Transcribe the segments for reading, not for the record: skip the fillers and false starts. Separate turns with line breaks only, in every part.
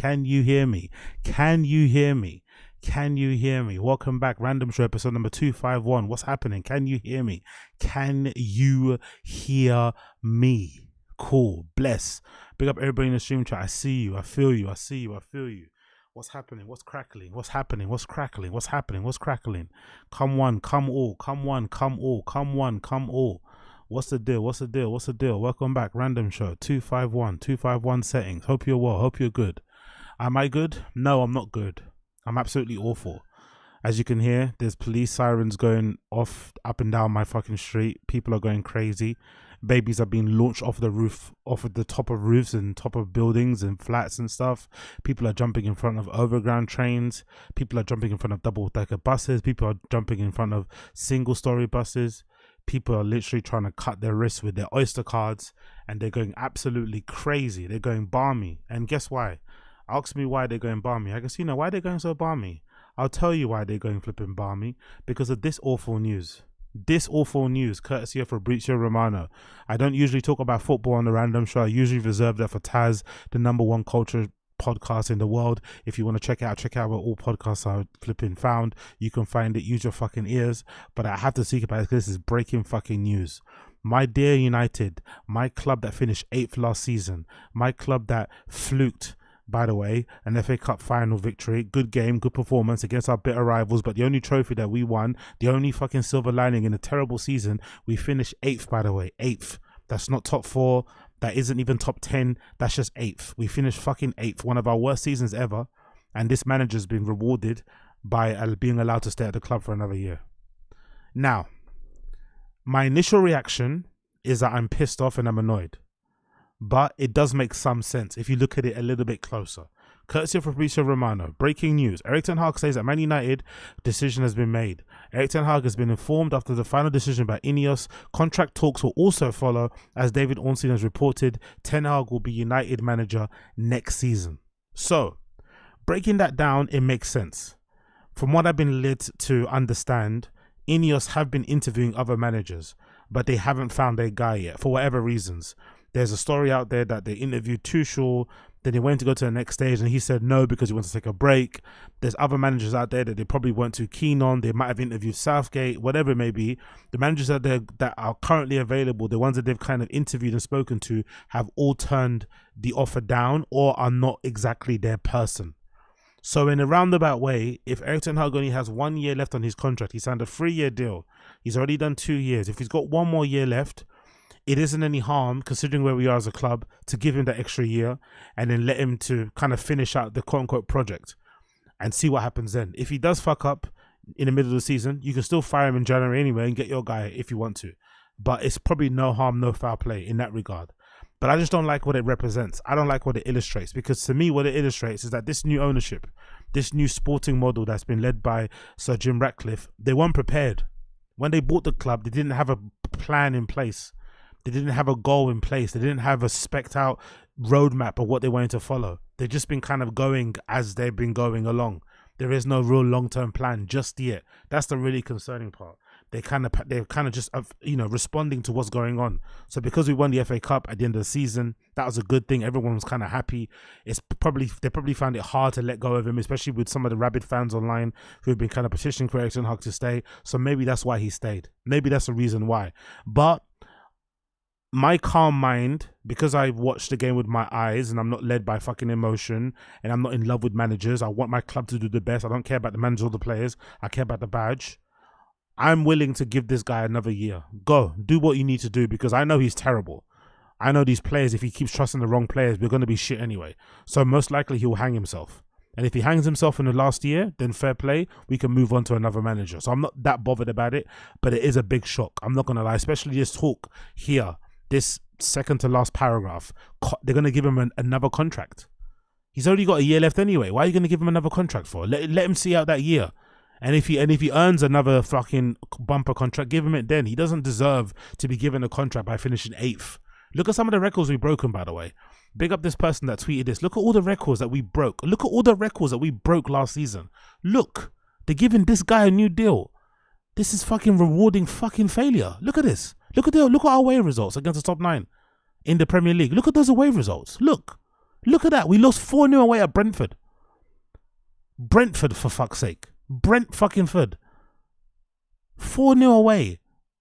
Can you hear me? Can you hear me? Can you hear me? Welcome back. Random Show episode number 251. What's happening? Can you hear me? Can you hear me? Cool. Bless. Big up everybody in the stream chat. I see you. I feel you. I see you. I feel you. What's happening? What's crackling? What's happening? What's crackling? What's happening? What's crackling? Come one, come all. Come one, come all. Come one, come all. What's the deal? What's the deal? What's the deal? Welcome back. Random Show 251 settings. Hope you're well. Hope you're good. Am I good? No, I'm not good. I'm absolutely awful. As you can hear, there's police sirens going off up and down my fucking street. People are going crazy. Babies are being launched off the roof, off of the top of roofs and top of buildings and flats and stuff. People are jumping in front of overground trains. People are jumping in front of double-decker buses. People are jumping in front of single-story buses. People are literally trying to cut their wrists with their Oyster cards, and they're going absolutely crazy. They're going balmy. And guess why? Ask me why they're going balmy. I guess you know why they're going so balmy. I'll tell you why they're going flipping balmy. Because of this awful news. This awful news, courtesy of Fabrizio Romano. I don't usually talk about football on the Random Show. I usually reserve that for Taz, the #1 culture podcast in the world. If you want to check out where all podcasts are flipping found. You can find it. Use your fucking ears. But I have to speak about it because this is breaking fucking news. My dear United, my club that finished 8th last season, my club that fluked, by the way, an FA Cup final victory, good game, good performance against our bitter rivals, but the only trophy that we won, the only fucking silver lining in a terrible season, we finished 8th, by the way, 8th. That's not top 4, that isn't even top 10, that's just 8th. We finished fucking 8th, one of our worst seasons ever, and this manager's been rewarded by being allowed to stay at the club for another year. Now, my initial reaction is that I'm pissed off and I'm annoyed. But it does make some sense if you look at it a little bit closer. Courtesy of Fabrizio Romano. Breaking news. Erik ten Hag says that Man United decision has been made. Erik ten Hag has been informed after the final decision by Ineos. Contract talks will also follow. As David Ornstein has reported, Ten Hag will be United manager next season. So, breaking that down, it makes sense. From what I've been led to understand, Ineos have been interviewing other managers, but they haven't found their guy yet, for whatever reasons. There's a story out there that they interviewed Tuchel, then they went to go to the next stage and he said no because he wanted to take a break. There's other managers out there that they probably weren't too keen on. They might have interviewed Southgate, whatever it may be. The managers out there that are currently available, the ones that they've kind of interviewed and spoken to, have all turned the offer down or are not exactly their person. So in a roundabout way, if Erik ten Hag only has 1 year left on his contract, he signed a 3-year deal. He's already done 2 years. If he's got 1 more year left, it isn't any harm, considering where we are as a club, to give him that extra year and then let him to kind of finish out the quote-unquote project and see what happens then. If he does fuck up in the middle of the season, you can still fire him in January anyway and get your guy if you want to. But it's probably no harm, no foul play in that regard. But I just don't like what it represents. I don't like what it illustrates, because to me what it illustrates is that this new ownership, this new sporting model that's been led by Sir Jim Ratcliffe, they weren't prepared. When they bought the club, they didn't have a plan in place. They didn't have a goal in place. They didn't have a specced out roadmap of what they wanted to follow. They've just been kind of going as they've been going along. There is no real long-term plan just yet. That's the really concerning part. They're kind of just responding to what's going on. So because we won the FA Cup at the end of the season, that was a good thing. Everyone was kind of happy. They probably found it hard to let go of him, especially with some of the rabid fans online who have been kind of petitioning for Erik ten Hag to stay. So maybe that's why he stayed. Maybe that's the reason why. But my calm mind, because I watched the game with my eyes and I'm not led by fucking emotion and I'm not in love with managers. I want my club to do the best. I don't care about the manager or the players. I care about the badge. I'm willing to give this guy another year. Go, do what you need to do, because I know he's terrible. I know these players, if he keeps trusting the wrong players, we're going to be shit anyway. So most likely he'll hang himself. And if he hangs himself in the last year, then fair play, we can move on to another manager. So I'm not that bothered about it, but it is a big shock. I'm not going to lie, especially this talk here. This second to last paragraph, they're going to give him another contract. He's already got a year left anyway. Why are you going to give him another contract for? Let him see out that year. And if he earns another fucking bumper contract, give him it then. He doesn't deserve to be given a contract by finishing 8th. Look at some of the records we've broken, by the way. Big up this person that tweeted this. Look at all the records that we broke. Look at all the records that we broke last season. Look, they're giving this guy a new deal. This is fucking rewarding fucking failure. Look at this. Look at our away results against the top 9 in the Premier League. Look at those away results. Look. Look at that. We lost 4-0 away at Brentford. Brentford, for fuck's sake. Brent fucking Ford. 4-0 away.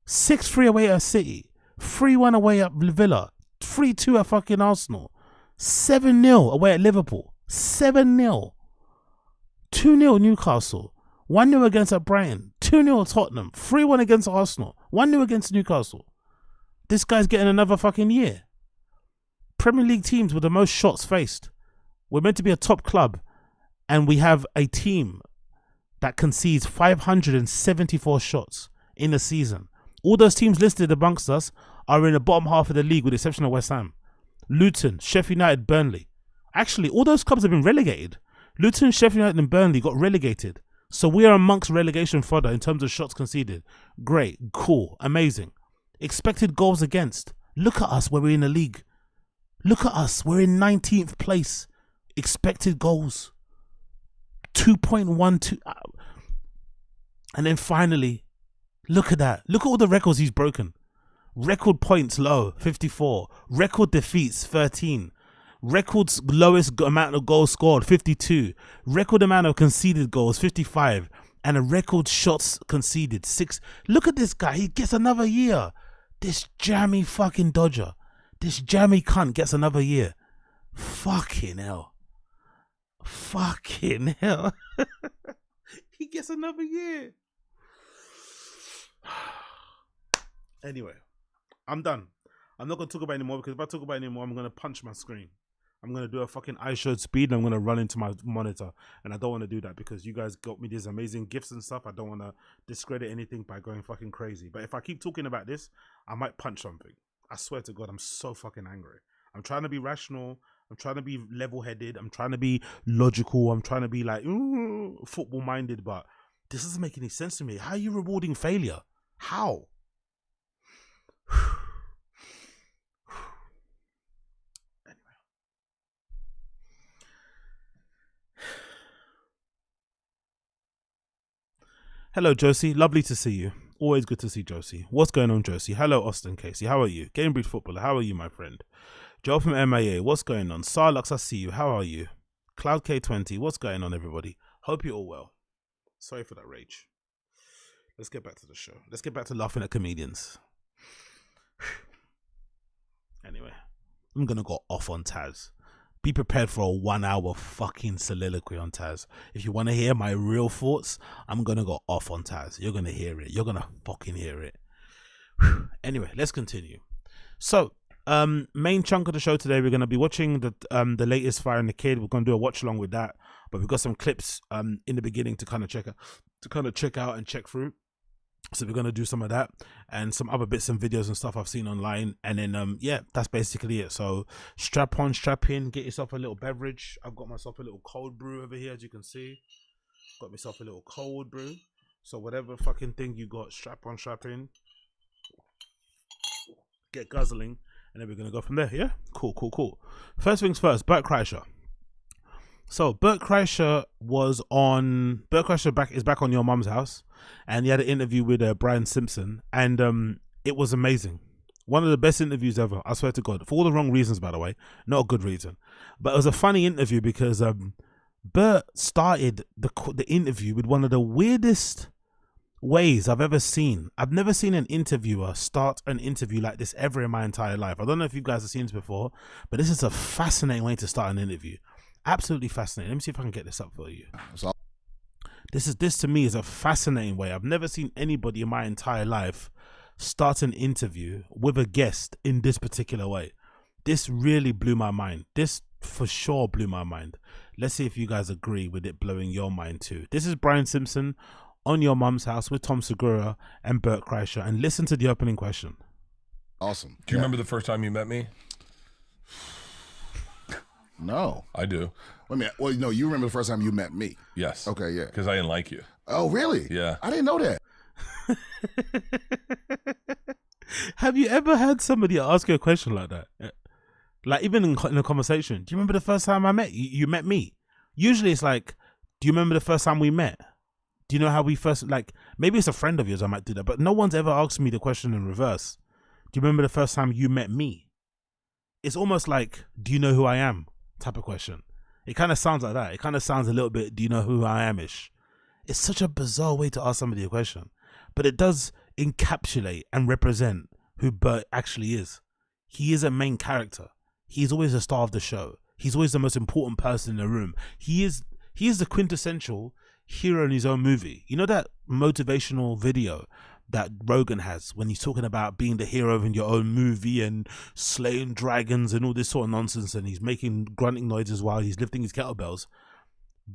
6-3 away at City. 3-1 away at Villa. 3-2 at fucking Arsenal. 7-0 away at Liverpool. 7-0. 2-0 Newcastle. 1-0 against at Brighton. 2-0 Tottenham. 3-1 against Arsenal. 1-0 against Newcastle. This guy's getting another fucking year. Premier League teams with the most shots faced. We're meant to be a top club, and we have a team that concedes 574 shots in a season. All those teams listed amongst us are in the bottom half of the league with the exception of West Ham. Luton, Sheffield United, Burnley. Actually, all those clubs have been relegated. Luton, Sheffield United and Burnley got relegated. So we are amongst relegation fodder in terms of shots conceded. Great, cool, amazing. Expected goals against. Look at us where we're in the league. Look at us, we're in 19th place. Expected goals. 2.12. And then finally, look at that. Look at all the records he's broken. Record points low, 54. Record defeats, 13. Records lowest amount of goals scored, 52. Record amount of conceded goals, 55. And a record shots conceded, 6. Look at this guy. He gets another year. This jammy fucking Dodger. This jammy cunt gets another year. Fucking hell. Fucking hell. He gets another year. Anyway, I'm done. I'm not going to talk about it anymore because if I talk about it anymore, I'm going to punch my screen. I'm going to do a fucking iShowed speed and I'm going to run into my monitor. And I don't want to do that because you guys got me these amazing gifts and stuff. I don't want to discredit anything by going fucking crazy. But if I keep talking about this, I might punch something. I swear to God, I'm so fucking angry. I'm trying to be rational. I'm trying to be level-headed. I'm trying to be logical. I'm trying to be like football-minded. But this doesn't make any sense to me. How are you rewarding failure? How? Hello, Josie. Lovely to see you. Always good to see Josie. What's going on, Josie? Hello, Austin Casey. How are you? Cambridge footballer. How are you, my friend? Joe from MIA. What's going on? Sarlux, I see you. How are you? Cloud K20. What's going on, everybody? Hope you're all well. Sorry for that rage. Let's get back to the show. Let's get back to laughing at comedians. Anyway, I'm going to go off on Taz. Be prepared for a 1 hour fucking soliloquy on Taz. If you want to hear my real thoughts, I'm going to go off on Taz. You're going to hear it. You're going to fucking hear it. Anyway, let's continue. So, main chunk of the show today, we're going to be watching the latest Fire and the Kid. We're going to do a watch along with that. But we've got some clips in the beginning to kind of check out and check through. So we're going to do some of that and some other bits and videos and stuff I've seen online. And then, yeah, that's basically it. So strap on, strap in, get yourself a little beverage. I've got myself a little cold brew over here, as you can see. Got myself a little cold brew. So whatever fucking thing you got, strap on, strap in. Get guzzling. And then we're going to go from there, yeah? Cool. First things first, Bert Kreischer. So Bert Kreischer is back on Your Mum's House, and he had an interview with Brian Simpson, and it was amazing. One of the best interviews ever, I swear to God, for all the wrong reasons, by the way, not a good reason, but it was a funny interview because Bert started the interview with one of the weirdest ways I've ever seen. I've never seen an interviewer start an interview like this ever in my entire life. I don't know if you guys have seen this before, but this is a fascinating way to start an interview. Absolutely fascinating. Let me see if I can get this up for you. This to me is a fascinating way. I've never seen anybody in my entire life start an interview with a guest in this particular way. This really blew my mind. This for sure blew my mind. Let's see if you guys agree with it blowing your mind too. This is Brian Simpson on Your Mum's House with Tom Segura and Bert Kreischer, and listen to the opening question.
Awesome.
Do you remember the first time you met me?
No.
I do.
Wait a minute. Well, no, you remember the first time you met me?
Yes.
Okay, yeah.
Because I didn't like you.
Oh, really?
Yeah.
I didn't know that.
Have you ever had somebody ask you a question like that? Like even in a conversation, do you remember the first time I met you? You met me. Usually it's like, do you remember the first time we met? Do you know how we first, like, maybe it's a friend of yours, I might do that, but no one's ever asked me the question in reverse. Do you remember the first time you met me? It's almost like, do you know who I am? type of question. It kind of sounds like that. It kind of sounds a little bit, do you know who I am-ish? It's such a bizarre way to ask somebody a question. But it does encapsulate and represent who Bert actually is. He is a main character. He's always the star of the show. He's always the most important person in the room. He is the quintessential hero in his own movie. You know that motivational video that Rogan has when he's talking about being the hero in your own movie and slaying dragons and all this sort of nonsense, and he's making grunting noises while he's lifting his kettlebells?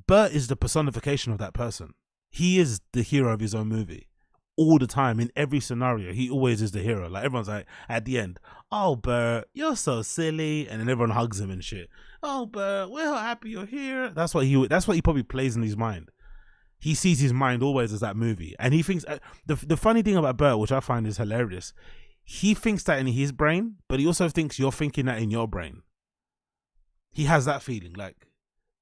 Bert is the personification of that person. He is the hero of his own movie. All the time, in every scenario, he always is the hero. Like, everyone's like, at the end, oh, Bert, you're so silly, and then everyone hugs him and shit. Oh, Bert, we're happy you're here. That's what he probably plays in his mind. He sees his mind always as that movie, and he thinks the funny thing about Bert, which I find is hilarious, he thinks that in his brain, but he also thinks you're thinking that in your brain. He has that feeling, like,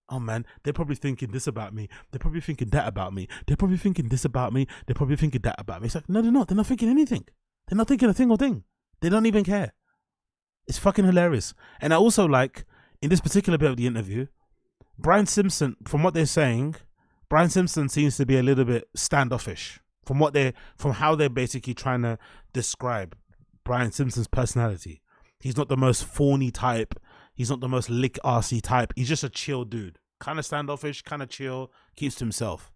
oh man, they're probably thinking this about me. They're probably thinking that about me. They're probably thinking this about me. They're probably thinking that about me. It's like, no, they're not. They're not thinking anything. They're not thinking a single thing. They don't even care. It's fucking hilarious. And I also like, in this particular bit of the interview, Brian Simpson, from what they're saying, Brian Simpson seems to be a little bit standoffish from how they're basically trying to describe Brian Simpson's personality. He's not the most fawny type. He's not the most lick-arsey type. He's just a chill dude. Kind of standoffish, kind of chill, keeps to himself.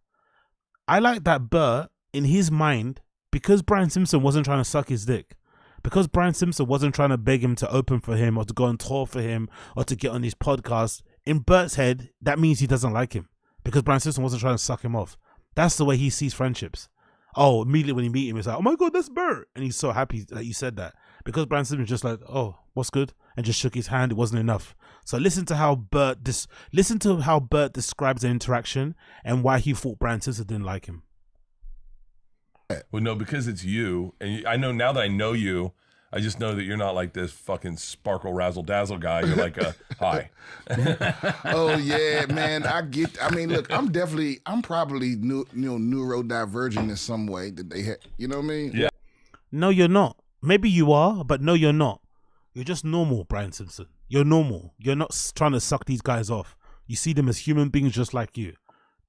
I like that Bert, in his mind, because Brian Simpson wasn't trying to suck his dick, because Brian Simpson wasn't trying to beg him to open for him or to go on tour for him or to get on his podcast, in Bert's head, that means he doesn't like him. Because Brian Simpson wasn't trying to suck him off. That's the way he sees friendships. Oh, immediately when you meet him, it's like, oh my God, that's Bert. And he's so happy that you said that. Because Brian Simpson's just like, oh, what's good? And just shook his hand. It wasn't enough. So listen to how Bert describes the interaction and why he thought Brian Simpson didn't like him.
Well, no, because it's you. And I know now that I know you, I just know that you're not like this fucking sparkle razzle dazzle guy. You're like a hi.
Oh yeah, man. I mean, look, I'm probably neurodivergent in some way that they had. You know what I mean?
Yeah.
No, you're not. Maybe you are, but no, you're not. You're just normal, Brian Simpson. You're normal. You're not trying to suck these guys off. You see them as human beings just like you.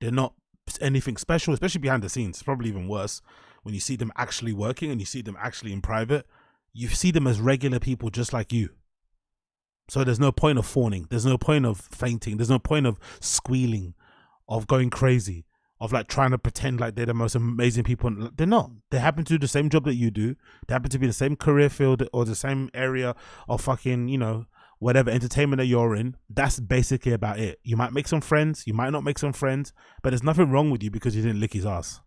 They're not anything special, especially behind the scenes. It's probably even worse when you see them actually working and you see them actually in private. You see them as regular people just like you. So there's no point of fawning. There's no point of fainting. There's no point of squealing, of going crazy, of like trying to pretend like they're the most amazing people. They're not. They happen to do the same job that you do. They happen to be in the same career field or the same area of fucking, whatever entertainment that you're in. That's basically about it. You might make some friends. You might not make some friends, but there's nothing wrong with you because you didn't lick his ass.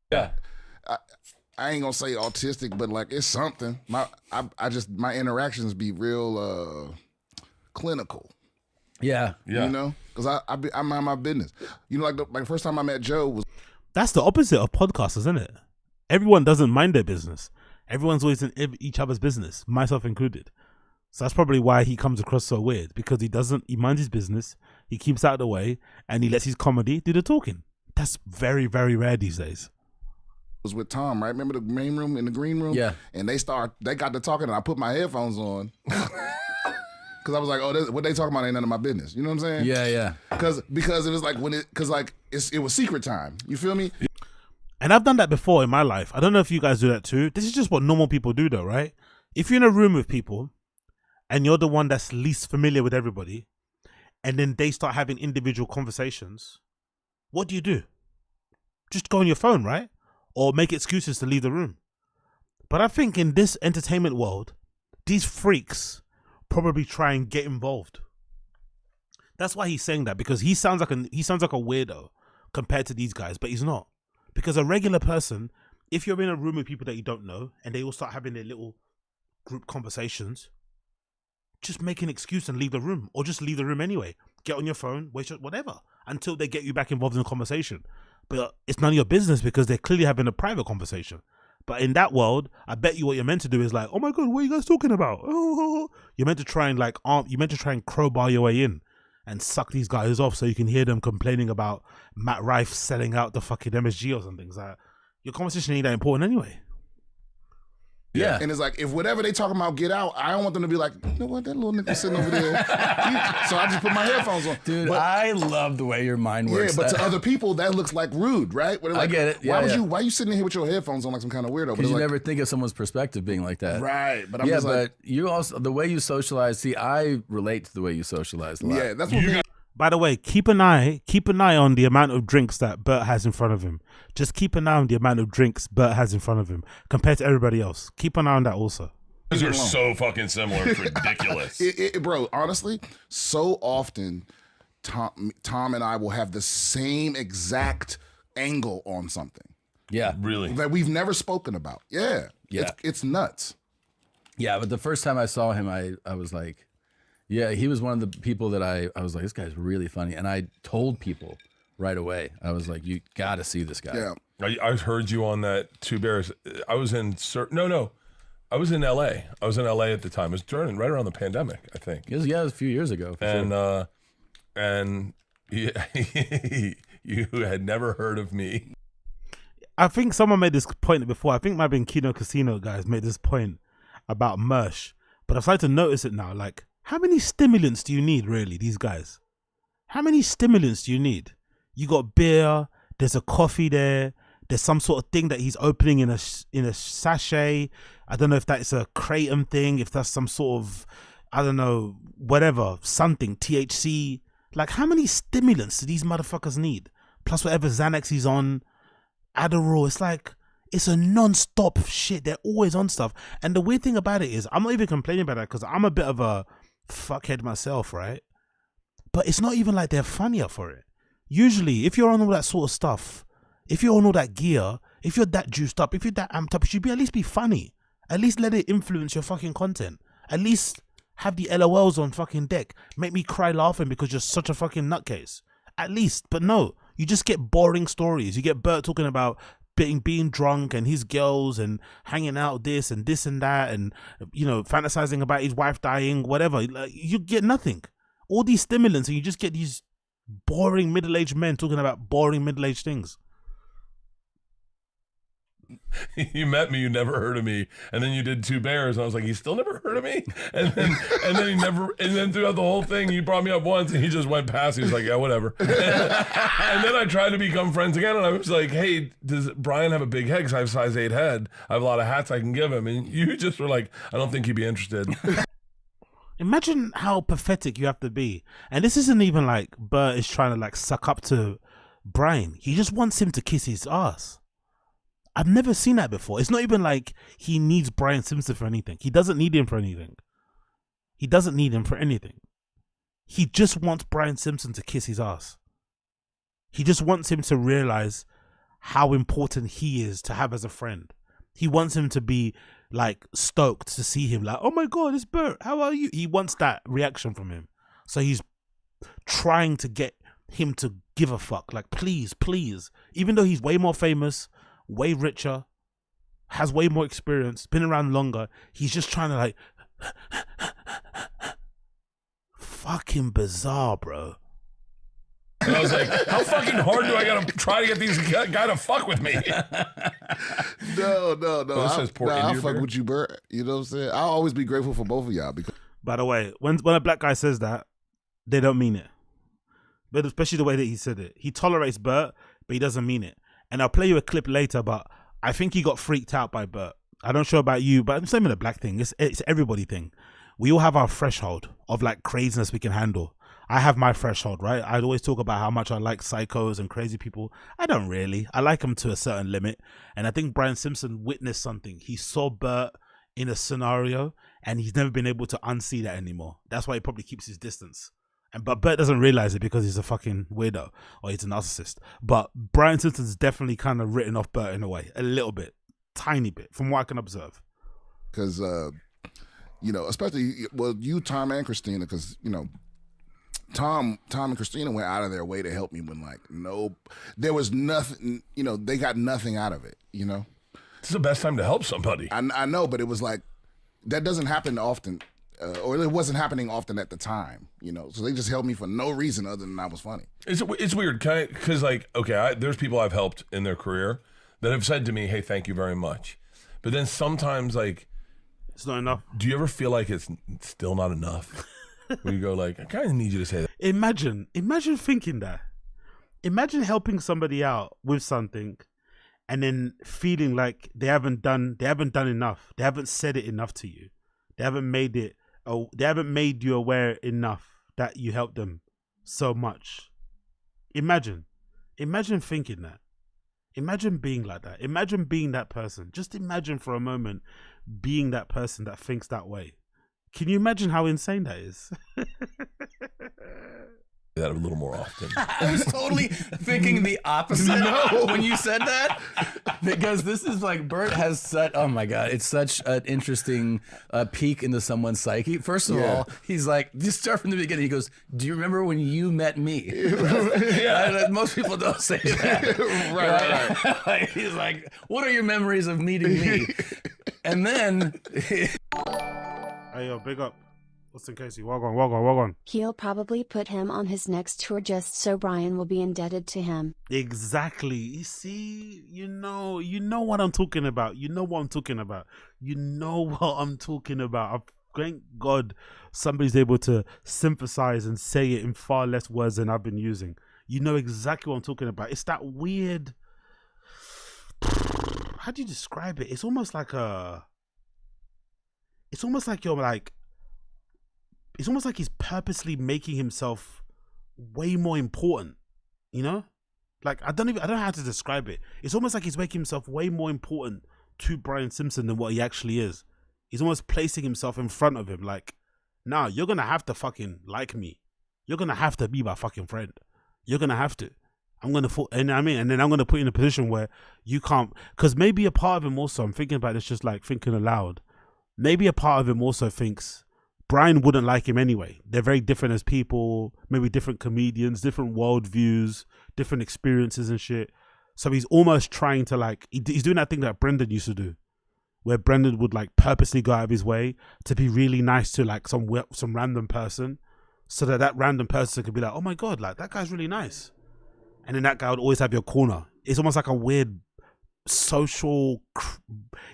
Yeah.
I ain't gonna say autistic, but like it's something. My interactions be real clinical.
Yeah.
Yeah.
You know, because I mind my business. Like the first time I met Joe was.
That's the opposite of podcasts, isn't it? Everyone doesn't mind their business. Everyone's always in each other's business, myself included. So that's probably why he comes across so weird, because he minds his business, he keeps out of the way, and he lets his comedy do the talking. That's very, very rare these days.
Was with Tom, right? Remember the main room in the green room?
Yeah.
And they got to talking, and I put my headphones on because I was like, "Oh, what they talking about ain't none of my business." You know what I'm saying?
Yeah, yeah.
Because it was like it was secret time. You feel me?
And I've done that before in my life. I don't know if you guys do that too. This is just what normal people do, though, right? If you're in a room with people, and you're the one that's least familiar with everybody, and then they start having individual conversations, what do? Just go on your phone, right? Or make excuses to leave the room. But I think in this entertainment world, these freaks probably try and get involved. That's why he's saying that, because he sounds like a weirdo compared to these guys, but he's not. Because a regular person, if you're in a room with people that you don't know and they all start having their little group conversations, just make an excuse and leave the room, or just leave the room anyway. Get on your phone, whatever, until they get you back involved in the conversation. But it's none of your business because they're clearly having a private conversation. But in that world, I bet you what you're meant to do is like, oh my God, what are you guys talking about? Oh. You're meant to try and crowbar your way in and suck these guys off so you can hear them complaining about Matt Rife selling out the fucking MSG or something. It's like, your conversation ain't that important anyway.
Yeah.
And it's like, if whatever they talking about Get Out, I don't want them to be like, you know what, that little nigga sitting over there. So I just put my headphones on.
Dude,
but,
I love the way your mind works.
Yeah, but to other people, that looks like rude, right? Where they're like,
I get it. Yeah,
why you sitting here with your headphones on like some kind of weirdo?
Because you
like,
never think of someone's perspective being like that.
Right. But I'm
yeah,
just like,
but you also, the way you socialize, see, I relate to the way you socialize a lot.
yeah, that's what
By the way, keep an eye on the amount of drinks that Bert has in front of him. Just keep an eye on the amount of drinks Bert has in front of him compared to everybody else. Keep an eye on that also.
These are so fucking similar. It's ridiculous.
Bro, honestly, so often Tom and I will have the same exact angle on something
Yeah.
Really?
that we've never spoken about. Yeah.
Yeah.
It's nuts.
Yeah, but the first time I saw him, I was like, yeah, he was one of the people that I was like, this guy's really funny. And I told people right away, I was like, you got to see this guy.
Yeah.
I heard you on that Two Bears. I was in I was in LA. I was in LA at the time. It was right around the pandemic, I think.
It was a few years ago.
And you had never heard of me.
I think someone made this point before. I think it might have been Kino Casino guys made this point about Mersh. But I've started to notice it now. Like, how many stimulants do you need, really, these guys? How many stimulants do you need? You got beer, there's a coffee there, there's some sort of thing that he's opening in a sachet. I don't know if that's a kratom thing, if that's some sort of, I don't know, whatever, something, THC. Like, how many stimulants do these motherfuckers need? Plus whatever Xanax he's on, Adderall. It's like, it's a non-stop shit. They're always on stuff. And the weird thing about it is, I'm not even complaining about that because I'm a bit of a fuckhead myself, right? But it's not even like they're funnier for it. Usually, if you're on all that sort of stuff, if you're on all that gear, if you're that juiced up, if you're that amped up, it should be at least be funny. At least let it influence your fucking content. At least have the LOLs on fucking deck. Make me cry laughing because you're such a fucking nutcase. At least. But no, you just get boring stories. You get Bert talking about being drunk and his girls and hanging out this and that and, you know, fantasizing about his wife dying, whatever. Like, you get nothing. All these stimulants and you just get these boring middle-aged men talking about boring middle-aged things.
You met me, you never heard of me, and then you did Two Bears, and I was like, you still never heard of me? And then throughout the whole thing, you brought me up once, and he just went past. He was like, yeah, whatever. And then I tried to become friends again, and I was like, hey, does Brian have a big head? Because I have a size 8 head. I have a lot of hats I can give him, and you just were like, I don't think he'd be interested.
Imagine how pathetic you have to be. And this isn't even like Bert is trying to like suck up to Brian. He just wants him to kiss his ass. I've never seen that before. It's not even like he needs Brian Simpson for anything. He doesn't need him for anything. He doesn't need him for anything. He just wants Brian Simpson to kiss his ass. He just wants him to realize how important he is to have as a friend. He wants him to be like stoked to see him, like, oh my God, it's Bert. How are you? He wants that reaction from him. So he's trying to get him to give a fuck. Like, please, please. Even though he's way more famous, way richer, has way more experience, been around longer, he's just trying to like fucking bizarre, bro.
And I was like, how fucking hard do I gotta try to get these guy to fuck with me?
No. I'll fuck
beer?
with you, Bert. You know what I'm saying? I'll always be grateful for both of y'all. Because
By the way, when a black guy says that, they don't mean it. But especially the way that he said it. He tolerates Bert, but he doesn't mean it. And I'll play you a clip later, but I think he got freaked out by Bert. I'm not sure about you, but I'm saying the black thing. It's everybody thing. We all have our threshold of like craziness we can handle. I have my threshold, right? I'd always talk about how much I like psychos and crazy people. I don't really. I like them to a certain limit. And I think Brian Simpson witnessed something. He saw Bert in a scenario and he's never been able to unsee that anymore. That's why he probably keeps his distance. But Bert doesn't realize it because he's a fucking weirdo or he's a narcissist. But Brian Simpson's definitely kind of written off Bert in a way, a little bit, tiny bit, from what I can observe.
Because, you know, especially, well, you, Tom, and Christina, because, you know, Tom and Christina went out of their way to help me when, like, there was nothing, you know, they got nothing out of it, you know?
This is the best time to help somebody.
I know, but it was like, that doesn't happen often. Or it wasn't happening often at the time, you know. So they just held me for no reason other than I was funny.
It's weird, because like, okay, there's people I've helped in their career that have said to me, "Hey, thank you very much," but then sometimes like
It's not enough.
Do you ever feel like it's still not enough? Where you go like, I kind of need you to say that.
Imagine thinking that. Imagine helping somebody out with something and then feeling like they haven't done enough. They haven't said it enough to you. They haven't made you aware enough that you helped them so much. Imagine thinking that. Imagine being like that. Imagine being that person. Just imagine for a moment being that person that thinks that way. Can you imagine how insane that is?
That a little more often.
I was totally thinking the opposite when you said that, because this is like Bert has such, oh my God, it's such an interesting peek into someone's psyche. First of all, he's like, just start from the beginning. He goes, do you remember when you met me? Yeah. Most people don't say that.
Right.
Like, he's like, what are your memories of meeting me? And then
Hey, yo, big up. Austin Casey, walk on.
He'll probably put him on his next tour just so Brian will be indebted to him.
Exactly. You see, you know what I'm talking about. Thank God somebody's able to synthesize and say it in far less words than I've been using. You know exactly what I'm talking about. It's that weird. How do you describe it? It's almost like he's purposely making himself way more important, you know? Like, I don't know how to describe it. It's almost like he's making himself way more important to Brian Simpson than what he actually is. He's almost placing himself in front of him like, nah, you're gonna have to fucking like me. You're gonna have to be my fucking friend. You're gonna have to. And then I'm gonna put you in a position where you can't, because maybe a part of him also, I'm thinking about this just like thinking aloud, maybe a part of him also thinks Brian wouldn't like him anyway. They're very different as people, maybe different comedians, different worldviews, different experiences and shit. So he's almost trying to like, he's doing that thing that Brendan used to do, where Brendan would like purposely go out of his way to be really nice to like some random person, so that random person could be like, oh my God, like that guy's really nice. And then that guy would always have your corner. It's almost like a weird social,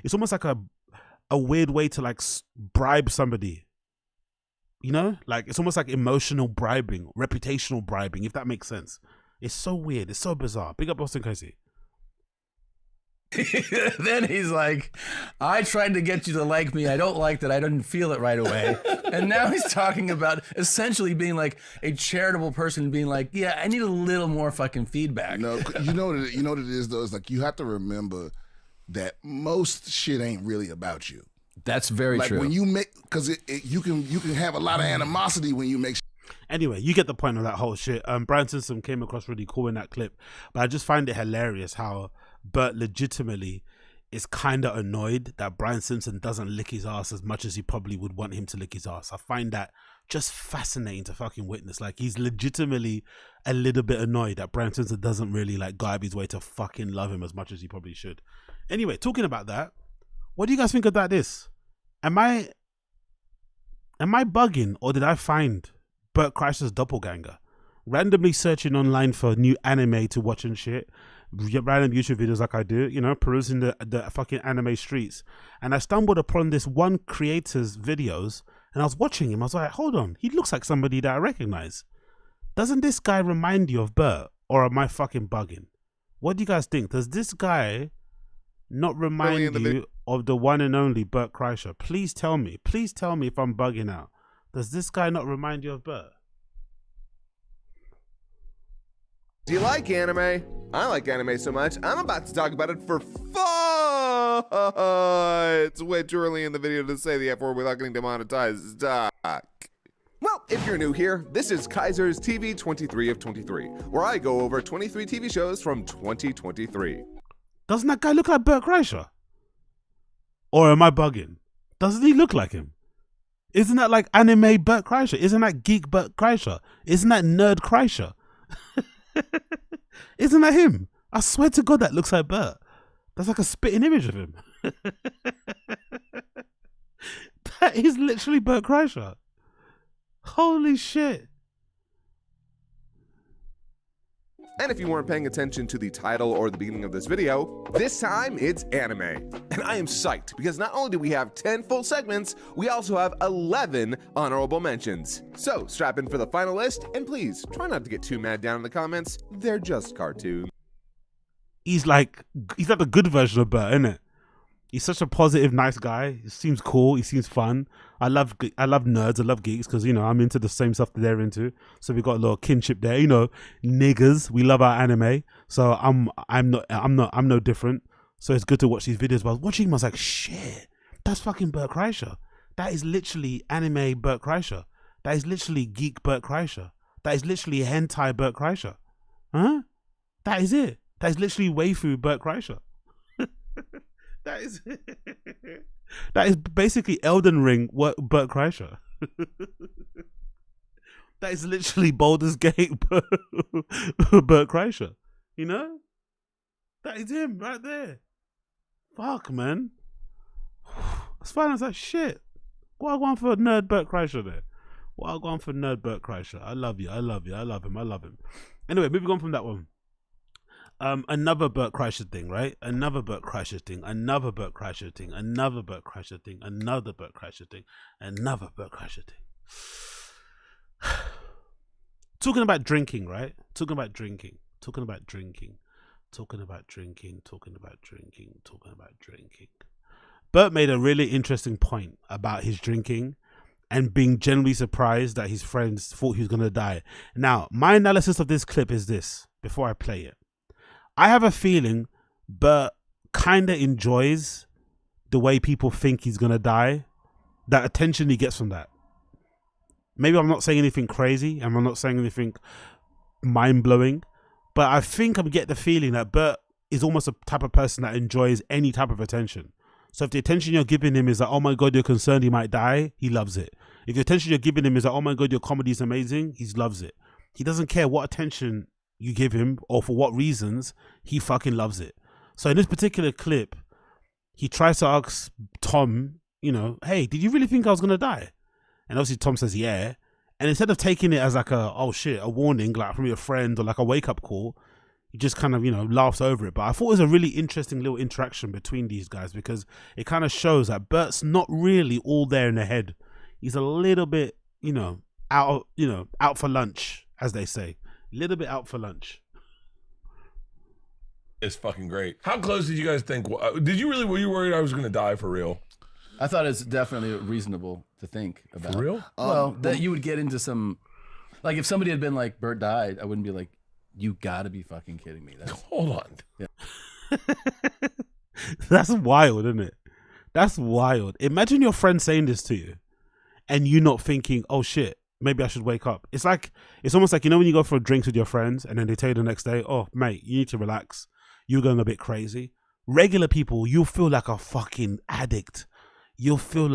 it's almost like a weird way to like bribe somebody. You know, like it's almost like emotional bribing, reputational bribing, if that makes sense. It's so weird. It's so bizarre. Big up Austin Casey.
then he's like, I tried to get you to like me. I don't like that. I didn't feel it right away. And now he's talking about essentially being like a charitable person, being like, yeah, I need a little more fucking feedback.
No, you know what it is though? It's like you have to remember that most shit ain't really about you.
That's very
like
true.
When you make, because you can have a lot of animosity when you make.
Anyway, you get the point of that whole shit. Brian Simpson came across really cool in that clip, but I just find it hilarious how Bert legitimately is kind of annoyed that Brian Simpson doesn't lick his ass as much as he probably would want him to lick his ass. I find that just fascinating to fucking witness. Like, he's legitimately a little bit annoyed that Brian Simpson doesn't really like go out of his way to fucking love him as much as he probably should. Anyway, talking about that, what do you guys think about this? Am I bugging, or did I find Bert Kreischer's doppelganger? Randomly searching online for new anime to watch and shit, random YouTube videos like I do, you know, perusing the fucking anime streets, and I stumbled upon this one creator's videos, and I was watching him. I was like, hold on, he looks like somebody that I recognize. Doesn't this guy remind you of Bert, or am I fucking bugging? What do you guys think? Does this guy not remind you of the one and only Bert Kreischer? Please tell me if I'm bugging out. Does this guy not remind you of Bert?
Do you like anime? I like anime so much, I'm about to talk about it for fun! It's way too early in the video to say the F word without getting demonetized. Well, if you're new here, this is Kaiser's TV 23 of 23, where I go over 23 TV shows from 2023.
Doesn't that guy look like Bert Kreischer? Or am I bugging? Doesn't he look like him? Isn't that like anime Bert Kreischer? Isn't that geek Bert Kreischer? Isn't that nerd Kreischer? Isn't that him? I swear to God, that looks like Bert. That's like a spitting image of him. That is literally Bert Kreischer. Holy shit.
And if you weren't paying attention to the title or the beginning of this video, this time it's anime. And I am psyched because not only do we have 10 full segments, we also have 11 honorable mentions. So strap in for the final list, and please try not to get too mad down in the comments. They're just cartoons.
He's like the good version of Bert, isn't it? He's such a positive, nice guy. He seems cool. He seems fun. I love nerds. I love geeks because, you know, I'm into the same stuff that they're into. So we got a little kinship there. You know, niggers. We love our anime. So I'm no different. So it's good to watch these videos. But I was watching him, I was like, shit, that's fucking Bert Kreischer. That is literally anime Bert Kreischer. That is literally geek Bert Kreischer. That is literally hentai Bert Kreischer. Huh? That is it. That is literally waifu Bert Kreischer. That is basically Elden Ring Bert Kreischer. That is literally Baldur's Gate Bert Kreischer. You know? That is him right there. Fuck, man. As far as like shit. What I want for nerd Bert Kreischer there? What I want for nerd Bert Kreischer? I love you. I love you. I love him. I love him. Anyway, moving on from that one. Another Bert Kreischer thing, right? Another Bert Kreischer thing. Another Bert Kreischer thing. Another Bert Kreischer thing. Another Bert Kreischer thing. Another Bert Kreischer thing. Talking about drinking, right? Talking about drinking. Talking about drinking. Talking about drinking. Talking about drinking. Talking about drinking. Bert made a really interesting point about his drinking and being genuinely surprised that his friends thought he was going to die. Now, my analysis of this clip is this, before I play it. I have a feeling Bert kind of enjoys the way people think he's going to die, that attention he gets from that. Maybe I'm not saying anything crazy, and I'm not saying anything mind-blowing, but I think I'm getting the feeling that Bert is almost a type of person that enjoys any type of attention. So if the attention you're giving him is that, oh my God, you're concerned he might die, he loves it. If the attention you're giving him is that, oh my God, your comedy is amazing, he loves it. He doesn't care what attention you give him or for what reasons, he fucking loves it. So in this particular clip, he tries to ask Tom, you know, hey, did you really think I was gonna die? And obviously Tom says yeah. And instead of taking it as like a, oh shit, a warning, like from your friend or like a wake up call, he just kind of, you know, laughs over it. But I thought it was a really interesting little interaction between these guys because it kind of shows that Bert's not really all there in the head. He's a little bit, out for lunch, as they say. A little bit out for lunch.
It's fucking great. How close did you guys think? Were you worried I was going to die for real?
I thought it's definitely reasonable to think about.
For real?
Well, that you would get into some, like if somebody had been like, Bert died, I wouldn't be like, you gotta be fucking kidding me.
Hold on.
Yeah.
That's wild, isn't it? That's wild. Imagine your friend saying this to you and you not thinking, oh shit, maybe I should wake up. It's almost like, when you go for drinks with your friends and then they tell you the next day, oh mate, you need to relax. You're going a bit crazy. Regular people, you'll feel like a fucking addict. You'll feel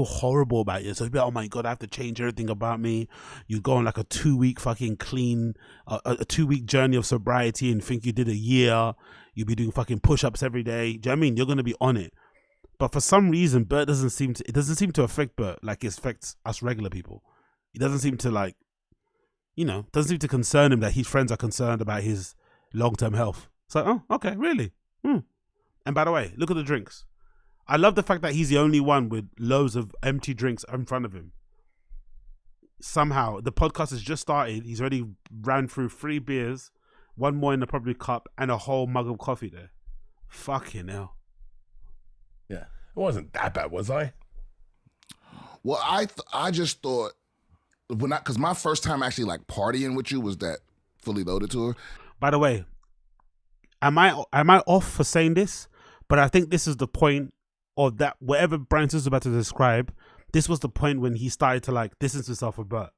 horrible about yourself. You'll be like, oh my God, I have to change everything about me. You go on like a 2-week fucking clean, a 2-week journey of sobriety and think you did a year. You'll be doing fucking push-ups every day. Do you know what I mean? You're going to be on it. But for some reason, it doesn't seem to affect Bert like it affects us regular people. It doesn't seem to doesn't seem to concern him that his friends are concerned about his long-term health. It's like, oh, okay, really? And by the way, look at the drinks. I love the fact that he's the only one with loads of empty drinks in front of him. Somehow, the podcast has just started. He's already ran through 3 beers, 1 more in the probably cup, and a whole mug of coffee there. Fucking hell.
Yeah. It wasn't that bad, was I?
Well, I just thought, because my first time actually like partying with you was that Fully Loaded tour.
By the way, am I off for saying this? But I think this is the point of that, whatever Brian is about to describe, this was the point when he started to like distance himself from Bert.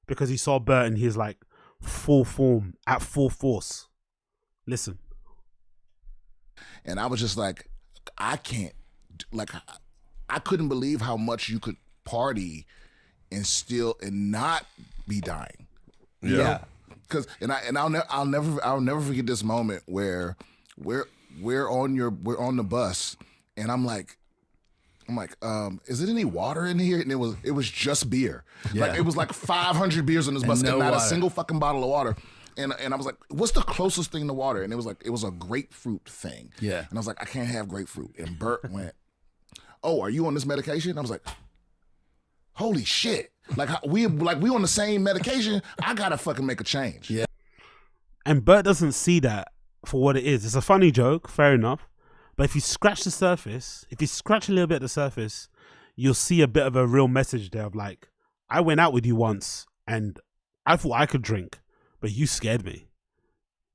Because he saw Bert in his like full form, at full force. Listen.
And I was just like, I couldn't believe how much you could party and not be dying. You know? Because I'll never forget this moment where we're on the bus and I'm like, is it any water in here? And it was just beer.
Yeah.
Like it was like 500 beers on this bus and not a single fucking bottle of water. and I was like, what's the closest thing to water? And it was a grapefruit thing.
Yeah.
And I was like, I can't have grapefruit. And Bert went, oh, are you on this medication? I was like, holy shit. Like we on the same medication. I gotta fucking make a change.
Yeah.
And Bert doesn't see that for what it is. It's a funny joke, fair enough. But if you scratch the surface, if you scratch a little bit at the surface, you'll see a bit of a real message there of like, I went out with you once and I thought I could drink, but you scared me.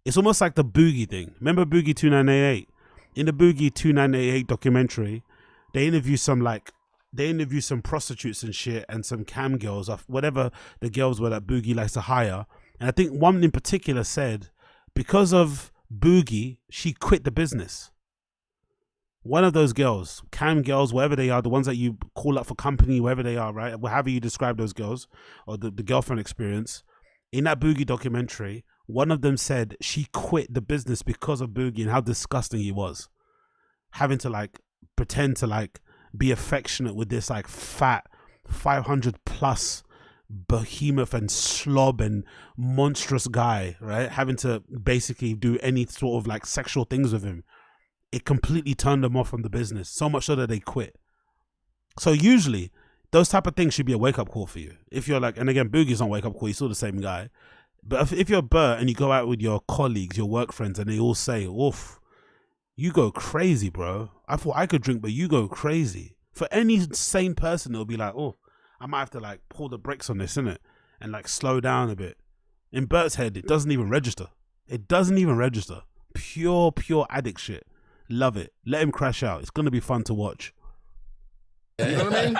It's almost like the Boogie thing. Remember Boogie 2988? In the Boogie 2988 documentary, they interview some prostitutes and shit and some cam girls, whatever the girls were that Boogie likes to hire. And I think one in particular said, because of Boogie, she quit the business. One of those girls, cam girls, whatever they are, the ones that you call up for company, wherever they are, right? However you describe those girls or the girlfriend experience. In that Boogie documentary, one of them said she quit the business because of Boogie and how disgusting he was. Having to like pretend to like be affectionate with this like fat 500 plus behemoth and slob and monstrous guy, right? Having to basically do any sort of like sexual things with him. It completely turned them off from the business, so much so that they quit. So usually those type of things should be a wake-up call for you. If you're like, and again, Boogie's not wake-up call, he's still the same guy. But if you're Bert and you go out with your colleagues, your work friends, and they all say, oof, you go crazy, bro. I thought I could drink, but you go crazy. For any sane person, it'll be like, oh, I might have to like pull the brakes on this, innit? And like slow down a bit. In Bert's head, it doesn't even register. It doesn't even register. Pure addict shit. Love it. Let him crash out. It's going to be fun to watch.
You know what I mean?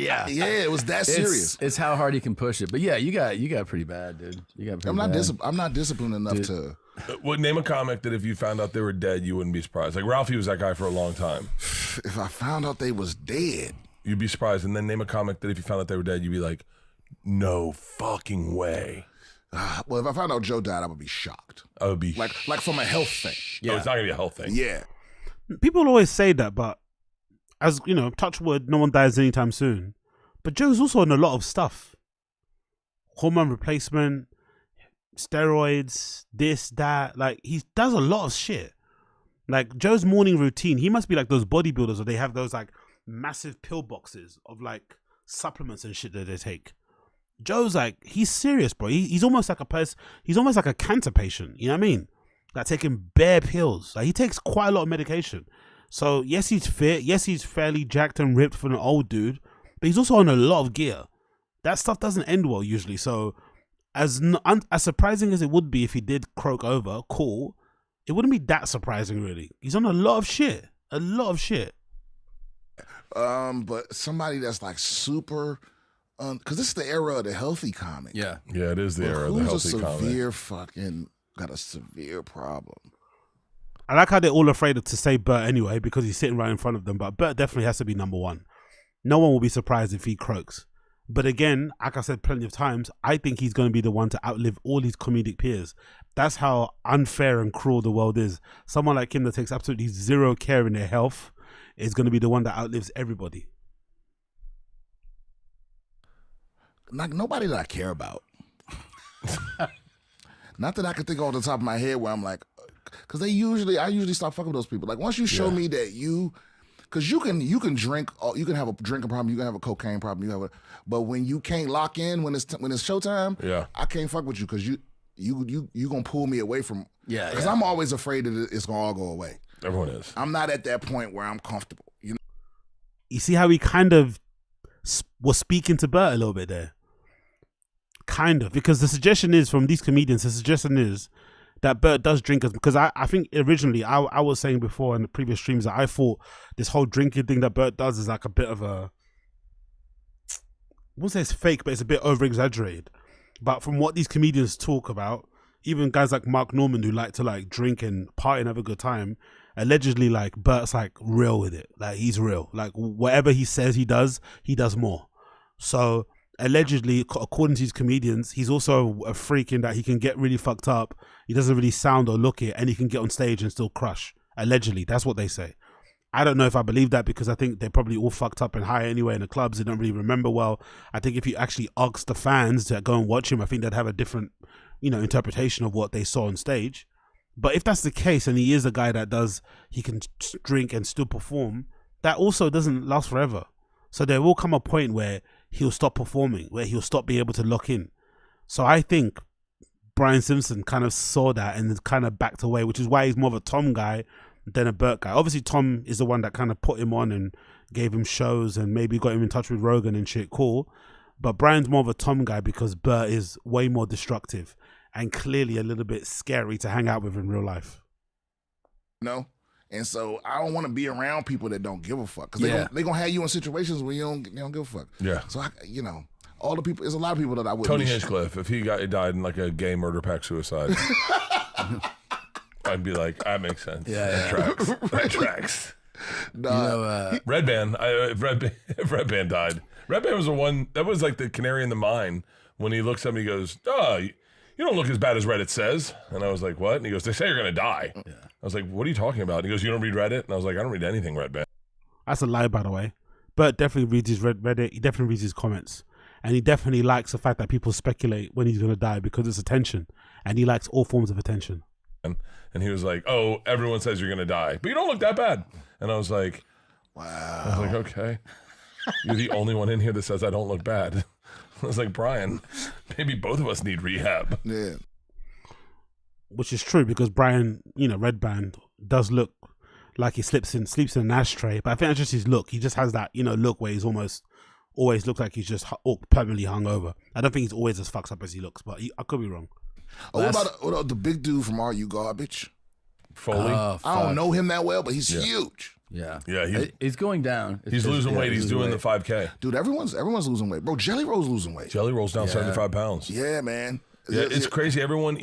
Yeah.
Yeah, it was that serious.
It's how hard he can push it. But yeah, you got pretty bad, dude. You got pretty bad.
I'm not disciplined enough to.
Well, name a comic that if you found out they were dead, you wouldn't be surprised. Like Ralphie was that guy for a long time.
If I found out they was dead,
you'd be surprised. And then name a comic that if you found out they were dead, you'd be like, no fucking way.
Well, if I found out Joe died, I would be shocked.
I would be
like from a health thing.
Yeah, no, it's not gonna be a health thing.
Yeah.
People always say that, but as you know, touch wood, no one dies anytime soon. But Joe's also on a lot of stuff. Hormone replacement, steroids, this, that. Like he does a lot of shit. Like Joe's morning routine, he must be like those bodybuilders where they have those like massive pill boxes of like supplements and shit that they take. Joe's like, he's serious, bro. He's almost like a person. He's almost like a cancer patient. You know what I mean? Like taking bare pills. Like he takes quite a lot of medication. So yes, he's fit. Yes, he's fairly jacked and ripped for an old dude. But he's also on a lot of gear. That stuff doesn't end well usually. So as surprising as it would be if he did croak over, cool. It wouldn't be that surprising really. He's on a lot of shit. A lot of shit.
But somebody that's like super. Because this is the era of the healthy comic.
Yeah.
Yeah, it is the era of the healthy comic.
Who's got a severe problem.
I like how they're all afraid to say Bert anyway because he's sitting right in front of them. But Bert definitely has to be number one. No one will be surprised if he croaks. But again, like I said plenty of times, I think he's going to be the one to outlive all his comedic peers. That's how unfair and cruel the world is. Someone like him that takes absolutely zero care in their health is going to be the one that outlives everybody.
Like nobody that I care about. Not that I can think off the top of my head where I'm like, because I usually stop fucking with those people. Like once you show me that because you can drink, you can have a drinking problem, you can have a cocaine problem, but when you can't lock in when it's showtime, I can't fuck with you because you gonna pull me away from.
Yeah.
Because I'm always afraid that it's gonna all go away.
Everyone is.
I'm not at that point where I'm comfortable. You know.
You see how he kind of was speaking to Bert a little bit there. Kind of, because the suggestion is from these comedians, the suggestion is that Bert does drink, because I think originally I was saying before in the previous streams that I thought this whole drinking thing that Bert does is like a bit of a, I won't say it's fake, but it's a bit over exaggerated. But from what these comedians talk about, even guys like Mark Norman who like to like drink and party and have a good time, allegedly like Bert's like real with it. Like he's real. Like whatever he says he does more. So allegedly, according to these comedians, he's also a freak in that he can get really fucked up. He doesn't really sound or look it, and he can get on stage and still crush. Allegedly, that's what they say. I don't know if I believe that because I think they're probably all fucked up and high anyway in the clubs. They don't really remember well. I think if you actually ask the fans to go and watch him, I think they'd have a different interpretation of what they saw on stage. But if that's the case, and he is a guy that he can drink and still perform, that also doesn't last forever. So there will come a point where he'll stop performing, where he'll stop being able to lock in. So I think Brian Simpson kind of saw that and kind of backed away, which is why he's more of a Tom guy than a Burt guy. Obviously, Tom is the one that kind of put him on and gave him shows and maybe got him in touch with Rogan and shit. Cool. But Brian's more of a Tom guy because Burt is way more destructive and clearly a little bit scary to hang out with in real life.
No. And so I don't want to be around people that don't give a fuck, because they're going to have you in situations where you don't give a fuck.
Yeah.
So, all the people, there's a lot of people that I would.
Tony Hinchcliffe, if he died in like a gay murder pack suicide, I'd be like, that makes sense.
Yeah,
That tracks.
Nah.
Red Band, if Red Band died. Red Band was the one, that was like the canary in the mine when he looks at me, he goes, oh, you don't look as bad as Reddit says. And I was like, what? And he goes, they say you're going to die. Yeah. I was like, what are you talking about? And he goes, you don't read Reddit? And I was like, I don't read anything, Red Band.
That's a lie, by the way. Bert definitely reads his Reddit. He definitely reads his comments. And he definitely likes the fact that people speculate when he's going to die because it's attention. And he likes all forms of attention.
And he was like, oh, everyone says you're going to die, but you don't look that bad. And I was like,
wow.
I was like, okay. You're the only one in here that says I don't look bad. I was like, Brian, maybe both of us need rehab.
Yeah.
Which is true because Brian, Red Band does look like he sleeps in an ashtray. But I think that's just his look. He just has that, look where he's always looks like he's just permanently hungover. I don't think he's always as fucked up as he looks, but I could be wrong.
What about the big dude from Are You Garbage?
Foley?
I don't know him that well, but he's huge.
Yeah.
Yeah,
he's going down.
He's losing weight. He's doing the 5K.
Dude, everyone's losing weight. Bro, Jelly Roll's losing weight.
Jelly Roll's down 75 pounds.
Yeah, man.
Yeah, it's crazy. Everyone,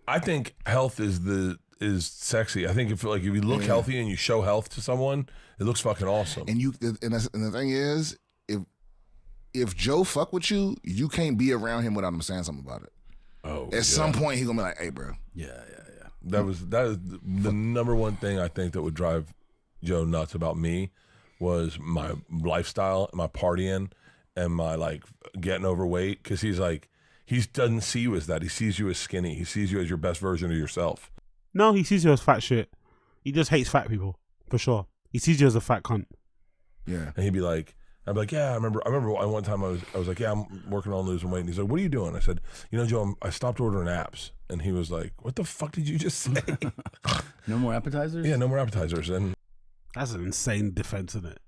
I think health is sexy. I think if you look healthy and you show health to someone, it looks fucking awesome.
And the thing is, if Joe fuck with you, you can't be around him without him saying something about it.
Oh,
at some point he's gonna be like, "Hey, bro."
Yeah.
That is the number one thing I think that would drive Joe nuts about me was my lifestyle, my partying, and my getting overweight. Because he doesn't see you as that. He sees you as skinny. He sees you as your best version of yourself.
No, he sees you as fat shit. He just hates fat people for sure. He sees you as a fat cunt.
Yeah,
and he'd be like. I'd be like, yeah, I remember one time I was like, yeah, I'm working on losing weight. And he's like, what are you doing? I said, Joe, I stopped ordering apps. And he was like, what the fuck did you just say?
No more appetizers?
Yeah, no more appetizers. And
that's an insane defense, isn't it?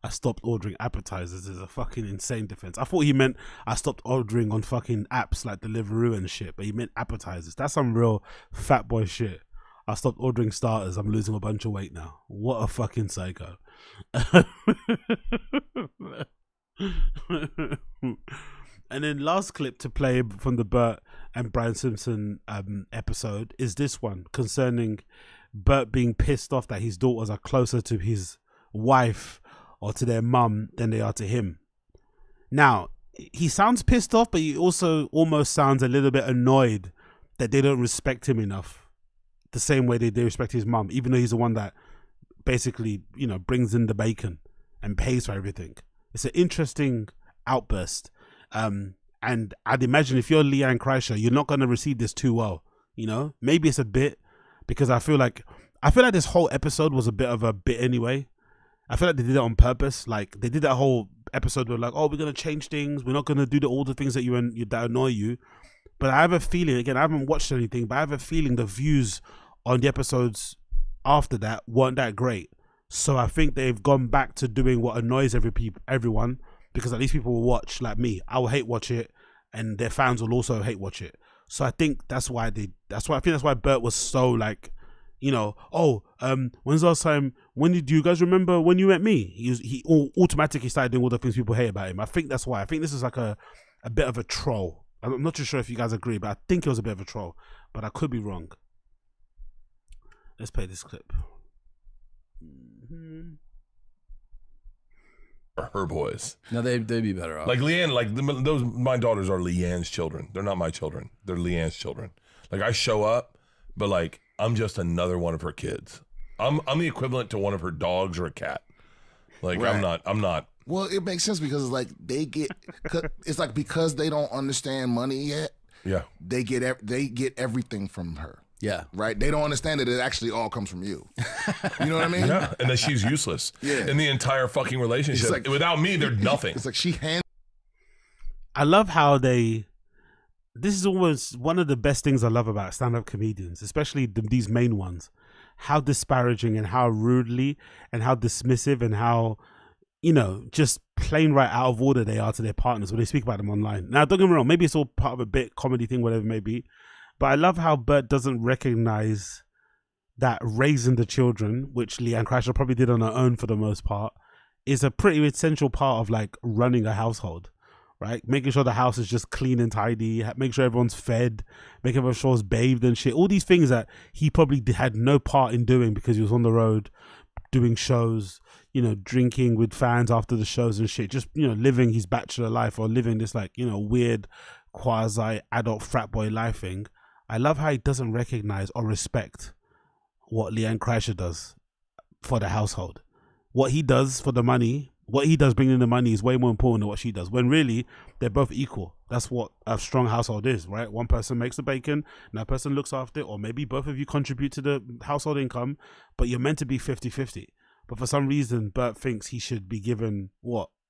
I stopped ordering appetizers is a fucking insane defense. I thought he meant I stopped ordering on fucking apps like Deliveroo and shit, but he meant appetizers. That's some real fat boy shit. I stopped ordering starters. I'm losing a bunch of weight now. What a fucking psycho. And then last clip to play from the Bert and Brian Simpson episode is this one concerning Bert being pissed off that his daughters are closer to his wife or to their mum than they are to him. Now, he sounds pissed off, but he also almost sounds a little bit annoyed that they don't respect him enough the same way they respect his mum, even though he's the one that basically, brings in the bacon and pays for everything. It's an interesting outburst. And I'd imagine if you're Leanne Kreischer, you're not going to receive this too well. Maybe it's a bit, because I feel like this whole episode was a bit of a bit anyway. I feel like they did it on purpose. Like they did that whole episode where like, oh, we're going to change things. We're not going to do all the things that that annoy you. But I have a feeling, again, I haven't watched anything, but I have a feeling the views on the episodes after that weren't that great. So I think they've gone back to doing what annoys everyone, because at least people will watch. Like me, I will hate watch it, and their fans will also hate watch it. So I think that's why Bert was so like, when's the last time, do you guys remember when you met me? He automatically started doing all the things people hate about him. I think that's why. I think this is like a bit of a troll. I'm not too sure if you guys agree, but I think it was a bit of a troll, but I could be wrong. Let's play this clip.
her boys.
No, they'd be better off.
Like Leanne, those my daughters are Leanne's children. They're not my children. They're Leanne's children. Like I show up, but like I'm just another one of her kids. I'm the equivalent to one of her dogs or a cat. Like right. I'm not.
Well, it makes sense because it's like they get, it's like because they don't understand money yet,
Yeah.
they get everything from her.
Yeah.
Right? They don't understand that it actually all comes from you. You know what I mean?
Yeah, and that she's useless in the entire fucking relationship.
Like,
without me, they're nothing.
It's like she hands.
I love how this is almost one of the best things I love about stand-up comedians, especially these main ones. How disparaging and how rudely and how dismissive and how, just plain right out of order they are to their partners when they speak about them online. Now, don't get me wrong, maybe it's all part of a bit comedy thing, whatever it may be. But I love how Bert doesn't recognize that raising the children, which Leanne Crasher probably did on her own for the most part, is a pretty essential part of like running a household, right? Making sure the house is just clean and tidy, make sure everyone's fed, making sure it's bathed and shit. All these things that he probably had no part in doing because he was on the road doing shows, drinking with fans after the shows and shit, just, living his bachelor life or living this like, weird quasi adult frat boy life thing. I love how he doesn't recognize or respect what Leanne Kreischer does for the household. What he does for the money, what he does bringing in the money is way more important than what she does, when really they're both equal. That's what a strong household is, right? One person makes the bacon, and that person looks after it, or maybe both of you contribute to the household income, but you're meant to be 50-50. But for some reason, Bert thinks he should be given,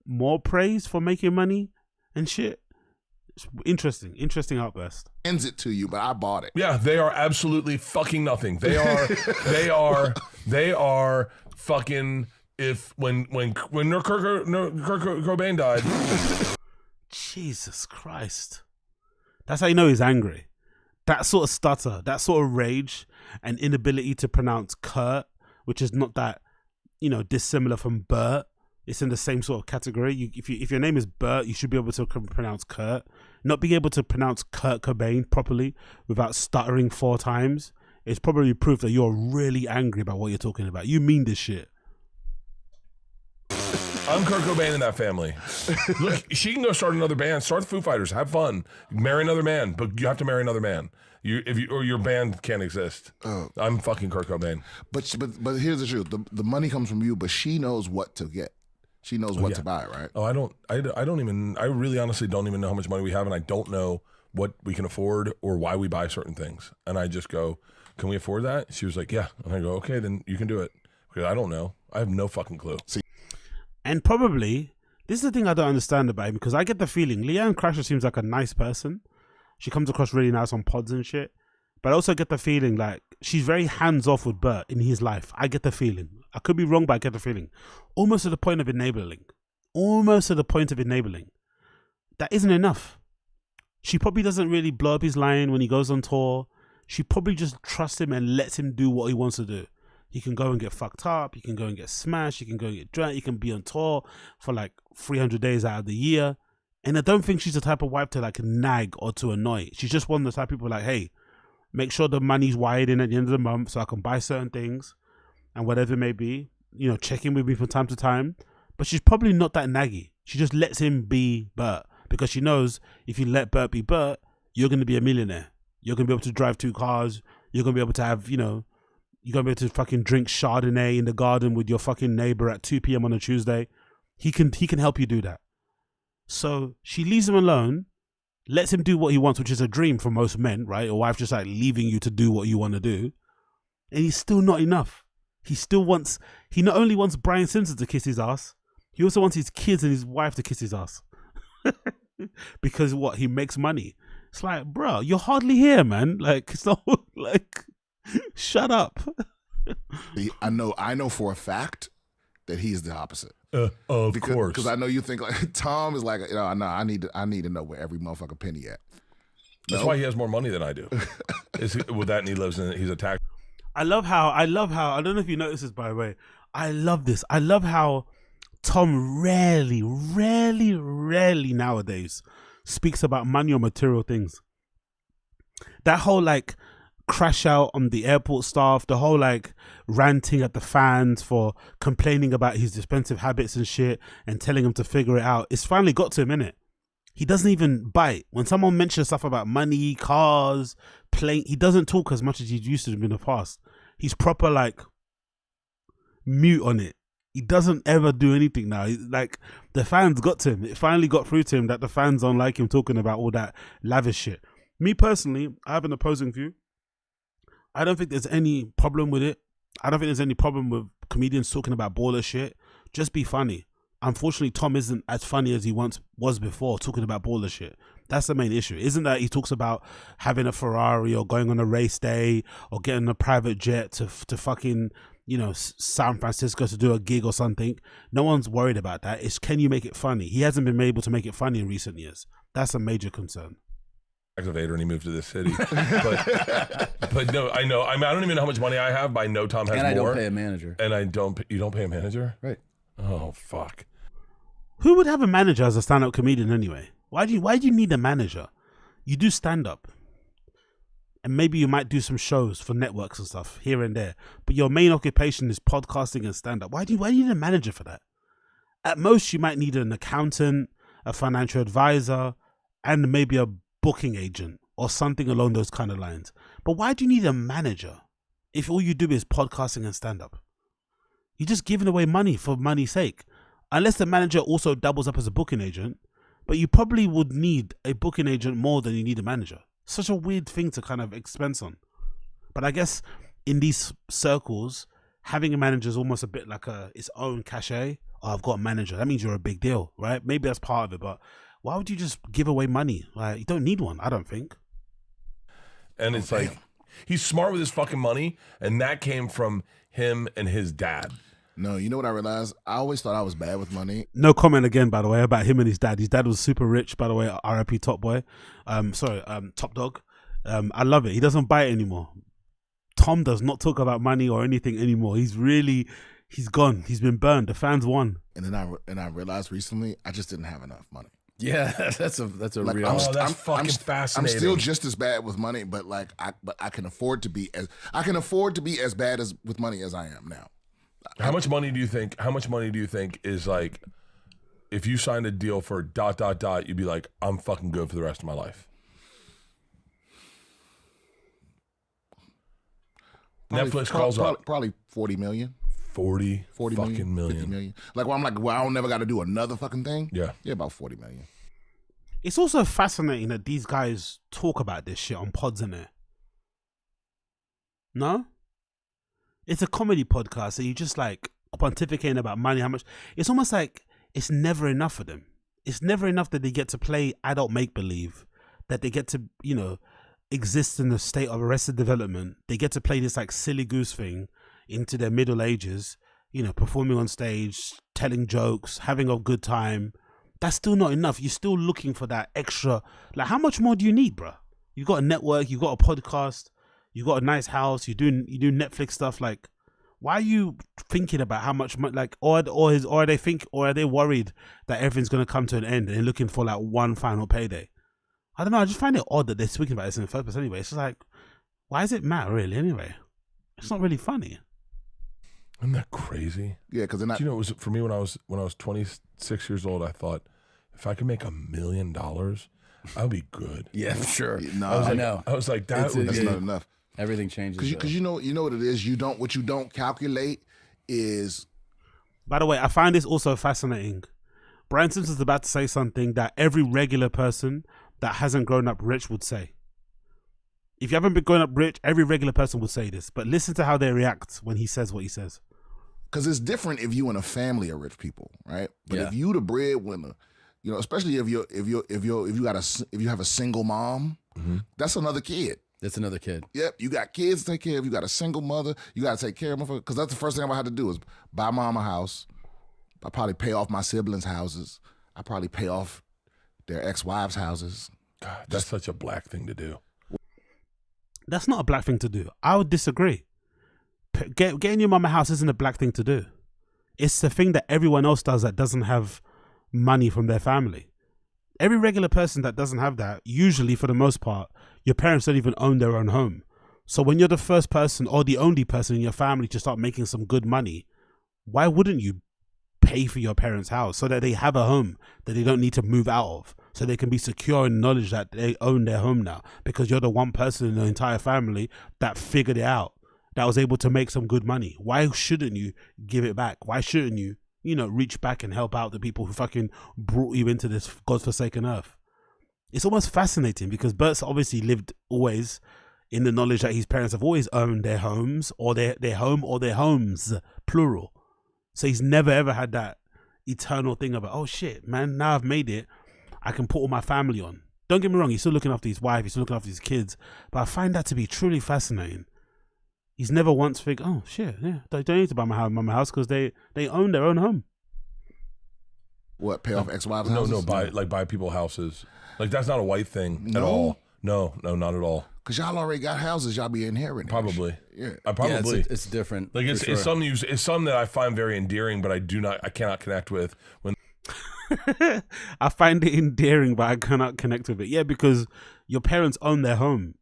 more praise for making money and shit? It's interesting outburst.
Hands it to you, but I bought it.
Yeah, they are absolutely fucking nothing. They are fucking. If when Kurt Cobain died,
Jesus Christ, that's how you know he's angry. That sort of stutter, that sort of rage, and inability to pronounce Kurt, which is not that dissimilar from Bert. It's in the same sort of category. If your name is Bert, you should be able to pronounce Kurt. Not being able to pronounce Kurt Cobain properly without stuttering 4 times is probably proof that you're really angry about what you're talking about. You mean this shit.
I'm Kurt Cobain in that family. Look, she can go start another band, start the Foo Fighters, have fun, marry another man, but you have to marry another man. Or your band can't exist. I'm fucking Kurt Cobain.
But here's the truth: the money comes from you, but she knows what to get. She knows what to buy, right?
Oh, I really honestly don't even know how much money we have, and I don't know what we can afford or why we buy certain things. And I just go, can we afford that? She was like, yeah. And I go, okay, then you can do it. Because I don't know. I have no fucking clue.
And probably, this is the thing I don't understand about him, because I get the feeling Leanne Crasher seems like a nice person. She comes across really nice on pods and shit. But I also get the feeling like she's very hands-off with Bert in his life. I get the feeling. I could be wrong, but I get the feeling. Almost to the point of enabling. That isn't enough. She probably doesn't really blow up his line when he goes on tour. She probably just trusts him and lets him do what he wants to do. He can go and get fucked up. He can go and get smashed. He can go and get drunk. He can be on tour for like 300 days out of the year. And I don't think she's the type of wife to like nag or to annoy. She's just one of the type of people like, hey, make sure the money's wired in at the end of the month so I can buy certain things and whatever it may be. Check in with me from time to time. But she's probably not that naggy. She just lets him be Bert because she knows if you let Bert be Bert, you're going to be a millionaire. You're going to be able to drive 2 cars. You're going to be able to have, you're going to be able to fucking drink Chardonnay in the garden with your fucking neighbor at 2 p.m. on a Tuesday. He can help you do that. So she leaves him alone, lets him do what he wants, which is a dream for most men, right? A wife just like leaving you to do what you want to do. And he's still not enough. He not only wants Brian Simpson to kiss his ass, he also wants his kids and his wife to kiss his ass. Because what? He makes money. It's like, bro, you're hardly here, man. Like, it's not like, shut up.
I know for a fact that he's the opposite.
Of course.
Because I know you think like Tom is like, I need to know where every motherfucking penny at.
That's why he has more money than I do. With that, and he's a tax.
I love how, I don't know if you notice this, by the way. I love this. I love how Tom rarely nowadays speaks about money or material things. That whole like crash out on the airport staff, the whole like ranting at the fans for complaining about his expensive habits and shit and telling him to figure it out. It's finally got to him, innit? He doesn't even bite. When someone mentions stuff about money, cars, plane, he doesn't talk as much as he used to in the past. He's proper like mute on it. He doesn't ever do anything now. Like the fans got to him. It finally got through to him that the fans don't like him talking about all that lavish shit. Me personally, I have an opposing view. I don't think there's any problem with it. I don't think there's any problem with comedians talking about baller shit. Just be funny. Unfortunately, Tom isn't as funny as he once was before talking about baller shit. That's the main issue. Isn't that he talks about having a Ferrari or going on a race day or getting a private jet to fucking, you know, San Francisco to do a gig or something. No one's worried about that. It's can you make it funny? He hasn't been able to make it funny in recent years. That's a major concern.
Activator and he moved to this city. But no, I know. I mean, I don't even know how much money I have, but I know Tom has more.
And I don't pay a manager.
And you don't pay a manager?
Right.
Oh, fuck.
Who would have a manager as a stand-up comedian anyway? Why do you need a manager? You do stand-up. And maybe you might do some shows for networks and stuff here and there. But your main occupation is podcasting and stand-up. Why do you need a manager for that? At most, you might need an accountant, a financial advisor, and maybe a booking agent or something along those kind of lines. But why do you need a manager if all you do is podcasting and stand-up? You're just giving away money for money's sake. Unless the manager also doubles up as a booking agent, but you probably would need a booking agent more than you need a manager. Such a weird thing to kind of expense on. But I guess in these circles, having a manager is almost a bit like its own cachet. Oh, I've got a manager. That means you're a big deal, right? Maybe that's part of it, but why would you just give away money? Like, you don't need one, I don't think.
And it's like, he's smart with his fucking money, and that came from him and his dad.
No, you know what I realized? I always thought I was bad with money.
No comment again, by the way, about him and his dad. His dad was super rich, by the way. R.I.P. Top Boy. Top Dog. I love it. He doesn't buy it anymore. Tom does not talk about money or anything anymore. He's gone. He's been burned. The fans won.
And then I realized recently I just didn't have enough money.
Yeah, that's a
Like,
real.
That's fucking fascinating.
I'm still just as bad with money, but I can afford to be as bad as with money as I am now.
How much money do you think is like, if you signed a deal for ... you'd be like, I'm fucking good for the rest of my life? Netflix calls up.
Probably 40 million.
40 fucking million.
50 million. Like, well, I'm like, well, I don't never got to do another fucking thing.
Yeah.
Yeah, about 40 million.
It's also fascinating that these guys talk about this shit on pods in there. No? It's a comedy podcast, so you just like pontificating about money, how much. It's almost like it's never enough for them. It's never enough that they get to play adult make-believe, that they get to, you know, exist in a state of arrested development. They get to play this like silly goose thing into their middle ages, you know, performing on stage, telling jokes, having a good time. That's still not enough. You're still looking for that extra. Like, how much more do you need, bro? You got a network, you got a podcast, you got a nice house, you do Netflix stuff. Like, why are you thinking about how much money? Like, or are they worried that everything's gonna come to an end and they're looking for like one final payday? I don't know. I just find it odd that they're speaking about this in the first place. Anyway, it's just like, why does it matter really? Anyway, it's not really funny.
Isn't that crazy?
Yeah, because
Do you know, it was for me when I was 26 years old. I thought, if I could make $1 million, I would be good.
Yeah, for sure.
No,
I know.
I was like, that's
that's not enough.
Everything changes.
Because you know what it is. What you don't calculate is.
By the way, I find this also fascinating. Brian Simpson's about to say something that every regular person that hasn't grown up rich would say. If you haven't been growing up rich, every regular person would say this. But listen to how they react when he says what he says.
Because it's different if you in a family of rich people, right? But
Yeah.
if you the breadwinner, you know, especially if you have a single mom, that's another kid.
That's another kid.
Yep, you got kids to take care of. You got a single mother. You got to take care of them. Because that's the first thing I'm going to have to do is buy mom a house. I probably pay off my siblings' houses. I probably pay off their ex-wives' houses.
God, that's such a black thing to do.
That's not a black thing to do. I would disagree. Getting your mum a house isn't a black thing to do. It's the thing that everyone else does that doesn't have money from their family. Every regular person that doesn't have that, usually for the most part, your parents don't even own their own home. So when you're the first person or the only person in your family to start making some good money, why wouldn't you pay for your parents' house so that they have a home that they don't need to move out of, so they can be secure in knowledge that they own their home now, because you're the one person in the entire family that figured it out, that was able to make some good money? Why shouldn't you give it back? Why shouldn't you, you know, reach back and help out the people who fucking brought you into this godforsaken earth? It's almost fascinating because Bert's obviously lived always in the knowledge that his parents have always owned their homes or their home or their homes, plural. So he's never ever had that eternal thing about, oh shit, man, now I've made it, I can put all my family on. Don't get me wrong, he's still looking after his wife, he's still looking after his kids, but I find that to be truly fascinating. He's never once think, oh shit, yeah, they don't need to buy my house because they own their own home.
What, pay off ex-wives'
No,
houses?
no, buy people houses. Like that's not a white thing at all. No, not at all.
Because y'all already got houses y'all be inheriting.
Probably.
Yeah.
Probably.
Yeah, it's different.
Like it's something that I find very endearing, but I cannot connect with when.
I find it endearing, but I cannot connect with it. Yeah, because your parents own their home.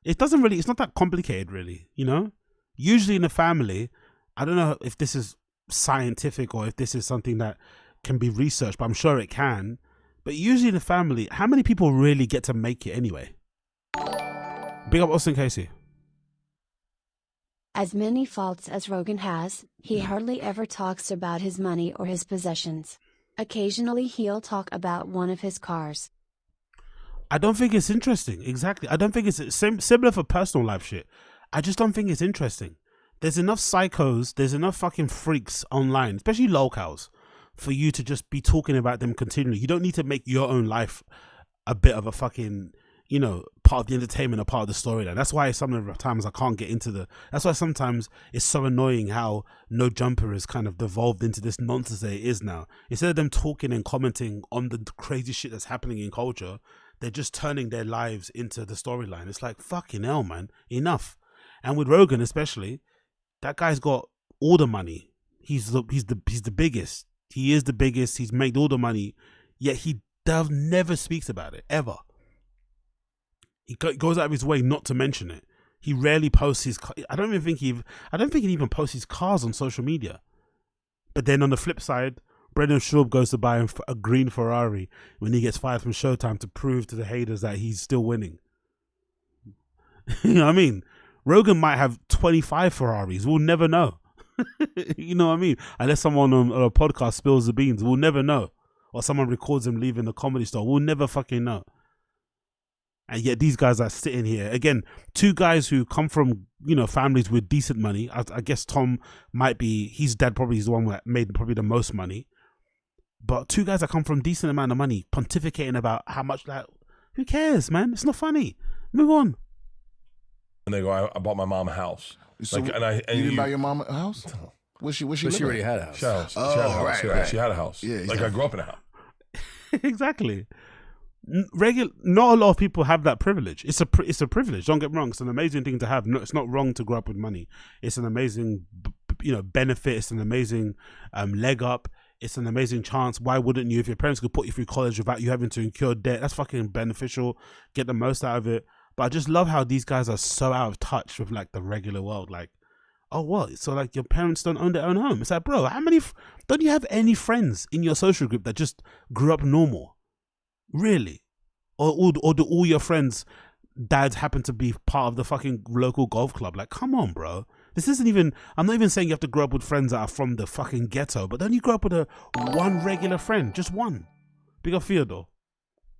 It's not that complicated, really, you know? Usually in a family, I don't know if this is scientific or if this is something that can be researched, but I'm sure it can. But usually in a family, how many people really get to make it anyway? Big up Austin Casey.
As many faults as Rogan has, he hardly ever talks about his money or his possessions. Occasionally he'll talk about one of his cars.
I don't think it's interesting. Exactly. I don't think it's similar for personal life shit. I just don't think it's interesting. There's enough psychos, there's enough fucking freaks online, especially locals, for you to just be talking about them continually. You don't need to make your own life a bit of a fucking, you know, part of the entertainment or part of the storyline. That's why some of the times I can't get into that's why sometimes it's so annoying how No Jumper is kind of devolved into this nonsense that it is now. Instead of them talking and commenting on the crazy shit that's happening in culture, they're just turning their lives into the storyline. It's like, fucking hell, man, enough. And with Rogan especially, that guy's got all the money. He's the biggest. He is the biggest. He's made all the money, yet he never speaks about it ever. He goes out of his way not to mention it. He rarely posts his. I don't think he even posts his cars on social media. But then on the flip side, Brendan Schaub goes to buy a green Ferrari when he gets fired from Showtime to prove to the haters that he's still winning. You know what I mean? Rogan might have 25 Ferraris. We'll never know. You know what I mean? Unless someone on a podcast spills the beans, we'll never know. Or someone records him leaving the comedy store, we'll never fucking know. And yet these guys are sitting here again. Two guys who come from, you know, families with decent money. I guess Tom might be, his dad probably is the one that made probably the most money. But two guys that come from decent amount of money pontificating about how much, like, who cares, man? It's not funny. Move on.
And they go, I bought my mom a house.
So
like,
you didn't buy your mom a house? She
already had a house.
She had a house.
Oh,
She had a house.
right,
Yeah,
right.
She had a house.
Yeah,
like I grew up in a house.
Exactly. Not a lot of people have that privilege. It's a privilege. Don't get me wrong. It's an amazing thing to have. No, it's not wrong to grow up with money. It's an amazing, benefit. It's an amazing leg up. It's an amazing chance. Why wouldn't you? If your parents could put you through college without you having to incur debt, that's fucking beneficial. Get the most out of it. But I just love how these guys are so out of touch with like the regular world. Like, oh, what? So like your parents don't own their own home? It's like, bro, how many? Don't you have any friends in your social group that just grew up normal? Really? Or do all your friends' dads happen to be part of the fucking local golf club? Like, come on, bro. This isn't even, I'm not even saying you have to grow up with friends that are from the fucking ghetto, but don't you grow up with one regular friend? Just one. Big up Theodore.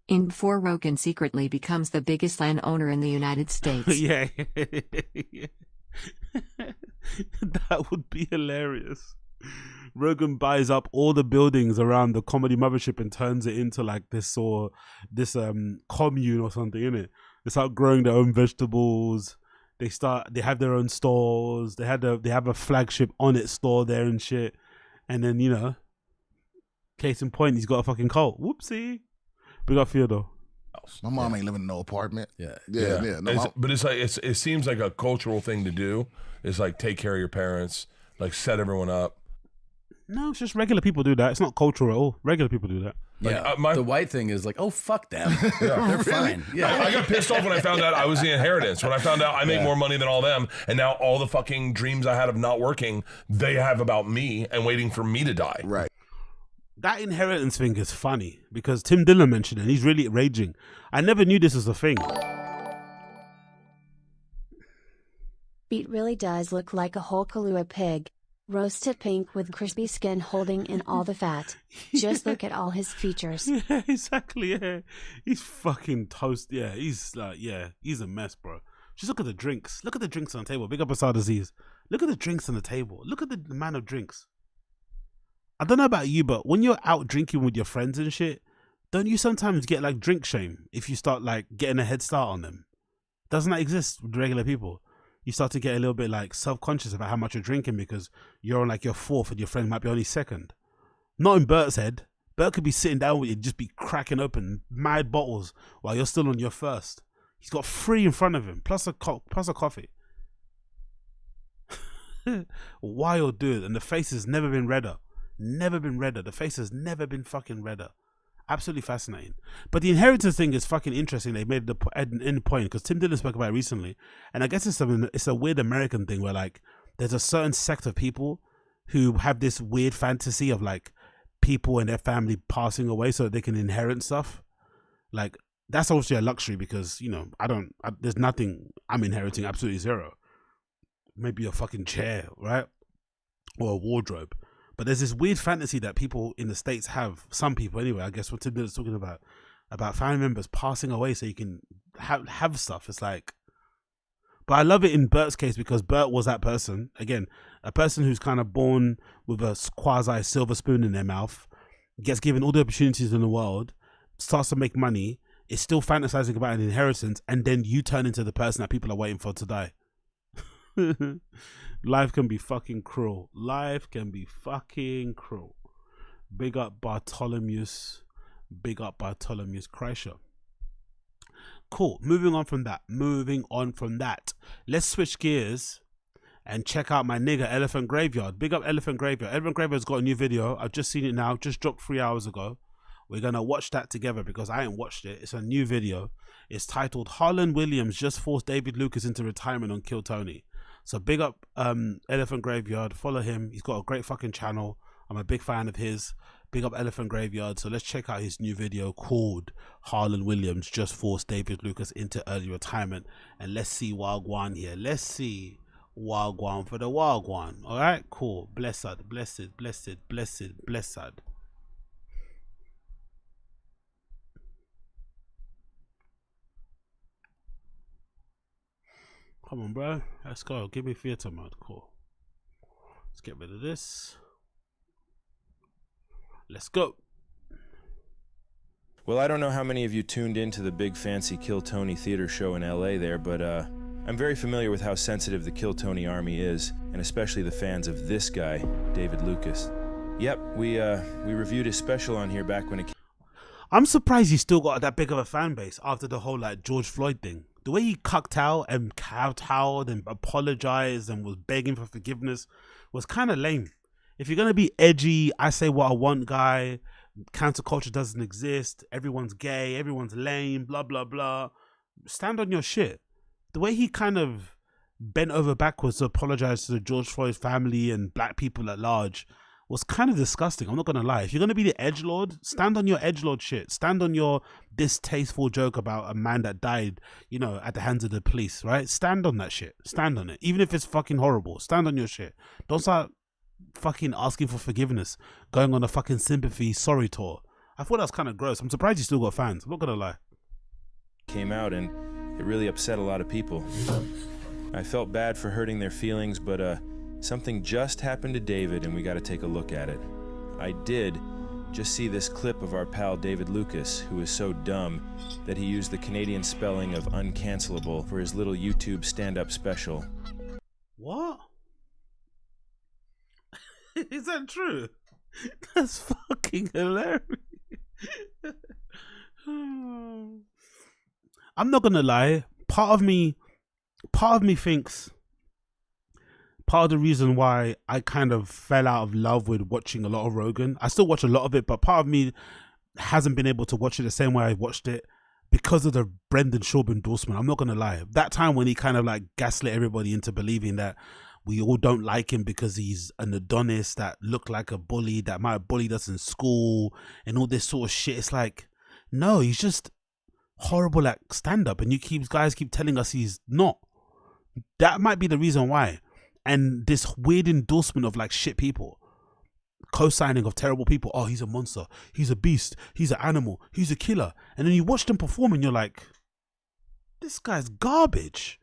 In before Rogan secretly becomes the biggest landowner in the United States.
Yeah. That would be hilarious. Rogan buys up all the buildings around the comedy mothership and turns it into like this commune or something, innit? They start growing their own vegetables. They have their own stores. They have a flagship on it store there and shit. And then, case in point, he's got a fucking cult. Whoopsie. We got Theodore.
My mom ain't living in no apartment.
Yeah.
No,
But it's like it seems like a cultural thing to do. It's like take care of your parents, like set everyone up.
No, it's just regular people do that. It's not cultural at all. Regular people do that.
Like,
Yeah, the white thing is like, oh, fuck them. They're fine. Yeah.
I got pissed off when I found out I was the inheritance. When I found out I make more money than all them, and now all the fucking dreams I had of not working, they have about me and waiting for me to die.
right.
That inheritance thing is funny because Tim Dillon mentioned it and he's really raging. I never knew this was a thing.
Beat really does look like a whole Kahlua pig. Roasted pink with crispy skin holding in all the fat. Just look at all his features.
Yeah, exactly. Yeah, he's fucking toast. Yeah, he's like, yeah, he's a mess, bro. Just look at the drinks. Look at the drinks on the table. Big up Asad Aziz. Look at the drinks on the table. Look at the amount of drinks. I don't know about you, but when you're out drinking with your friends and shit, don't you sometimes get like drink shame if you start like getting a head start on them? Doesn't that exist with regular people? You start to get a little bit like self-conscious about how much you're drinking because you're on like your fourth and your friend might be only second. Not in Bert's head. Bert could be sitting down with you, just be cracking open mad bottles while you're still on your first. He's got 3 in front of him, plus a coffee. Wild dude, and the face has never been redder. Never been redder. The face has never been fucking redder. Absolutely fascinating. But the inheritance thing is fucking interesting. They made the end point because Tim Dillon spoke about it recently, and I guess it's a weird American thing where like there's a certain sect of people who have this weird fantasy of like people and their family passing away so that they can inherit stuff. Like that's obviously a luxury because you know there's nothing I'm inheriting, absolutely zero. Maybe a fucking chair, right, or a wardrobe. But there's this weird fantasy that people in the States have, some people anyway, I guess what Tim Dillon's talking about family members passing away so you can have stuff. It's like, but I love it in Bert's case because Bert was that person. Again, a person who's kind of born with a quasi silver spoon in their mouth, gets given all the opportunities in the world, starts to make money, is still fantasizing about an inheritance, and then you turn into the person that people are waiting for to die. Life can be fucking cruel. Life can be fucking cruel. Big up Bartholomew's. Big up Bartholomew's Kreischer. Cool. Moving on from that. Let's switch gears and check out my nigga Elephant Graveyard. Big up Elephant Graveyard. Elephant Graveyard's got a new video. I've just seen it now. Just dropped 3 hours ago. We're going to watch that together because I ain't watched it. It's a new video. It's titled Harlan Williams Just Forced David Lucas into Retirement on Kill Tony. So big up Elephant Graveyard. Follow him. He's got a great fucking channel. I'm a big fan of his. Big up Elephant Graveyard. So let's check out his new video called Harlan Williams Just Forced David Lucas into Early Retirement. And let's see Wagwan here. Let's see Wagwan for the Wagwan. All right, cool. Blessed, blessed, blessed, blessed, blessed. Come on, bro. Let's go. Give me theater mode. Cool. Let's get rid of this. Let's go.
Well, I don't know how many of you tuned into the big fancy Kill Tony theater show in LA there, but I'm very familiar with how sensitive the Kill Tony army is, and especially the fans of this guy, David Lucas. Yep, we reviewed his special on here back when it came.
I'm surprised he still got that big of a fan base after the whole like George Floyd thing. The way he cucked out and kowtowed and apologized and was begging for forgiveness was kind of lame. If you're going to be edgy, I say what I want guy, counterculture doesn't exist, everyone's gay, everyone's lame, blah, blah, blah. Stand on your shit. The way he kind of bent over backwards to apologize to the George Floyd family and black people at large was kind of disgusting. I'm not going to lie. If you're going to be the edgelord, stand on your edgelord shit. Stand on your distasteful joke about a man that died, you know, at the hands of the police, right? Stand on that shit. Stand on it. Even if it's fucking horrible, stand on your shit. Don't start fucking asking for forgiveness, going on a fucking sympathy sorry tour. I thought that was kind of gross. I'm surprised you still got fans. I'm not going to lie.
Came out and it really upset a lot of people. I felt bad for hurting their feelings, but something just happened to David and we got to take a look at it. I did just see this clip of our pal David Lucas, who is so dumb that he used the Canadian spelling of uncancelable for his little YouTube stand-up special.
What? Is that true? That's fucking hilarious. I'm not gonna lie. Part of me thinks part of the reason why I kind of fell out of love with watching a lot of Rogan, I still watch a lot of it, but part of me hasn't been able to watch it the same way I watched it because of the Brendan Schaub endorsement. I'm not gonna lie. That time when he kind of like gaslit everybody into believing that we all don't like him because he's an Adonis that looked like a bully, that might have bullied us in school and all this sort of shit. It's like, no, he's just horrible at stand-up, and guys keep telling us he's not. That might be the reason why. and this weird endorsement of like shit people, co-signing of terrible people. Oh, he's a monster, he's a beast, he's an animal, he's a killer. And then you watch them perform and you're like, this guy's garbage.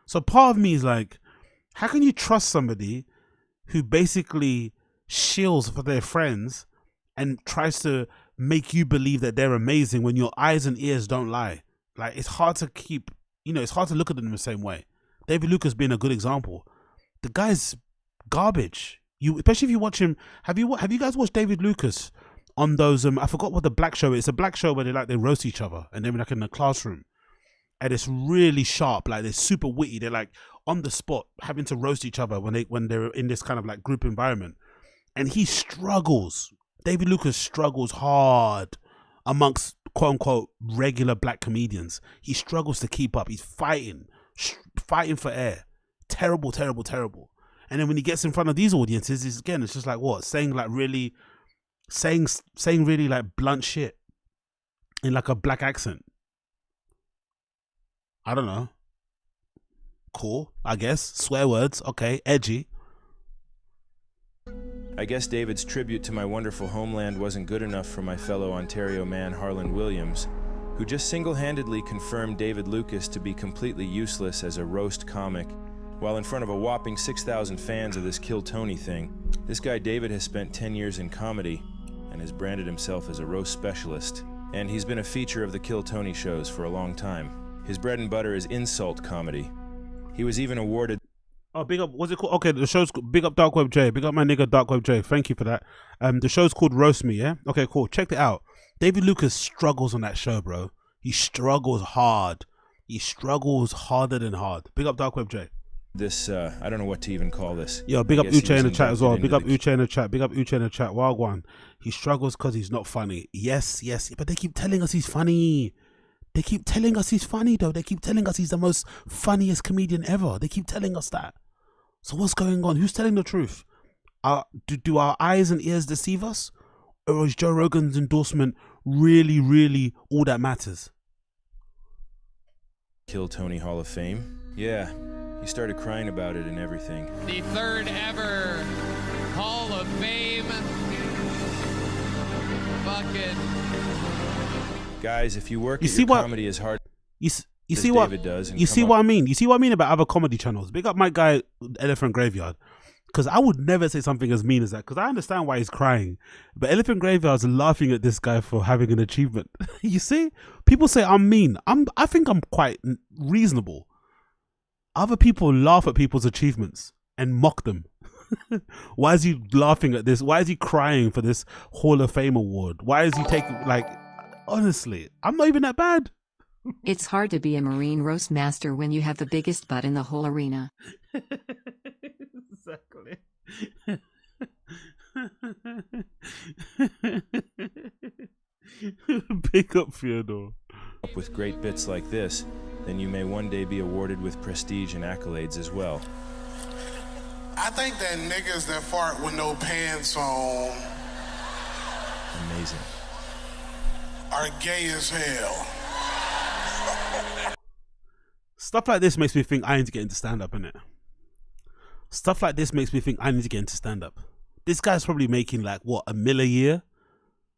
So part of me is like, how can you trust somebody who basically shills for their friends and tries to make you believe that they're amazing when your eyes and ears don't lie? Like, it's hard to keep, it's hard to look at them the same way. David Lucas being a good example. The guy's garbage. Especially if you watch him. Have you guys watched David Lucas on those? I forgot what the black show is. It's a black show where they roast each other and they're like in the classroom, and it's really sharp. Like, they're super witty. They're like on the spot having to roast each other when they're in this kind of like group environment. And he struggles. David Lucas struggles hard amongst quote unquote regular black comedians. He struggles to keep up. He's fighting for air. Terrible, terrible, terrible. And then when he gets in front of these audiences, it's just like what? Saying really like blunt shit in like a black accent. I don't know. Cool, I guess. Swear words, okay, edgy.
I guess David's tribute to my wonderful homeland wasn't good enough for my fellow Ontario man Harlan Williams, who just single-handedly confirmed David Lucas to be completely useless as a roast comic, while in front of a whopping 6,000 fans of this Kill Tony thing. This guy David has spent 10 years in comedy and has branded himself as a roast specialist, and he's been a feature of the Kill Tony shows for a long time. His bread and butter is insult comedy. He was even awarded...
Oh, big up, what's it called? Okay, the show's big up Dark Web J. Big up my nigga Dark Web J. Thank you for that. The show's called Roast Me, yeah? Okay, cool. Check it out. David Lucas struggles on that show, bro. He struggles hard. He struggles harder than hard. Big up Dark Web J.
This, I don't know what to even call this.
Yo, big up Uche in the chat as well. Big up Uche in the chat. Big up Uche in the chat. Wild one. He struggles because he's not funny. Yes, but they keep telling us he's funny. They keep telling us he's funny, though. They keep telling us he's the most funniest comedian ever. They keep telling us that. So what's going on? Who's telling the truth? Do our eyes and ears deceive us? Or is Joe Rogan's endorsement really, really all that matters?
Kill Tony Hall of Fame? Yeah, he started crying about it and everything.
The third ever Hall of Fame. Fucking.
Guys, if you work at your comedy as hard as David does,
you see what I mean? You see what I mean about other comedy channels? Big up my guy, Elephant Graveyard. Because I would never say something as mean as that. Because I understand why he's crying. But Elephant Graveyard's laughing at this guy for having an achievement. You see? People say I'm mean. I think I'm quite reasonable. Other people laugh at people's achievements and mock them. Why is he laughing at this? Why is he crying for this Hall of Fame award? Why is he taking, like, honestly, I'm not even that bad.
It's hard to be a Marine roast master when you have the biggest butt in the whole arena.
Exactly. Big up Fyodor.
With great bits like this, then you may one day be awarded with prestige and accolades as well.
I think that niggas that fart with no pants on
Amazing.
Are gay as hell.
Stuff like this makes me think I need to get into stand-up, innit? Stuff like this makes me think I need to get into stand-up. This guy's probably making like, what, $1 million a year?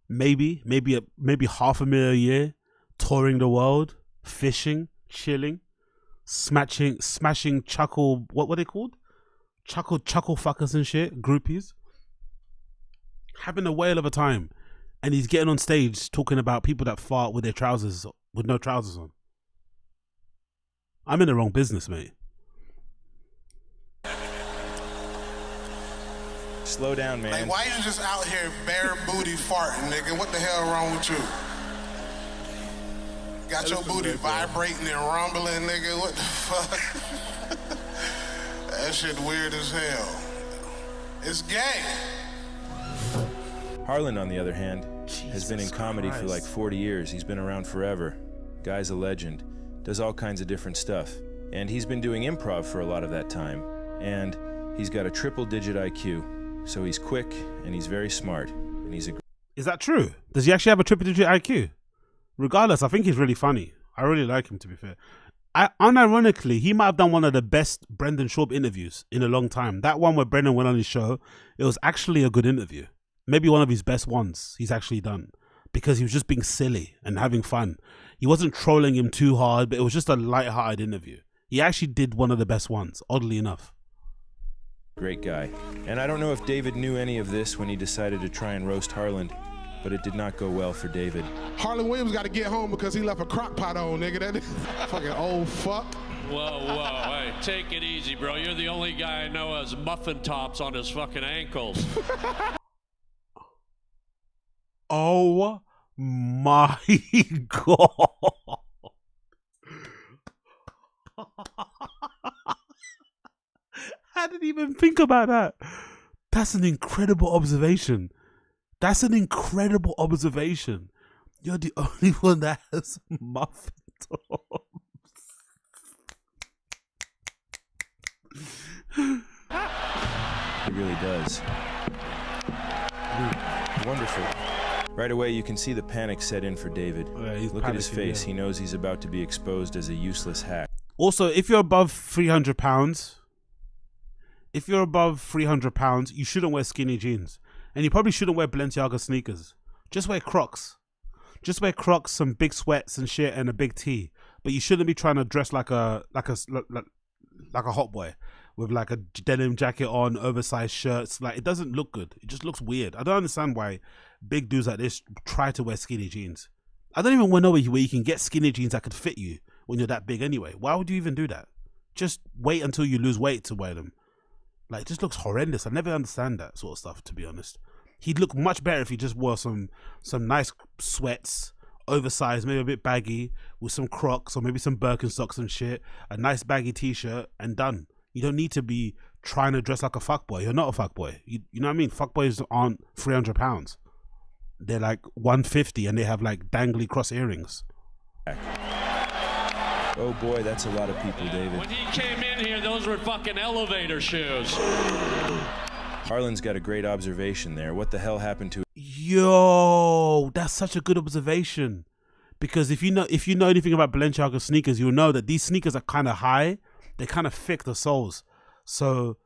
Maybe $500,000 a year, touring the world, fishing, chilling, smashing chuckle, what were they called? Chuckle fuckers and shit, groupies. Having a whale of a time. And he's getting on stage talking about people that fart with their trousers, with no trousers on. I'm in the wrong business, mate.
Slow down, man.
Like, why you just out here bare booty farting, nigga? What the hell wrong with you? Got your booty vibrating and rumbling, nigga? What the fuck? That shit weird as hell. It's gay.
Harlan, on the other hand, has been in comedy for like 40 years. He's been around forever. Guy's a legend. Does all kinds of different stuff. And he's been doing improv for a lot of that time. And he's got a triple-digit IQ. So he's quick and he's very smart. And he's a...
Is that true? Does he actually have a triple-digit IQ? Regardless, I think he's really funny. I really like him, to be fair. Unironically, he might have done one of the best Brendan Schaub interviews in a long time. That one where Brendan went on his show, it was actually a good interview. Maybe one of his best ones he's actually done, because he was just being silly and having fun. He wasn't trolling him too hard, but it was just a light-hearted interview. He actually did one of the best ones, oddly enough.
Great guy. And I don't know if David knew any of this when he decided to try and roast Harland, but it did not go well for David.
Harland Williams got to get home because he left a crock pot on, nigga. That fucking old fuck.
Whoa, hey, take it easy, bro. You're the only guy I know has muffin tops on his fucking ankles.
Oh my God. I didn't even think about that. That's an incredible observation. That's an incredible observation. You're the only one that has muffin tops.
It really does. Wonderful. Right away, you can see the panic set in for David. Look at his face.
Yeah.
He knows he's about to be exposed as a useless hack.
Also, if you're above 300 pounds, you shouldn't wear skinny jeans. And you probably shouldn't wear Balenciaga sneakers. Just wear Crocs. Just wear Crocs, some big sweats and shit, and a big tee. But you shouldn't be trying to dress like a hot boy with like a denim jacket on, oversized shirts. Like, it doesn't look good. It just looks weird. I don't understand why big dudes like this try to wear skinny jeans. I don't even know where you can get skinny jeans that could fit you when you're that big anyway. Why would you even do that? Just wait until you lose weight to wear them. Like, it just looks horrendous. I never understand that sort of stuff, to be honest. He'd look much better if he just wore some nice sweats, oversized, maybe a bit baggy, with some Crocs or maybe some Birkenstocks and shit, a nice baggy t-shirt, and done. You don't need to be trying to dress like a fuckboy. You're not a fuckboy. You know what I mean? Fuckboys aren't 300 pounds. They're like 150 and they have like dangly cross earrings.
Oh boy, that's a lot of people, David.
When he came in here, those were fucking elevator shoes.
Harlan's got a great observation there. What the hell happened to...
Yo, that's such a good observation. Because if you know anything about Balenciaga sneakers, you'll know that these sneakers are kind of high. They kind of thick, the soles. So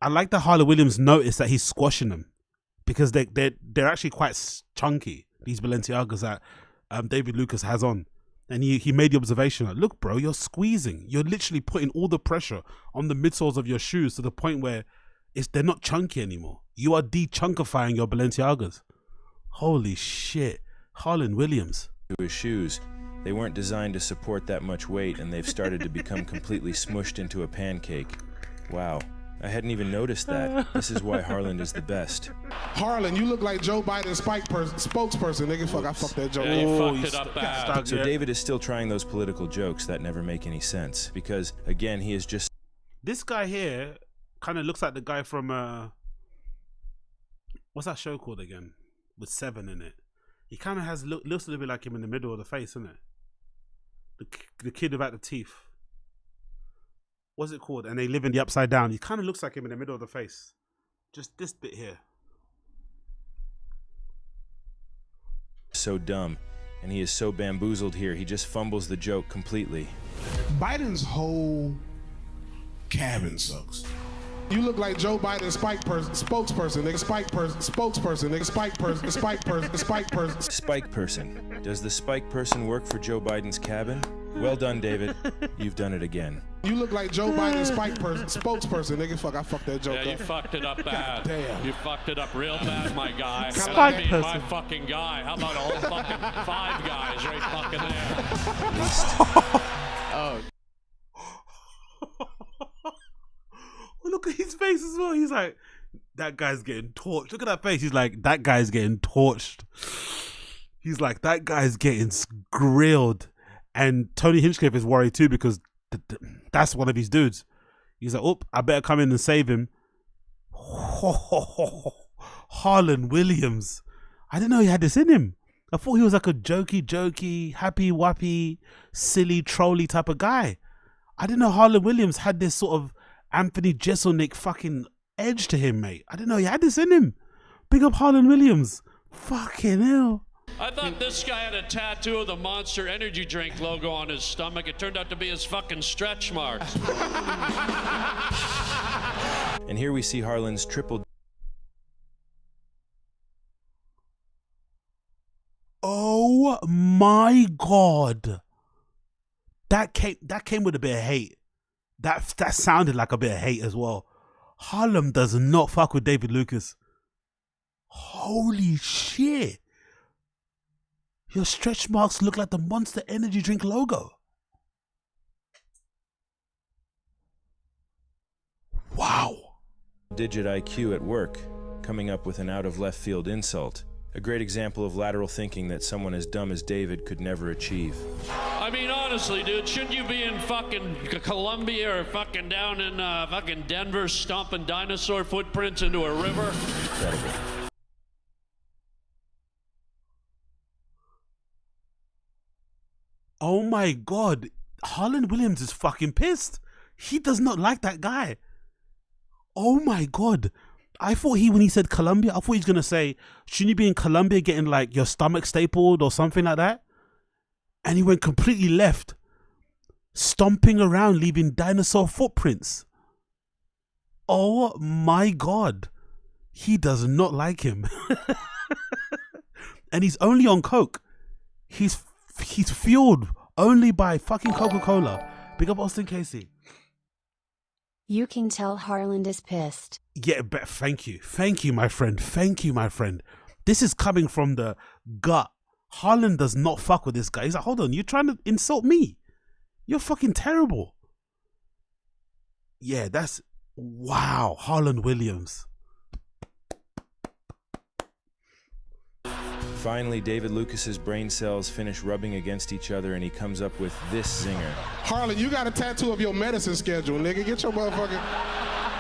I like that Harlan Williams noticed that he's squashing them, because they're actually quite chunky, these Balenciagas that David Lucas has on. And he made the observation, like, look, bro, you're squeezing. You're literally putting all the pressure on the midsoles of your shoes to the point where they're not chunky anymore. You are de-chunkifying your Balenciagas. Holy shit. Harlan Williams.
...to his shoes. They weren't designed to support that much weight, and they've started to become completely smushed into a pancake. Wow. I hadn't even noticed that. This is why Harlan is the best.
Harlan, you look like Joe Biden's spokesperson, nigga. Fuck, I fucked that joke.
Yeah, you fucked it up bad.
So David is still trying those political jokes that never make any sense, because, again, he is just...
This guy here kind of looks like the guy from... what's that show called again? With Seven in it. He kind of looks a little bit like him in the middle of the face, isn't it? The kid without the teeth. What's it called? And they live in the upside down. He kind of looks like him in the middle of the face. Just this bit here.
So dumb. And he is so bamboozled here, he just fumbles the joke completely.
Biden's whole cabin sucks. You look like Joe Biden's spokesperson, nigga. Spokesperson, nigga.
Spike person. Does the spike person work for Joe Biden's cabin? Well done, David. You've done it again.
You look like Joe Biden's spokesperson, nigga. Fuck, I fucked that joke up.
Yeah, you fucked it up bad.
Damn.
You fucked it up real bad, my guy.
Spike
I mean,
person.
my fucking guy. How about all fucking 5 guys right fucking there?
Oh.
Look at his face as well. He's like, that guy's getting torched. Look at that face. He's like, that guy's getting torched. He's like, that guy's getting grilled. And Tony Hinchcliffe is worried too, because that's one of his dudes. He's like, oh, I better come in and save him. Harlan Williams. I didn't know he had this in him. I thought he was like a jokey, happy, wappy, silly, trolly type of guy. I didn't know Harlan Williams had this sort of Anthony Jeselnik fucking edge to him, mate. I didn't know he had this in him. Big up Harlan Williams. Fucking hell.
I thought this guy had a tattoo of the Monster Energy drink logo on his stomach. It turned out to be his fucking stretch marks.
And here we see Harlan's triple.
Oh my God. That came with a bit of hate. That sounded like a bit of hate as well. Harlem does not fuck with David Lucas. Holy shit. Your stretch marks look like the Monster Energy drink logo. Wow.
Digit IQ at work, coming up with an out-of-left-field insult. A great example of lateral thinking that someone as dumb as David could never achieve.
I mean, honestly, dude, shouldn't you be in fucking Colombia or fucking down in fucking Denver stomping dinosaur footprints into a river?
Incredible.
Oh my God. Harlan Williams is fucking pissed. He does not like that guy. Oh my God. I thought when he said Colombia, I thought he was going to say, shouldn't you be in Colombia getting like your stomach stapled or something like that? And he went completely left, stomping around, leaving dinosaur footprints. Oh my God. He does not like him. And he's only on coke. He's fueled only by fucking Coca-Cola. Big up Austin Casey.
You can tell Harlan is pissed.
Yeah, but thank you. Thank you, my friend. Thank you, my friend. This is coming from the gut. Harlan does not fuck with this guy. He's like, hold on, you're trying to insult me. You're fucking terrible. Yeah, that's... Wow, Harlan Williams.
Finally, David Lucas's brain cells finish rubbing against each other and he comes up with this zinger.
Harlan, you got a tattoo of your medicine schedule, nigga. Get your motherfucking...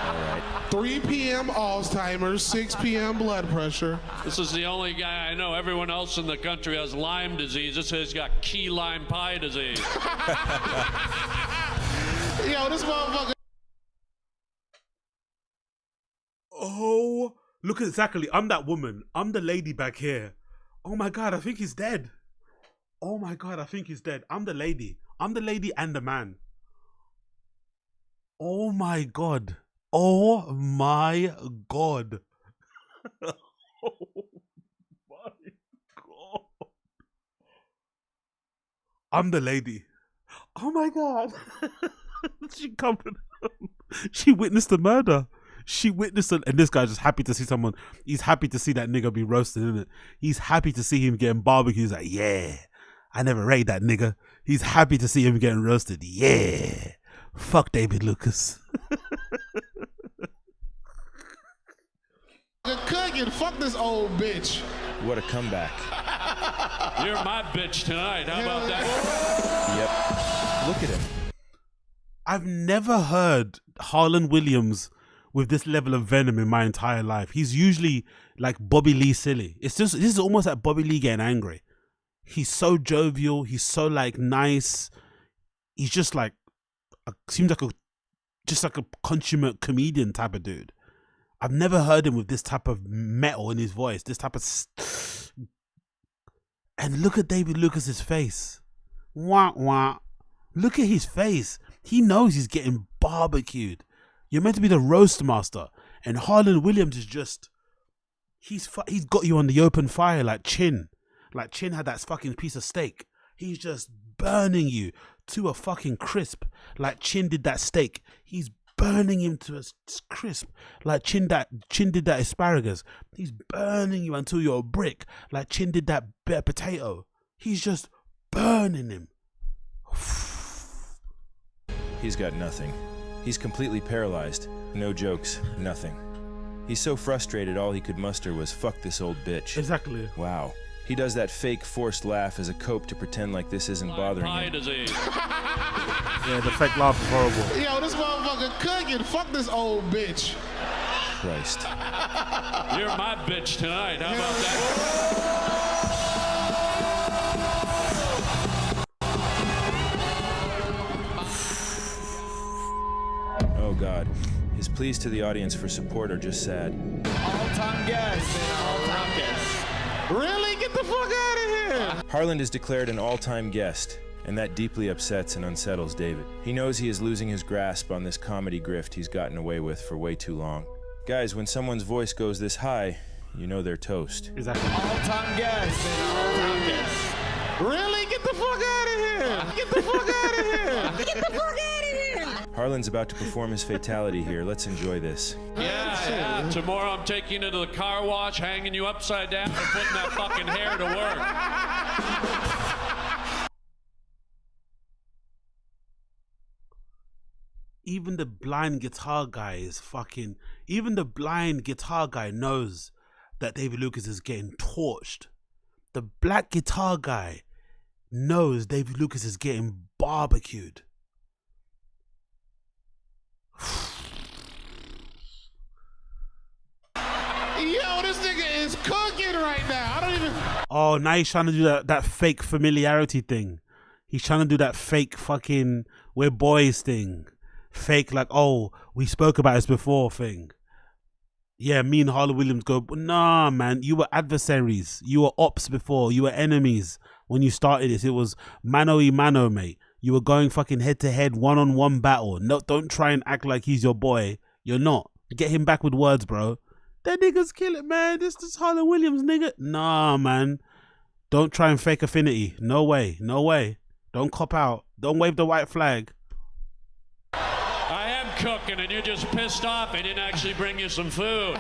All right.
3 p.m. Alzheimer's, 6 p.m. blood pressure.
This is the only guy I know. Everyone else in the country has Lyme disease. This guy's got key lime pie disease.
Yo, this motherfucker...
Oh, look at exactly. I'm that woman. I'm the lady back here. Oh my God, I think he's dead. Oh my God, I think he's dead. I'm the lady. I'm the lady and the man. Oh my God. Oh my God. Oh my God. I'm the lady. Oh my God. She witnessed the murder. She witnessed it, and this guy's just happy to see someone. He's happy to see that nigga be roasted, isn't it? He's happy to see him getting barbecued. He's like, yeah, I never rate that nigga. He's happy to see him getting roasted. Yeah, fuck David Lucas.
Cooking, fuck this old bitch.
What a comeback.
You're my bitch tonight. How about that?
Yep. Look at him.
I've never heard Harlan Williams with this level of venom in my entire life. He's usually like Bobby Lee silly. This is almost like Bobby Lee getting angry. He's so jovial. He's so like nice. He's just like, seems like a consummate comedian type of dude. I've never heard him with this type of metal in his voice. This type of... And look at David Lucas's face. Wah, wah. Look at his face. He knows he's getting barbecued. You're meant to be the roast master, and Harlan Williams is just, he's got you on the open fire like Chin. Like Chin had that fucking piece of steak. He's just burning you to a fucking crisp. Like Chin did that steak. He's burning him to a crisp. Like Chin did that asparagus. He's burning you until you're a brick. Like Chin did that bit of potato. He's just burning him.
He's got nothing. He's completely paralyzed. No jokes, nothing. He's so frustrated all he could muster was fuck this old bitch.
Exactly.
Wow. He does that fake forced laugh as a cope to pretend like this isn't bothering him.
Disease.
Yeah, the fake laugh is horrible.
Yo, this motherfucker cooking. Fuck this old bitch.
Christ.
You're my bitch tonight. How about that?
Oh God. His pleas to the audience for support are just sad.
All-time guest.
Really? Get the fuck out of here.
Harland is declared an all-time guest, and that deeply upsets and unsettles David. He knows he is losing his grasp on this comedy grift he's gotten away with for way too long. Guys, when someone's voice goes this high, you know they're toast.
Exactly.
All-time guest. All-time guest. Really? Get the fuck out of here! Get the fuck out of here! Get the fuck out of here!
Harland's about to perform his fatality here. Let's enjoy this.
Yeah. Tomorrow I'm taking you to the car wash, hanging you upside down, and putting that fucking hair to work.
Even the blind guitar guy is fucking... Even the blind guitar guy knows that David Lucas is getting torched. The black guitar guy knows David Lucas is getting barbecued.
Yo, this nigga is cooking right now. I don't even...
Oh, now he's trying to do that fake familiarity thing. He's trying to do that fake fucking we're boys thing. Fake like, oh, we spoke about this before thing. Yeah, me and Harlan Williams go, nah, man, you were adversaries. You were ops before. You were enemies when you started this. It was mano-y-mano, mate. You were going fucking head-to-head, one-on-one battle. No, don't try and act like he's your boy. You're not. Get him back with words, bro. That nigga's kill it, man. This is Harlan Williams, nigga. Nah, man. Don't try and fake affinity. No way. No way. Don't cop out. Don't wave the white flag.
I am cooking and you're just pissed off I didn't actually bring you some food.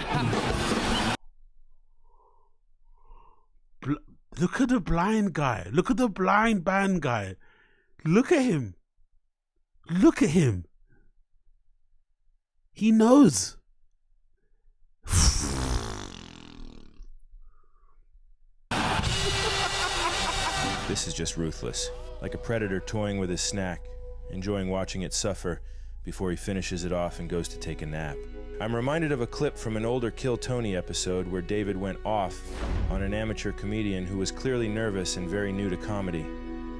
Look at the blind guy. Look at the blind band guy. Look at him. Look at him. He knows.
This is just ruthless. Like a predator toying with his snack, enjoying watching it suffer before he finishes it off and goes to take a nap. I'm reminded of a clip from an older Kill Tony episode where David went off on an amateur comedian who was clearly nervous and very new to comedy.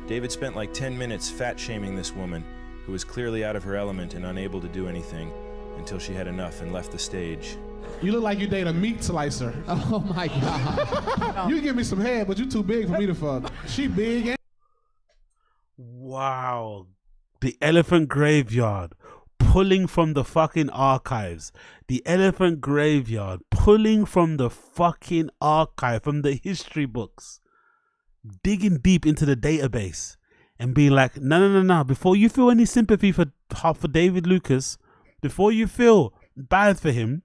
David spent like 10 minutes fat-shaming this woman who was clearly out of her element and unable to do anything until she had enough and left the stage.
You look like you date a meat slicer.
Oh my God.
You give me some head, but you too big for me to fuck. She big and...
Wow. The Elephant Graveyard pulling from the fucking archives. The Elephant Graveyard pulling from the fucking archive, from the history books. Digging deep into the database and being like, no. Before you feel any sympathy for David Lucas, before you feel bad for him,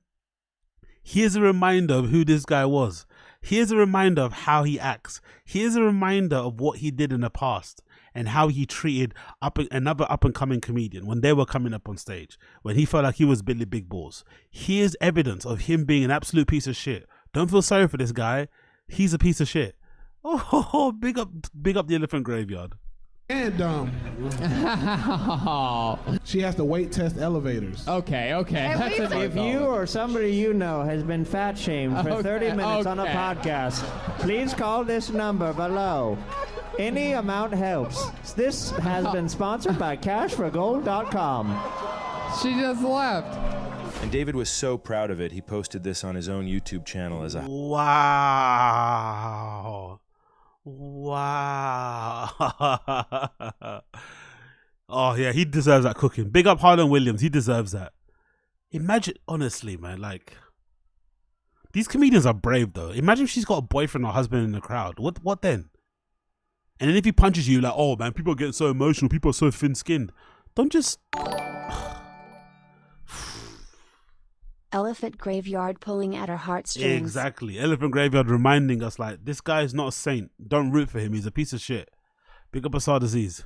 here's a reminder of who this guy was. Here's a reminder of how he acts. Here's a reminder of what he did in the past and how he treated another up-and-coming comedian when they were coming up on stage, when he felt like he was Billy Big Balls. Here's evidence of him being an absolute piece of shit. Don't feel sorry for this guy. He's a piece of shit. Oh, big up the Elephant Graveyard.
And she has to weight test elevators.
Okay.
If you or somebody you know has been fat shamed for 30 minutes on a podcast, please call this number below. Any amount helps. This has been sponsored by cashforgold.com.
She just left.
And David was so proud of it, he posted this on his own YouTube channel as a...
Wow. Oh yeah, he deserves that cooking. Big up Harlan Williams, he deserves that. Imagine, honestly, man, like, these comedians are brave though. Imagine if she's got a boyfriend or husband in the crowd. What then? And then if he punches you, like, oh man, people are getting so emotional, people are so thin-skinned. Don't just...
Elephant Graveyard pulling at her heartstrings.
Exactly. Elephant Graveyard reminding us, like, this guy is not a saint. Don't root for him. He's a piece of shit. Big up Assad Aziz.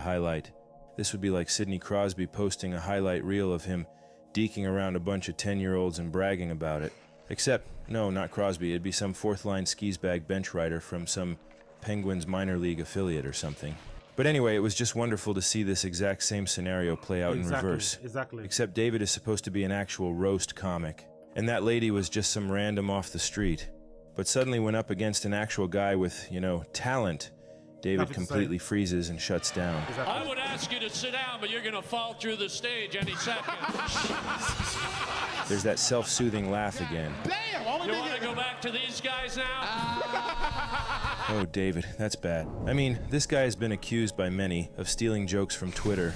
Highlight. This would be like Sidney Crosby posting a highlight reel of him deking around a bunch of 10-year-olds and bragging about it. Except, no, not Crosby. It'd be some fourth-line skis bag bench rider from some Penguins minor league affiliate or something. But anyway, it was just wonderful to see this exact same scenario play out in reverse.
Exactly.
Except David is supposed to be an actual roast comic, and that lady was just some random off the street. But suddenly went up against an actual guy with, talent. David completely freezes and shuts down.
I would ask you to sit down, but you're going to fall through the stage any second.
There's that self-soothing laugh again.
You want to go back talk to these guys now?
Oh, David, that's bad. I mean, this guy has been accused by many of stealing jokes from Twitter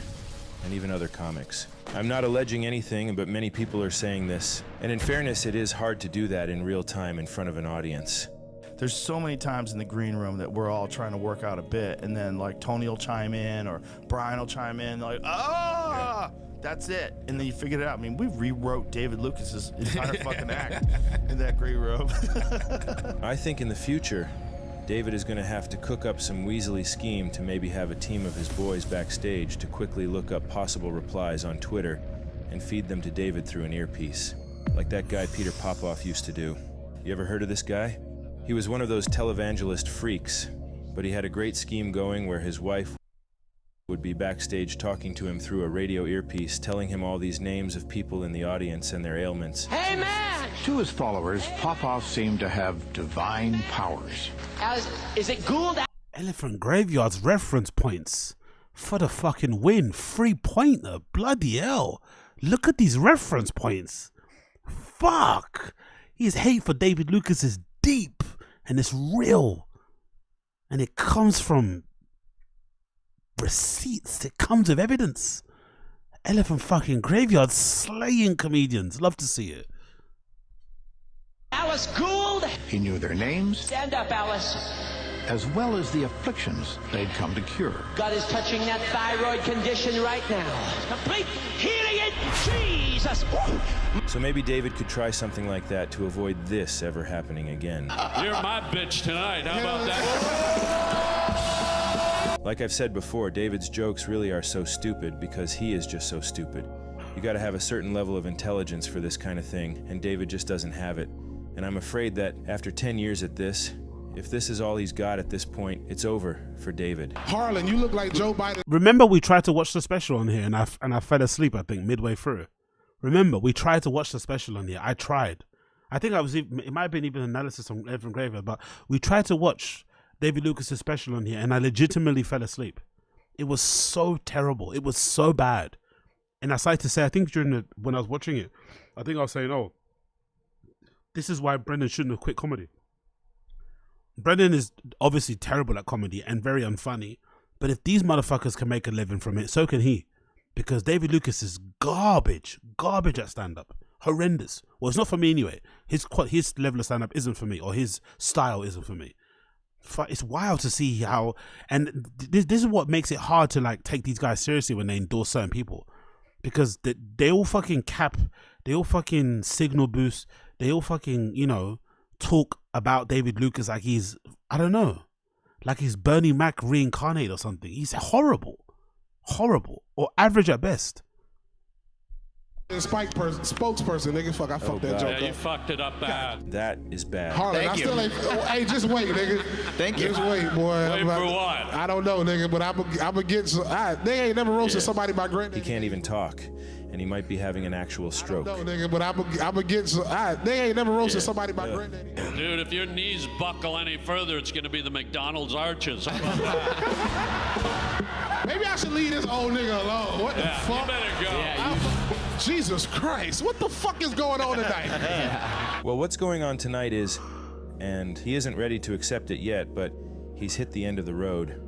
and even other comics. I'm not alleging anything, but many people are saying this. And in fairness, it is hard to do that in real time in front of an audience.
There's so many times in the green room that we're all trying to work out a bit, and then like Tony will chime in or Brian will chime in, like, that's it. And then you figure it out. I mean, we rewrote David Lucas's entire fucking act in that green room.
I think in the future, David is going to have to cook up some weaselly scheme to maybe have a team of his boys backstage to quickly look up possible replies on Twitter and feed them to David through an earpiece, like that guy Peter Popoff used to do. You ever heard of this guy? He was one of those televangelist freaks, but he had a great scheme going where his wife would be backstage talking to him through a radio earpiece, telling him all these names of people in the audience and their ailments.
Hey, man! To his followers, Popoff seemed to have divine powers.
Is it Gould?
Elephant Graveyard's reference points for the fucking win. 3-pointer. Bloody hell. Look at these reference points. Fuck. His hate for David Lucas is deep and it's real. And it comes from receipts. It comes with evidence. Elephant fucking Graveyard slaying comedians. Love to see it.
Alice Gould?
He knew their names,
Stand up, Alice.
as well as the afflictions they'd come to cure.
God is touching that thyroid condition right now. Complete healing in Jesus.
So maybe David could try something like that to avoid this ever happening again.
You're my bitch tonight. How about that?
Like I've said before, David's jokes really are so stupid because he is just so stupid. You gotta have a certain level of intelligence for this kind of thing, and David just doesn't have it. And I'm afraid that after 10 years at this, if this is all he's got at this point, it's over for David.
Harlan, you look like Joe Biden.
Remember, we tried to watch the special on here, and I fell asleep, I think, midway through. Remember, we tried to watch the special on here. I tried. I think it might have been even analysis on Evan Graver, but we tried to watch David Lucas's special on here, and I legitimately fell asleep. It was so terrible. It was so bad. And I started to say, I think when I was watching it, I think I was saying, oh, this is why Brendan shouldn't have quit comedy. Brendan is obviously terrible at comedy and very unfunny, but if these motherfuckers can make a living from it, so can he. Because David Lucas is garbage at stand-up. Horrendous. Well, it's not for me anyway. His level of stand-up isn't for me, or his style isn't for me. It's wild to see how, and this is what makes it hard to like take these guys seriously when they endorse certain people. Because they all fucking cap, they all fucking signal boost, they all fucking, talk about David Lucas like he's, I don't know, like he's Bernie Mac reincarnated or something. He's horrible, or average at best.
Spokesperson, nigga, fuck, I fucked that joke up.
Yeah, you fucked it up bad.
That is bad.
Harlan, I still ain't, hey, just wait, nigga.
Thank you.
Just wait, boy.
Wait for what?
I don't know, nigga, but I'm against, they ain't never roasted somebody by granddaddy.
He can't even talk, and he might be having an actual stroke.
No, nigga, but I'm against, they ain't never roasted somebody by granddaddy.
Dude, if your knees buckle any further, it's going to be the McDonald's arches. How about that?
Maybe I should leave this old nigga alone. What the fuck?
You better go.
Jesus Christ, what the fuck is going on tonight?
Well, what's going on tonight is, and he isn't ready to accept it yet, but he's hit the end of the road,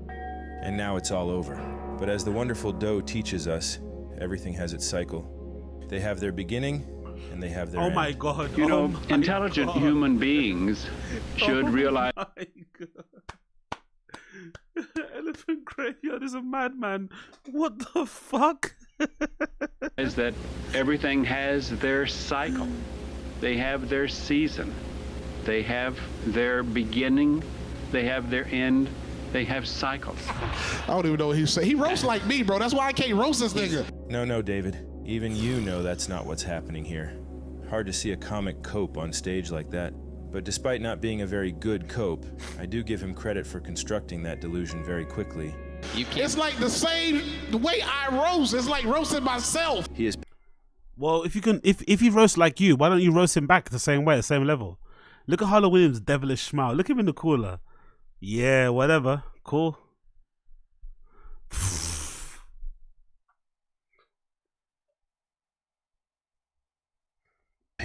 and now it's all over. But as the wonderful Doe teaches us, everything has its cycle. They have their beginning, and they have their end.
My God.
You know, intelligent human beings should realize.
My God. Elephant Graveyard is a madman. What the fuck?
Is that everything has their cycle. They have their season. They have their beginning. They have their end. They have cycles.
I don't even know what he's saying. He roasts like me, bro. That's why I can't roast this nigga.
No, David. Even you know that's not what's happening here. Hard to see a comic cope on stage like that. But despite not being a very good cope, I do give him credit for constructing that delusion very quickly.
It's like the way I roast. It's like roasting myself.
He is.
Well, if he roasts like you, why don't you roast him back the same way, the same level? Look at Harlan Williams' devilish smile. Look him in the cooler. Yeah, whatever. Cool.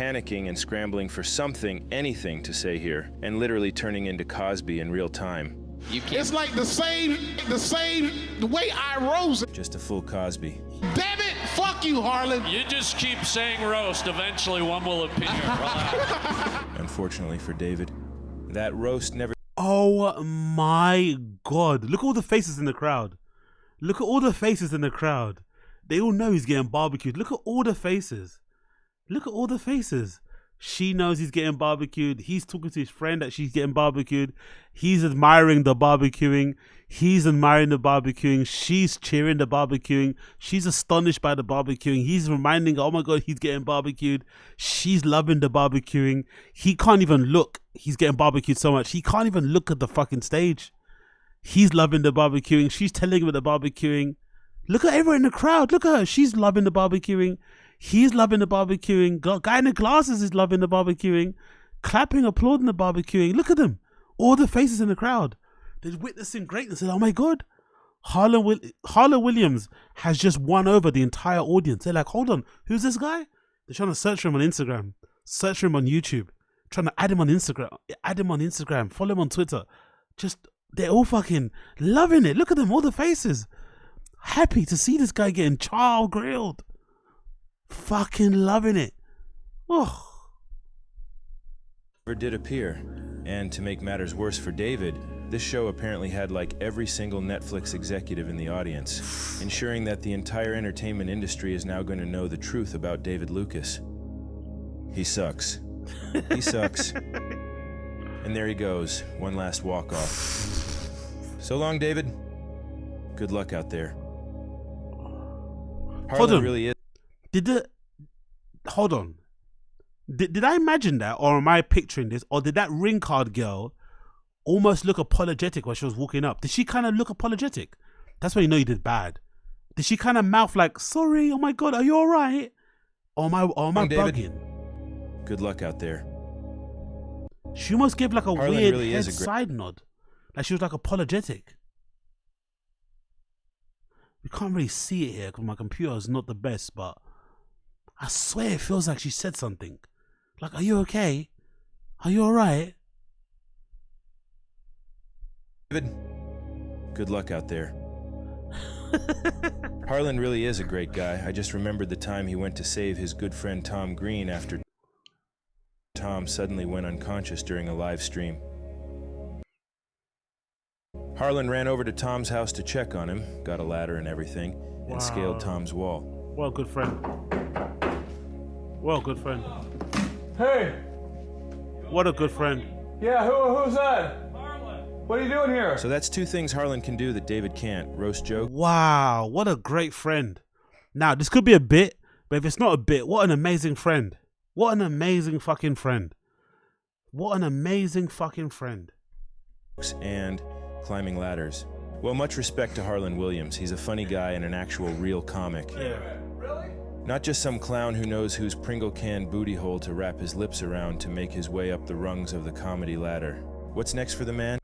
panicking and scrambling for something, anything to say here, and literally turning into Cosby in real time.
It's like the way I rose.
Just a full Cosby.
Damn it! Fuck you, Harlan.
You just keep saying roast. Eventually one will appear. Relax.
Unfortunately for David, that roast never...
Oh my God. Look at all the faces in the crowd. Look at all the faces in the crowd. They all know he's getting barbecued. Look at all the faces. Look at all the faces. She knows he's getting barbecued. He's talking to his friend that she's getting barbecued. He's admiring the barbecuing. He's admiring the barbecuing. She's cheering the barbecuing. She's astonished by the barbecuing. He's reminding her, oh my God, he's getting barbecued. She's loving the barbecuing. He can't even look. He's getting barbecued so much. He can't even look at the fucking stage. He's loving the barbecuing. She's telling him about the barbecuing. Look at everyone in the crowd. Look at her. She's loving the barbecuing. He's loving the barbecuing. Guy in the glasses is loving the barbecuing. Clapping, applauding the barbecuing. Look at them. All the faces in the crowd. They're witnessing greatness. Oh my God. Harlan Williams has just won over the entire audience. They're like, hold on. Who's this guy? They're trying to search for him on Instagram. Search for him on YouTube. Trying to add him on Instagram. Add him on Instagram. Follow him on Twitter. Just, they're all fucking loving it. Look at them. All the faces. Happy to see this guy getting char grilled. Fucking loving it. Oh.
Never did appear. And to make matters worse for David, this show apparently had like every single Netflix executive in the audience, ensuring that the entire entertainment industry is now going to know the truth about David Lucas. He sucks. He sucks. And there he goes, one last walk-off. So long, David. Good luck out there.
Hold on.
Really is.
Hold on. Did I imagine that, or am I picturing this, or did that ring card girl almost look apologetic while she was walking up? Did she kind of look apologetic? That's when you know you did bad. Did she kind of mouth like, sorry, oh my God, are you all right? Or am I bugging?
Good luck out there.
She almost gave like a
Harlan
weird
really
head
is a
side nod. Like she was like apologetic. We can't really see it here because my computer is not the best, but I swear it feels like she said something. Like, are you okay? Are you all right?
David, good luck out there. Harlan really is a great guy. I just remembered the time he went to save his good friend Tom Green after Tom suddenly went unconscious during a live stream. Harlan ran over to Tom's house to check on him, got a ladder and everything, and scaled Tom's wall.
Well, good friend. Well, good friend.
Hey!
What a good friend.
Yeah, who's that? Harlan. What are you doing here?
So that's two things Harlan can do that David can't. Roast joke.
Wow, what a great friend. Now, this could be a bit, but if it's not a bit, what an amazing friend. What an amazing fucking friend. What an amazing fucking friend.
And climbing ladders. Well, much respect to Harlan Williams. He's a funny guy and an actual real comic.
Yeah.
Not just some clown who knows whose Pringle can booty hole to wrap his lips around to make his way up the rungs of the comedy ladder. What's next for the man?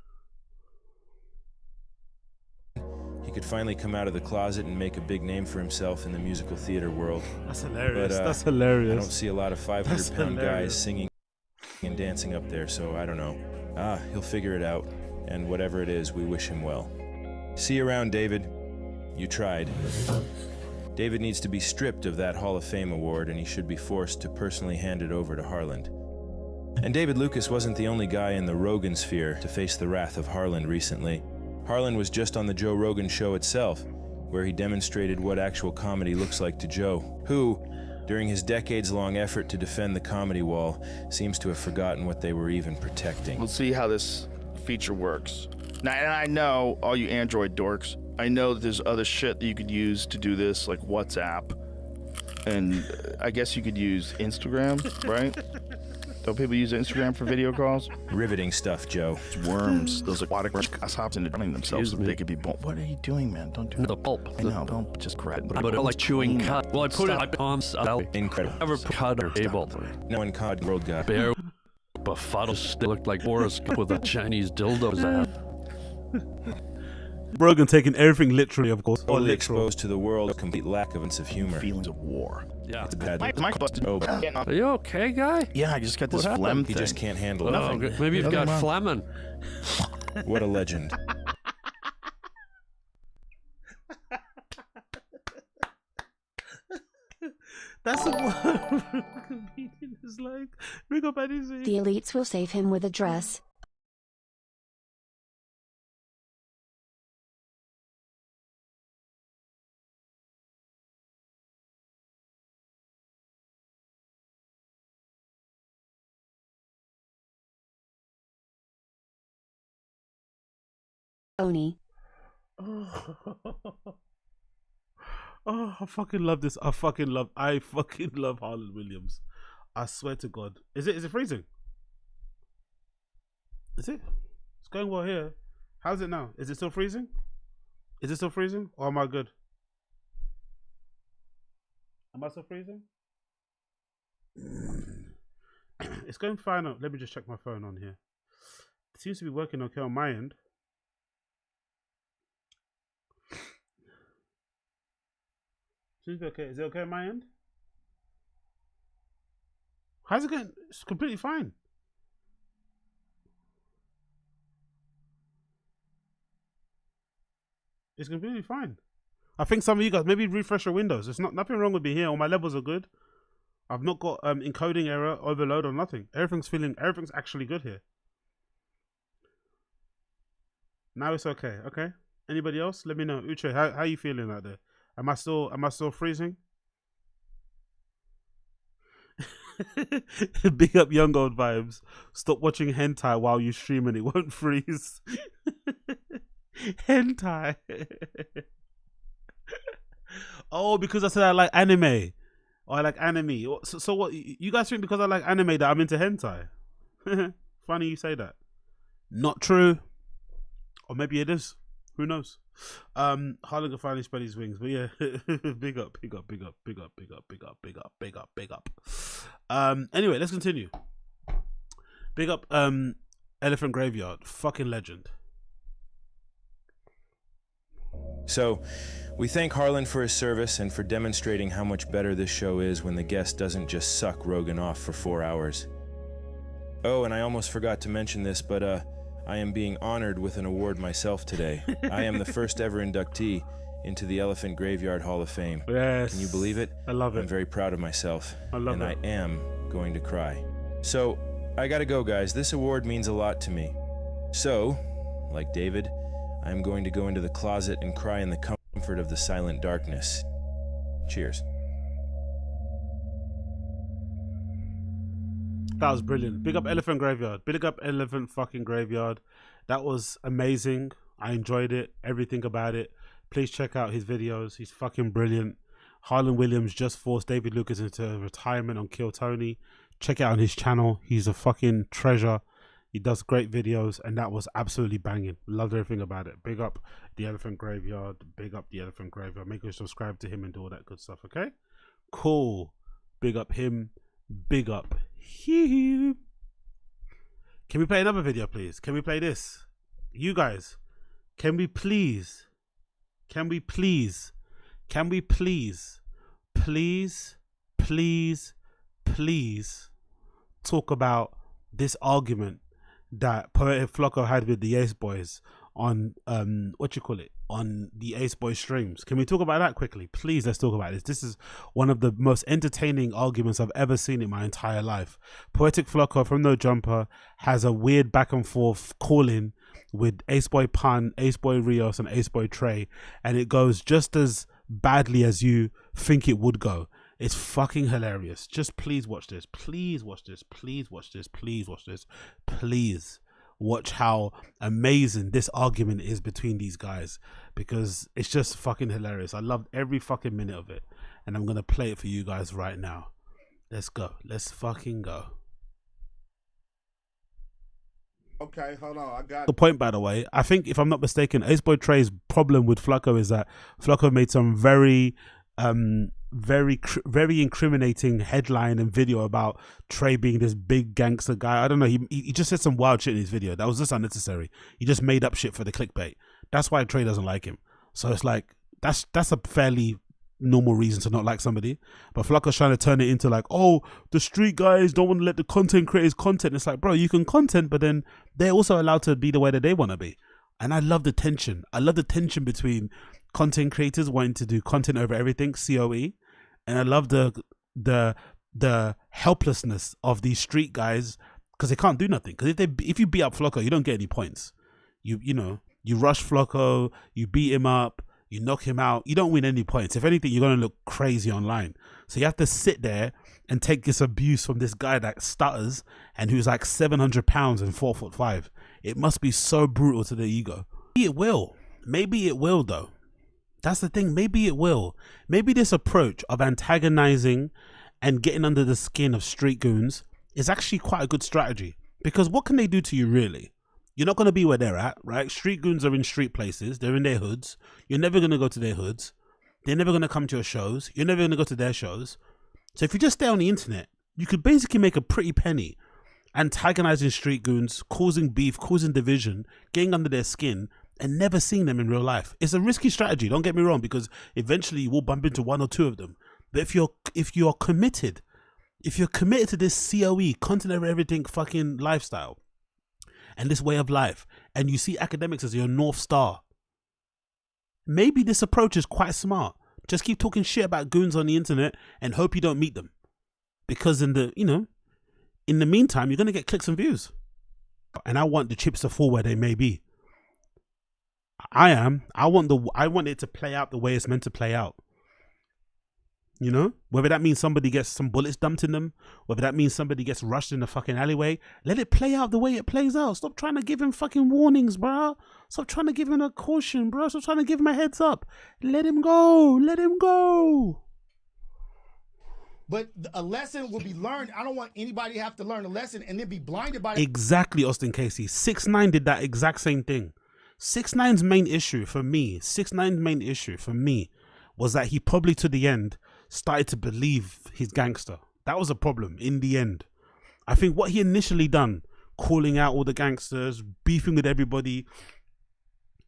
He could finally come out of the closet and make a big name for himself in the musical theater world.
That's hilarious.
But,
That's hilarious.
I don't see a lot of 500-pound guys singing and dancing up there, so I don't know. He'll figure it out, and whatever it is, we wish him well. See you around, David. You tried. David needs to be stripped of that Hall of Fame award, and he should be forced to personally hand it over to Harlan. And David Lucas wasn't the only guy in the Rogan sphere to face the wrath of Harlan recently. Harlan was just on the Joe Rogan show itself, where he demonstrated what actual comedy looks like to Joe, who, during his decades-long effort to defend the comedy wall, seems to have forgotten what they were even protecting.
We'll see how this feature works. Now, and I know, all you Android dorks, I know that there's other shit that you could use to do this, like WhatsApp. And I guess you could use Instagram, right? Don't people use Instagram for video calls?
Riveting stuff, Joe.
It's worms. Those aquatic grasshoppers and drowning themselves so they could be born. What are you doing, man? Don't do
the pulp.
I know, don't just grab.
But I like chewing cud. Well, I put it on palms out.
Incredible.
Never cud or table.
No one cod world guy.
Bear befuddled still looked like Boris with a Chinese dildo's ass.
Rogan taking everything literally, of course.
Totally exposed to the world, a complete lack of sense of humor.
Feelings of war.
Yeah.
It's bad.
My busted. Oh,
Are you okay, guy?
yeah, I just got this
What
phlegm
happened?
thing.
He just can't handle
Oh,
it.
good. Maybe you've got phlegm.
What a legend.
That's what comedian is like. Big up anything.
The elites will save him with a dress. Oni.
Oh, I fucking love this. I fucking love Harlan Williams. I swear to God. Is it freezing? Is it? It's going well here. How's it now? Is it still freezing? Is it still freezing? Or am I good? Am I still freezing? It's going fine. Let me just check my phone on here. It seems to be working okay on my end. Seems to be okay. Is it okay on my end? How's it going? It's completely fine. It's completely fine. I think some of you guys maybe refresh your windows. It's nothing wrong with me here. All my levels are good. I've not got encoding error, overload, or nothing. Everything's actually good here. Now it's okay. Okay. Anybody else? Let me know. Uche, how you feeling out there? Am I still freezing? Big up young old vibes. Stop watching hentai while you stream and it won't freeze. Hentai. Oh, because I said I like anime. Or I like anime. So what? You guys think because I like anime that I'm into hentai? Funny you say that. Not true. Or maybe it is. Who knows? Harlan can finally spread his wings, but yeah, big up. Anyway, let's continue. Big up, Elephant Graveyard, fucking legend.
So, we thank Harlan for his service and for demonstrating how much better this show is when the guest doesn't just suck Rogan off for 4 hours. Oh, and I almost forgot to mention this, but I am being honored with an award myself today. I am the first ever inductee into the Elephant Graveyard Hall of Fame.
Yes.
Can you believe it?
I love it.
I'm very proud of myself.
I love
and
it.
I am going to cry. So, I gotta go, guys. This award means a lot to me. So, like David, I'm going to go into the closet and cry in the comfort of the silent darkness. Cheers.
That was brilliant. Big up Elephant Graveyard. Big up Elephant fucking Graveyard. That was amazing. I enjoyed it. Everything about it. Please check out his videos. He's fucking brilliant. Harlan Williams just forced David Lucas into retirement on Kill Tony. Check it out on his channel. He's a fucking treasure. He does great videos, and that was absolutely banging. Loved everything about it. Big up the Elephant Graveyard. Big up the Elephant Graveyard. Make sure you subscribe to him and do all that good stuff, okay? Cool. Big up him. Big up him. Can we play another video, please? Can we play this? You guys, can we please talk about this argument that Poetic Flocko had with the Ace Boys on on the Ace Boys streams? Can we talk about that quickly? Please, let's talk about this. This is one of the most entertaining arguments I've ever seen in my entire life. Poetic Flocko from No Jumper has a weird back and forth calling with Ace Boy Pun, Ace Boy Rios, and Ace Boy Trey, and it goes just as badly as you think it would go. It's fucking hilarious. Just please watch this. Please watch this. Please watch this. Please watch this. Please watch how amazing this argument is between these guys, because it's just fucking hilarious. I loved every fucking minute of it, and I'm gonna play it for you guys right now. Let's go. Let's fucking go.
Okay, hold on. I got
The point, by the way, I think if I'm not mistaken, Ace Boy Trey's problem with Flocko is that Flocko made some very incriminating headline and video about Trey being this big gangster guy. I don't know. He just said some wild shit in his video. That was just unnecessary. He just made up shit for the clickbait. That's why Trey doesn't like him. So it's like that's a fairly normal reason to not like somebody. But Flocko's trying to turn it into like, oh, the street guys don't want to let the content creators content. It's like, bro, you can content, but then they're also allowed to be the way that they want to be. And I love the tension. I love the tension between content creators wanting to do content over everything, COE, and I love the helplessness of these street guys because they can't do nothing. Because if you beat up Flocko, you don't get any points. You rush Flocko, you beat him up, you knock him out, you don't win any points. If anything, you're going to look crazy online. So you have to sit there and take this abuse from this guy that stutters and who's like 700 pounds and 4'5". It must be so brutal to the ego. Maybe it will. Maybe it will though. That's the thing. Maybe it will. Maybe this approach of antagonizing and getting under the skin of street goons is actually quite a good strategy. Because what can they do to you really? You're not going to be where they're at, right? Street goons are in street places. They're in their hoods. You're never going to go to their hoods. They're never going to come to your shows. You're never going to go to their shows. So if you just stay on the internet, you could basically make a pretty penny antagonizing street goons, causing beef, causing division, getting under their skin, and never seeing them in real life. It's a risky strategy, don't get me wrong, because eventually you will bump into one or two of them. But if you're committed to this COE, content over everything fucking lifestyle, and this way of life, and you see academics as your North Star, maybe this approach is quite smart. Just keep talking shit about goons on the internet and hope you don't meet them. Because in the meantime, you're going to get clicks and views. And I want the chips to fall where they may be. I want it to play out the way it's meant to play out. You know, whether that means somebody gets some bullets dumped in them, whether that means somebody gets rushed in the fucking alleyway, let it play out the way it plays out. Stop trying to give him fucking warnings, bro. Stop trying to give him a caution, bro. Stop trying to give him a heads up. Let him go. Let him go.
But a lesson will be learned. I don't want anybody to have to learn a lesson and then be blinded by it.
Exactly, Austin Casey. 6ix9ine did that exact same thing. 6ix9ine's main issue for me was that he probably to the end started to believe he's gangster. That was a problem in the end. I think what he initially done, calling out all the gangsters, beefing with everybody,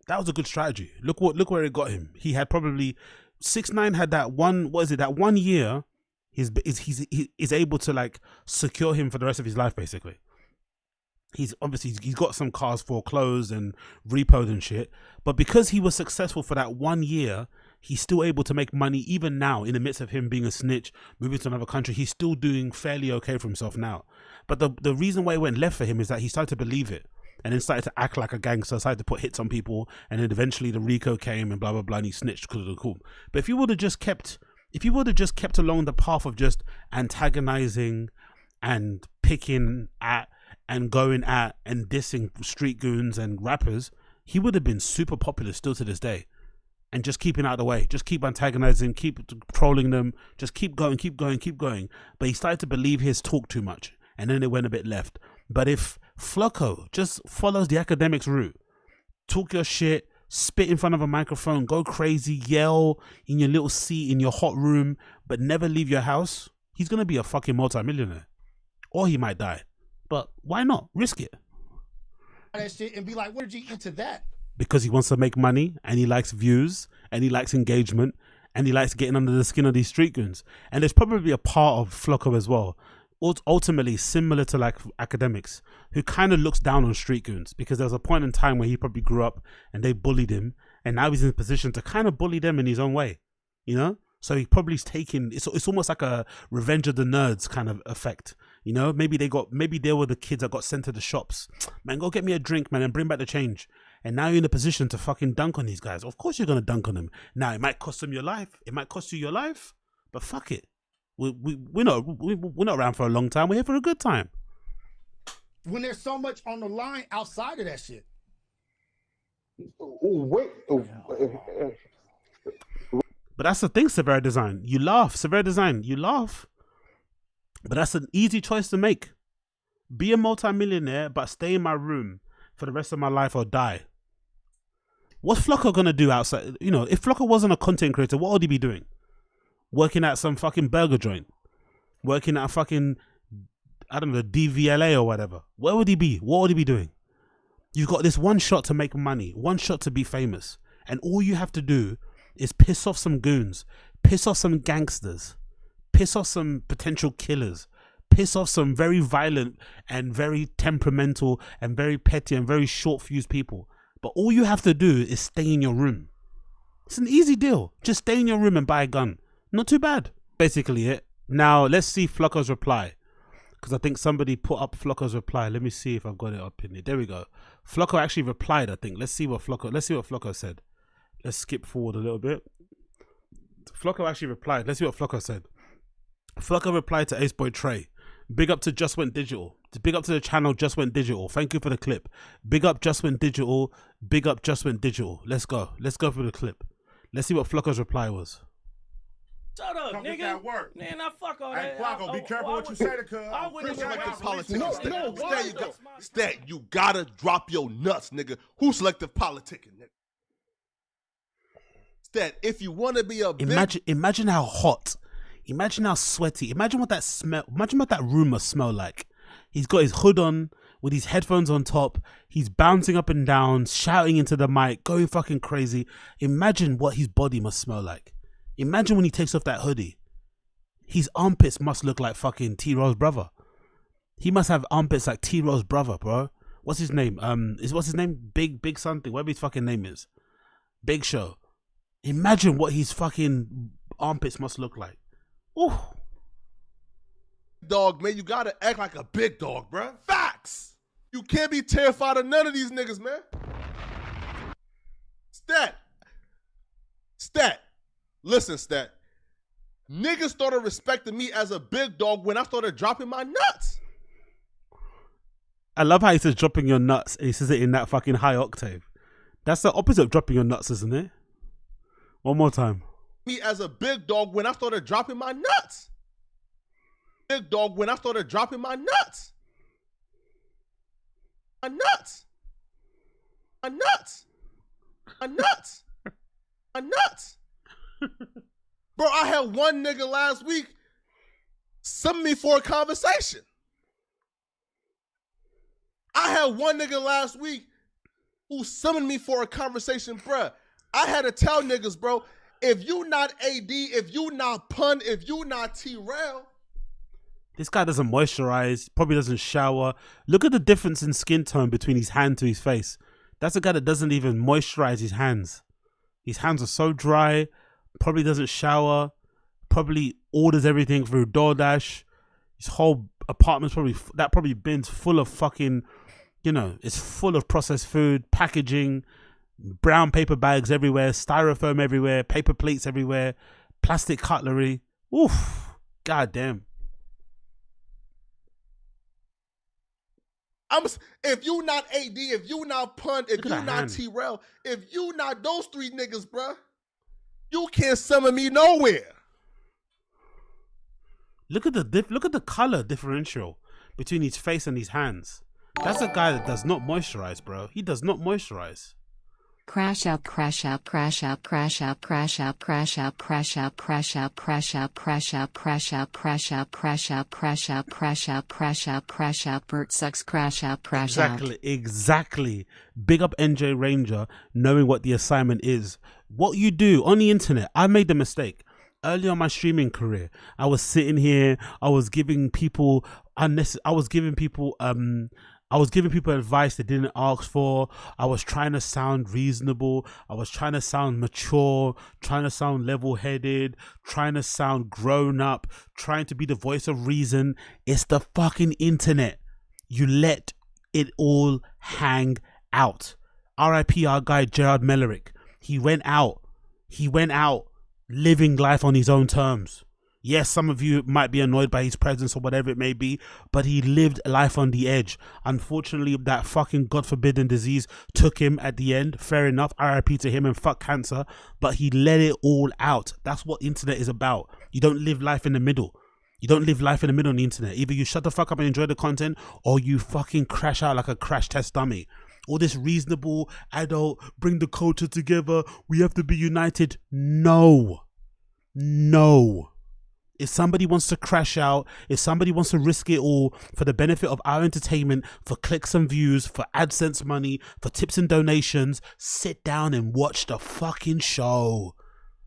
that was a good strategy. Look where it got him. He had probably 6ix9ine had that one, what is it, that 1 year he's able to like secure him for the rest of his life basically. He's got some cars foreclosed and repoed and shit, but because he was successful for that 1 year, he's still able to make money even now in the midst of him being a snitch, moving to another country. He's still doing fairly okay for himself now. But the reason why it went left for him is that he started to believe it and then started to act like a gangster, started to put hits on people, and then eventually the RICO came and blah, blah, blah, and he snitched because of the cool. But if you would have just kept along the path of just antagonizing and picking at and going at and dissing street goons and rappers, he would have been super popular still to this day. And just keeping out of the way, just keep antagonizing, keep trolling them, just keep going. But he started to believe his talk too much, and then it went a bit left. But if Flocko just follows the academics route, talk your shit, spit in front of a microphone, go crazy, yell in your little seat in your hot room, but never leave your house, he's gonna be a fucking multimillionaire. Or he might die. But why not? Risk it.
That shit and be like, what did you into that?
Because he wants to make money and he likes views and he likes engagement and he likes getting under the skin of these street goons. And there's probably a part of Flocko as well, ultimately similar to like academics, who kind of looks down on street goons because there was a point in time where he probably grew up and they bullied him, and now he's in a position to kind of bully them in his own way, you know? So he probably's taking, it's almost like a Revenge of the Nerds kind of effect. You know, maybe they were the kids that got sent to the shops. Man, go get me a drink, man, and bring back the change. And now you're in a position to fucking dunk on these guys. Of course you're going to dunk on them. Now, it might cost them your life. It might cost you your life, but fuck it. We're not around for a long time. We're here for a good time.
When there's so much on the line outside of that shit.
But that's the thing, Severe Design. You laugh, Severe Design. You laugh. But that's an easy choice to make. Be a multimillionaire, but stay in my room for the rest of my life or die. What's Flocko gonna do outside? You know, if Flocko wasn't a content creator, what would he be doing? Working at some fucking burger joint? Working at a fucking, I don't know, DVLA or whatever? Where would he be? What would he be doing? You've got this one shot to make money, one shot to be famous. And all you have to do is piss off some goons, piss off some gangsters, piss off some potential killers, piss off some very violent and very temperamental and very petty and very short-fused people. But all you have to do is stay in your room. It's an easy deal. Just stay in your room and buy a gun. Not too bad. Basically it. Now, let's see Flocko's reply. Because I think somebody put up Flocko's reply. Let me see if I've got it up in here. There we go. Flocko actually replied, I think. Let's see what Flocko said. Let's skip forward a little bit. Flocko actually replied. Let's see what Flocko said. Flocko replied to Ace Boy Trey. Big up to Just Went Digital. Big up to the channel Just Went Digital. Thank you for the clip. Big up Just Went Digital. Big up Just Went Digital. Let's go. Let's go for the clip. Let's see what Flocko's reply was.
Shut up,
Come
nigga.
get that work.
Man, I fuck all
Hey,
that.
Flocko, be careful what you say to cuz.
I wouldn't
Selective
politics.
politics. Stat, you gotta drop your nuts, nigga. Who's selective politicking, nigga? Stat, if you want to be a
Imagine how hot. Imagine how sweaty. Imagine what that smell. Imagine what that room must smell like. He's got his hood on with his headphones on top. He's bouncing up and down, shouting into the mic, going fucking crazy. Imagine what his body must smell like. Imagine when he takes off that hoodie. His armpits must look like fucking T-Ro's brother. He must have armpits like T-Ro's brother, bro. What's his name? What's his name? Big something. Whatever his fucking name is. Big Show. Imagine what his fucking armpits must look like. Ooh.
dog, man. You gotta act like a big dog, bruh. Facts. You can't be terrified of none of these niggas, man. Stat. Listen, Stat. Niggas started respecting me as a big dog when I started dropping my nuts.
I love how he says dropping your nuts and he says it in that fucking high octave. That's the opposite of dropping your nuts, isn't it? One more time.
Me as a big dog when I started dropping my nuts. Big dog when I started dropping my nuts. My nuts. My nuts. My nuts. My nuts. Bro, I had one nigga last week summon me for a conversation. I had one nigga last week who summoned me for a conversation, bruh. I had to tell niggas, bro, if you not AD, if you not Pun, if you not T-Rail.
This guy doesn't moisturize, probably doesn't shower. Look at the difference in skin tone between his hand to his face. That's a guy that doesn't even moisturize his hands. His hands are so dry, probably doesn't shower, probably orders everything through DoorDash. His whole apartment's probably bins full of fucking, you know, it's full of processed food, packaging, brown paper bags everywhere, styrofoam everywhere, paper plates everywhere, plastic cutlery. Oof, goddamn.
If you not AD, if you not Pun, if you not T-Rail, if you not those three niggas, bruh, you can't summon me nowhere.
Look at the color differential between his face and his hands. That's a guy that does not moisturize, bro. He does not moisturize.
Crash out, crash out, crash out, crash out, crash out, crash out, crash out, crash out, crash out, crash out, crash out, crash out, crash out, crash out, crash out, crash out, crash out, Bert sucks, crash out, crash out.
Exactly. Big up NJ Ranger knowing what the assignment is. What you do on the internet, I made the mistake. Early on my streaming career, I was sitting here, I was giving people advice they didn't ask for. I was trying to sound reasonable. I was trying to sound mature, trying to sound level-headed, trying to sound grown up, trying to be the voice of reason. It's the fucking internet. You let it all hang out. RIP our guy Gerard Mellerick. He went out living life on his own terms. Yes, some of you might be annoyed by his presence or whatever it may be, but he lived life on the edge. Unfortunately, that fucking God forbidden disease took him at the end. Fair enough, RIP to him and fuck cancer, but he let it all out. That's what internet is about. You don't live life in the middle. You don't live life in the middle on the internet. Either you shut the fuck up and enjoy the content, or you fucking crash out like a crash test dummy. All this reasonable, adult, bring the culture together, we have to be united. No. If somebody wants to crash out, if somebody wants to risk it all for the benefit of our entertainment, for clicks and views, for AdSense money, for tips and donations, sit down and watch the fucking show.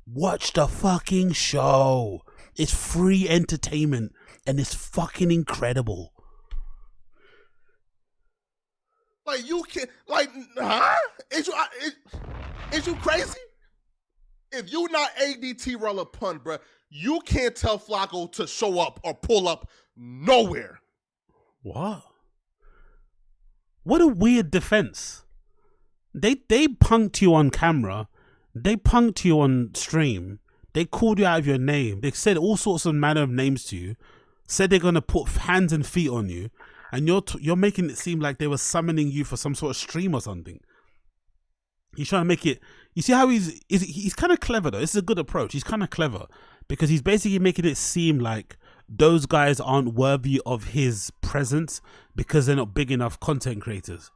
Watch the fucking show. It's free entertainment and it's fucking incredible.
Like, you can, like, huh? Is you crazy? If you not ADT roller pun, bruh, you can't tell Flacco to show up or pull up nowhere.
What? What a weird defense. They punked you on camera. They punked you on stream. They called you out of your name. They said all sorts of manner of names to you. Said they're gonna put hands and feet on you, and you're making it seem like they were summoning you for some sort of stream or something. He's trying to make it. You see how he's kind of clever though. This is a good approach. He's kind of clever because he's basically making it seem like those guys aren't worthy of his presence because they're not big enough content creators.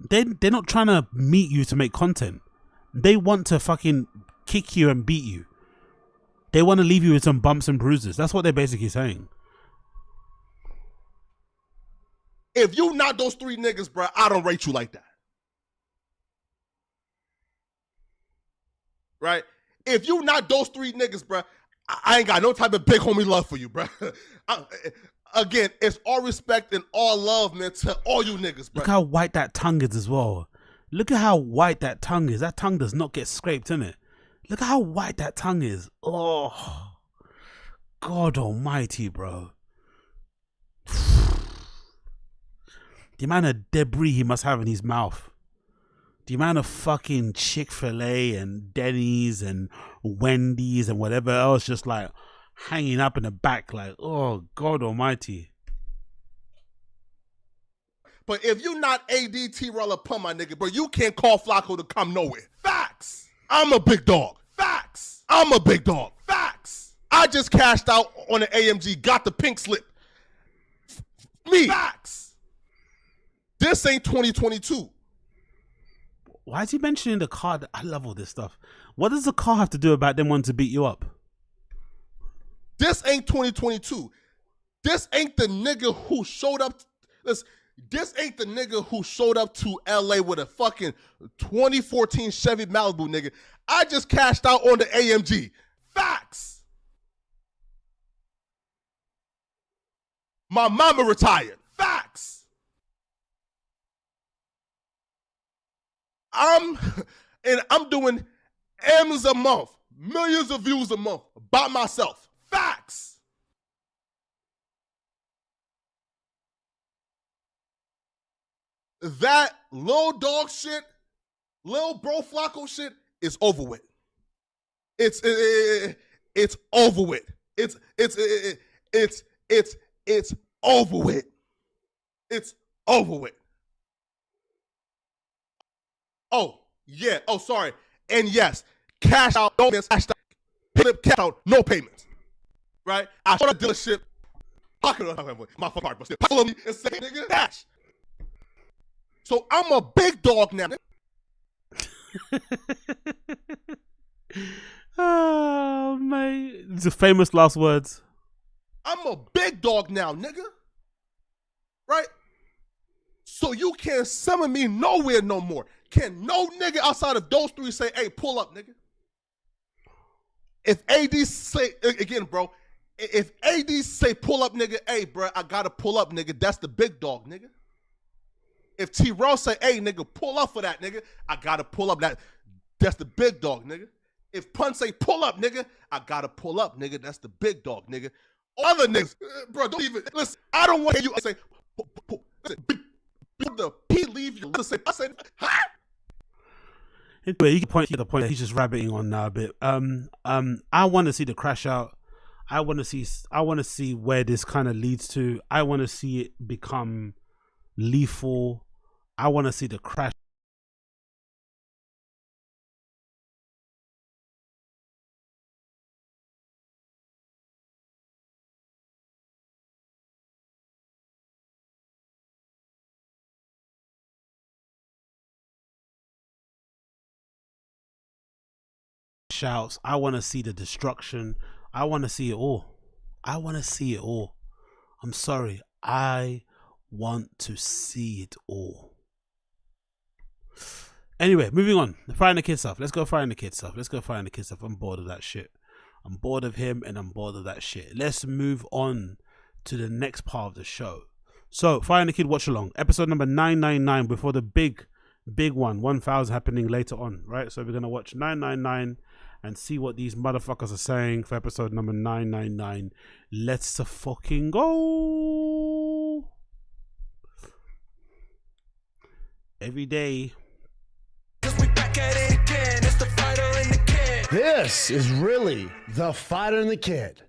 They're not trying to meet you to make content. They want to fucking kick you and beat you. They want to leave you with some bumps and bruises. That's what they're basically saying.
If you not those three niggas, bro, I don't rate you like that. Right? If you not those three niggas, bro, I ain't got no type of big homie love for you, bro. Again, it's all respect and all love, man, to all you niggas, bro.
Look how white that tongue is as well. Look at how white that tongue is. That tongue does not get scraped, innit? Look at how white that tongue is. Oh, God almighty, bro. The amount of debris he must have in his mouth. The amount of fucking Chick-fil-A and Denny's and Wendy's and whatever else just like hanging up in the back like, oh, God almighty.
But if you not ADT roller pun, my nigga, bro, you can't call Flacco to come nowhere. Facts. I'm a big dog. Facts. I'm a big dog. Facts. I just cashed out on the AMG, got the pink slip. Me. Facts. This ain't 2022.
Why is he mentioning the car? I love all this stuff. What does the car have to do about them wanting to beat you up?
This ain't 2022. This ain't the nigga who showed up. This ain't the nigga who showed up to LA with a fucking 2014 Chevy Malibu, nigga. I just cashed out on the AMG. Facts. My mama retired. Facts. I'm doing M's a month, millions of views a month by myself. Facts. That little dog shit, little bro Flacco shit is over with. It's over with. It's over with. It's over with. Oh, yeah. Oh, sorry. And yes, cash out, no payments, cash out, no payments. Right? I showed a dealership, my fucking heart, but still, follow me and say, nigga, cash. So I'm a big dog now.
Oh, mate. It's the famous last words.
I'm a big dog now, nigga. Right? So you can't summon me nowhere no more. Can no nigga outside of those three say, hey, pull up, nigga? If AD say, again, bro, if AD say pull up, nigga, hey, bro, I gotta pull up, nigga, that's the big dog, nigga. If T-Raw say, hey, nigga, pull up for that, nigga, I gotta pull up, that's the big dog, nigga. If Pun say pull up, nigga, I gotta pull up, nigga, that's the big dog, nigga. Other niggas, bro, don't even, listen, I don't want you to say, listen, the P leave you, listen, I said, huh?
Anyway, you can get the point that he's just rabbiting on now a bit. I want to see the crash out. I want to see where this kind of leads to. I want to see it become lethal. I want to see the crash. Shouts. I want to see the destruction. I want to see it all. I want to see it all. I'm sorry. I want to see it all. Anyway, moving on. Firing the kid stuff. Let's go firing the kid stuff. I'm bored of that shit. I'm bored of him and I'm bored of that shit. Let's move on to the next part of the show. So, Firing the Kid watch along. Episode number 999 before the big one, 1000 happening later on, right? So we're going to watch 999 and see what these motherfuckers are saying for episode number 999. Let's fucking go. Every day.
This is really the Fighter and the Kid.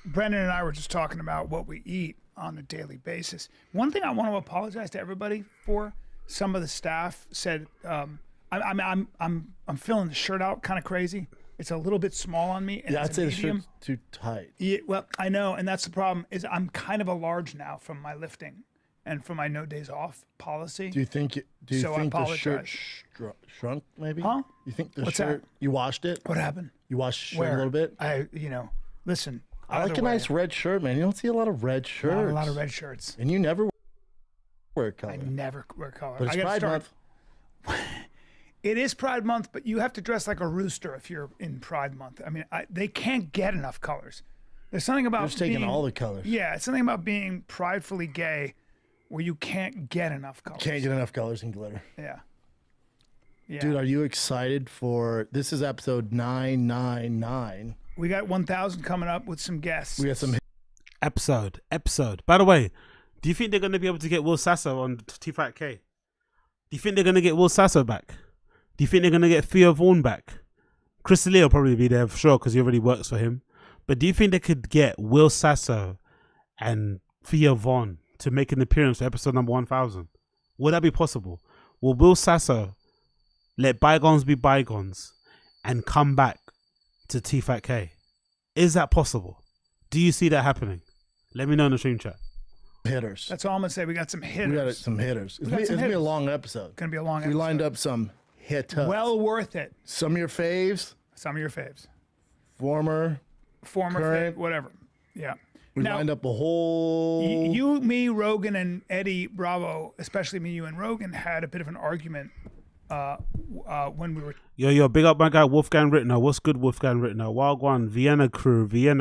Brendan and I were just talking about what we eat on a daily basis. One thing I want to apologize to everybody for. Some of the staff said, I'm filling the shirt out kind of crazy. It's a little bit small on me. And
Yeah, I'd say the
medium.
shirt's too tight.
Yeah, well, I know, and that's the problem. Is I'm kind of a large now from my lifting and from my no days off policy.
Do you think
I
the shirt
apologize.
shrunk maybe?
Huh?
You think the
What's
shirt,
that?
you washed it?
What happened?
You washed the shirt
Where?
a little bit?
Listen.
I like
either
a
way,
nice red shirt, man. You don't see a lot of red shirts.
Not a lot of red shirts.
And you never wear color.
I never wear color.
But it's
I gotta
Pride
start.
Month.
It is Pride Month, but you have to dress like a rooster if you're in Pride Month. I mean, they can't get enough colors. There's something about
They're just taking
being-
all the colors.
Yeah, it's something about being pridefully gay where you can't get enough colors.
Can't get enough colors and glitter.
Yeah. Yeah.
Dude, are you excited for this? Is episode 999.
We got 1000 coming up with some guests.
We got some
Episode. By the way, do you think they're going to be able to get Will Sasso on T-Fat K? Do you think they're going to get Will Sasso back? Do you think they're going to get Theo Vaughn back? Chris Lee will probably be there for sure because he already works for him. But do you think they could get Will Sasso and Theo Vaughn to make an appearance for episode number 1000? Would that be possible? Will Will Sasso let bygones be bygones and come back to T-Fat K? Is that possible? Do you see that happening? Let me know in the stream chat.
hitters.
That's all I'm going to say. We got some hitters.
We got some hitters. It's
We got some
going to be a
hitters.
long episode.
Gonna be a long
We
episode.
lined up some hitters.
Well worth it.
Some of your faves.
Some of your faves.
Former.
Fave, whatever. Yeah.
We lined up a whole.
You, me, Rogan, and Eddie Bravo, especially me, you, and Rogan, had a bit of an argument when we were.
Yo, big up my guy Wolfgang Rittner. What's good, Wolfgang Rittner? Wagwan, Vienna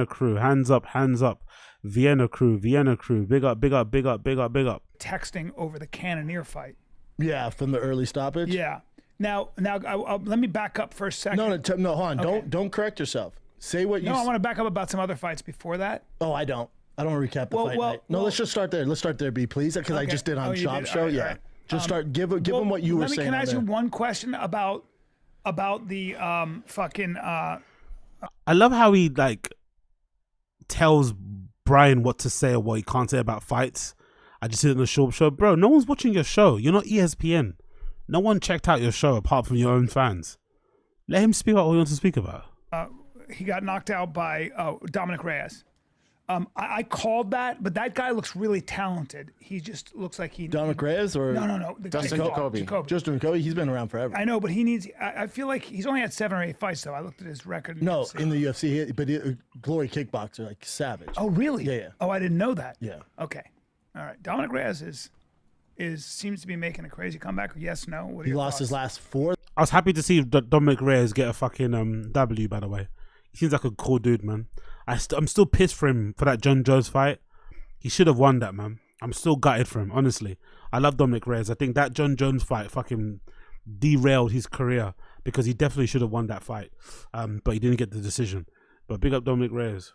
crew, hands up, Vienna crew, big up.
Texting over the Cannoneer fight.
Yeah, from the early stoppage.
Yeah. Now, let me back up for a second.
No, hold on.
Okay.
Don't correct yourself. Say what you.
No, I want to back up about some other fights before that.
Oh, I don't want to recap the fight night. No, let's just start there. Let's start there, B, please, because I
Okay.
just did on
you
Shop
did?
Show.
All right,
Yeah,
all right.
just start. Give them what you were saying.
Can I ask you
on there.
one question about the fucking?
I love how he tells Brian what to say or what he can't say about fights. I just did it on the show, bro. No one's watching your show. You're not ESPN. No one checked out your show apart from your own fans. Let him speak about what he wants to speak about.
He got knocked out by Dominic Reyes. I called that, but that guy looks really talented. He just looks like he.
Dominic Reyes or
No.
Justin Jacoby. Justin Jacoby. He's been around forever.
I know, but he needs. I feel like he's only had 7 or 8 fights though. I looked at his record.
No, in the UFC, but Glory Kickboxer, like savage.
Oh, really?
Yeah.
Oh, I didn't know that.
Yeah.
Okay. All right. Dominic Reyes seems to be making a crazy comeback. Yes, no. What are
He
your
lost
thoughts?
his last 4.
I was happy to see Dominic Reyes get a fucking W, by the way. He seems like a cool dude, man. I'm still pissed for him for that John Jones fight. He should have won that, man. I'm still gutted for him, honestly. I love Dominic Reyes. I think that John Jones fight fucking derailed his career because he definitely should have won that fight. But he didn't get the decision. But big up Dominic Reyes.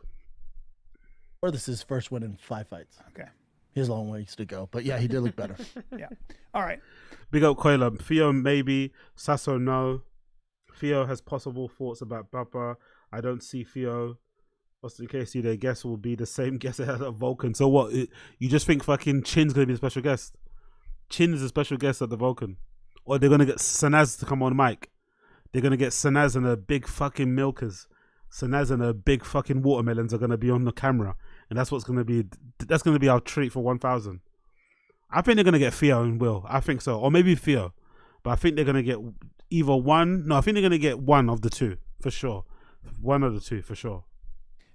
Or this is his first win in 5 fights.
Okay.
He has a long ways to go, but yeah, he did look better.
Yeah. All right.
Big up Coiler. Theo maybe. Sasso no. Theo has possible thoughts about Baba. I don't see Theo. Austin Casey, their guest will be the same guest as at Vulcan. So what? You just think fucking Chin's gonna be the special guest? Chin is a special guest at the Vulcan, or they're gonna get Sanaz to come on mic. They're gonna get Sanaz and the big fucking milkers. Sanaz and the big fucking watermelons are gonna be on the camera, and that's what's gonna be. That's gonna be our treat for 1000. I think they're gonna get Theo and Will. I think so, or maybe Theo, but I think they're gonna get either one. No, I think they're gonna get one of the two for sure. One of the two for sure.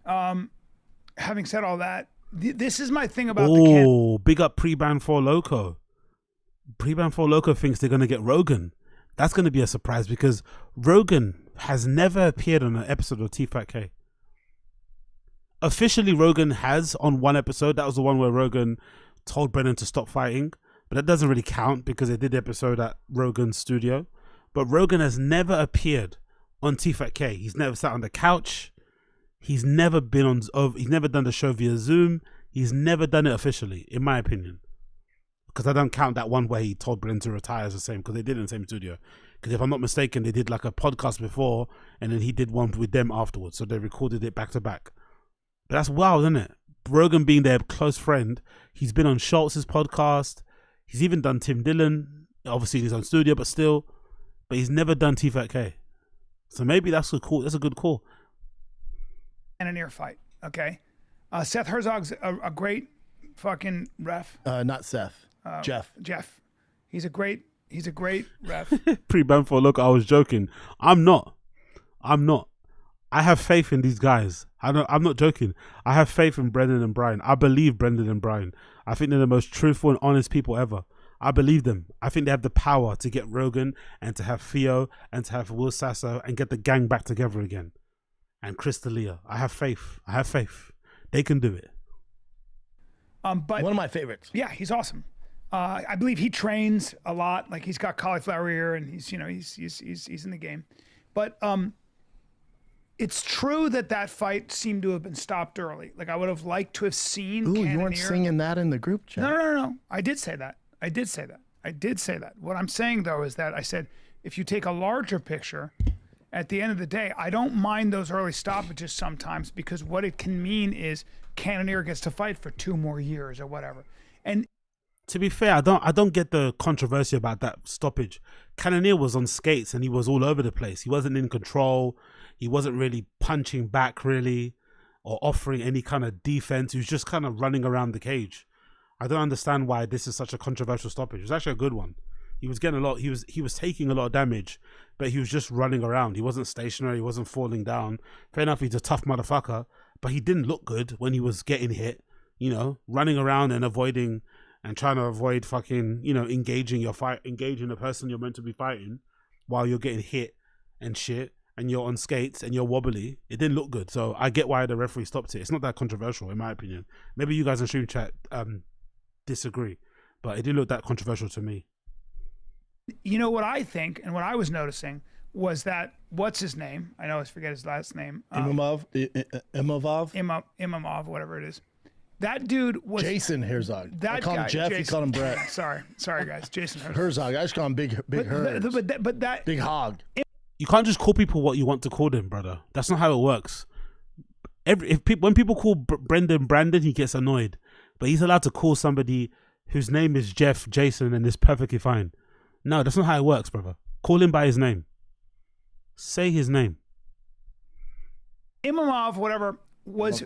Having said all that, this is my thing about the
Oh, big up Pre-Ban 4 Loco. Pre-Ban 4 Loco thinks they're going to get Rogan. That's going to be a surprise because Rogan has never appeared on an episode of T-Fat-K. Officially, Rogan has on one episode. That was the one where Rogan told Brennan to stop fighting. But that doesn't really count because they did the episode at Rogan's studio. But Rogan has never appeared on T-Fat-K. He's never sat on the couch. He's never been on. He's never done the show via Zoom. He's never done it officially, in my opinion. Because I don't count that one where he told Brennan to retire as the same, because they did it in the same studio. Because if I'm not mistaken, they did like a podcast before, and then he did one with them afterwards. So they recorded it back to back. But that's wild, isn't it? Rogan being their close friend. He's been on Schultz's podcast. He's even done Tim Dillon, obviously in his own studio, but still. But he's never done T-Fat-K. So maybe that's a cool. That's a good call.
And a near fight. Okay. Seth Herzog's a great fucking ref.
Not Seth. Jeff.
Jeff. He's a great ref.
Pre-Ban 4 Loco, I was joking. I'm not. I have faith in these guys. I'm not joking. I have faith in Brendan and Brian. I believe Brendan and Brian. I think they're the most truthful and honest people ever. I believe them. I think they have the power to get Rogan and to have Theo and to have Will Sasso and get the gang back together again. And Chris D'Elia. I have faith. They can do it.
But
one of my favorites.
Yeah, he's awesome. I believe he trains a lot. Like he's got cauliflower ear, and he's in the game. But it's true that fight seemed to have been stopped early. Like I would have liked to have seen.
Ooh, you weren't singing that in the group chat.
No. I did say that. What I'm saying though is that I said if you take a larger picture, at the end of the day, I don't mind those early stoppages sometimes because what it can mean is Cannonier gets to fight for 2 more years or whatever. And
to be fair, I don't get the controversy about that stoppage. Cannonier was on skates and he was all over the place. He wasn't in control. He wasn't really punching back really or offering any kind of defense. He was just kind of running around the cage. I don't understand why this is such a controversial stoppage. It was actually a good one. He was getting a lot. He was taking a lot of damage, but he was just running around. He wasn't stationary. He wasn't falling down. Fair enough, he's a tough motherfucker, but he didn't look good when he was getting hit. You know, running around and avoiding and trying to avoid fucking, engaging the person you're meant to be fighting while you're getting hit and shit, and you're on skates and you're wobbly. It didn't look good. So I get why the referee stopped it. It's not that controversial in my opinion. Maybe you guys in stream chat disagree, but it didn't look that controversial to me.
You know what I think and what I was noticing was that what's his name? I always forget his last name.
Imamov,
whatever it is. That dude was
Jason Herzog.
That
I call him Jeff.
Jason,
you call him Brett.
Sorry, guys. Jason
Herzog. I just call him Big Herz.
But that
Big Hog.
You can't just call people what you want to call them, brother. That's not how it works. When people call Brendan Brandon, he gets annoyed. But he's allowed to call somebody whose name is Jeff Jason and is perfectly fine. No, that's not how it works, brother. Call him by his name. Say his name.
Imamov, whatever, was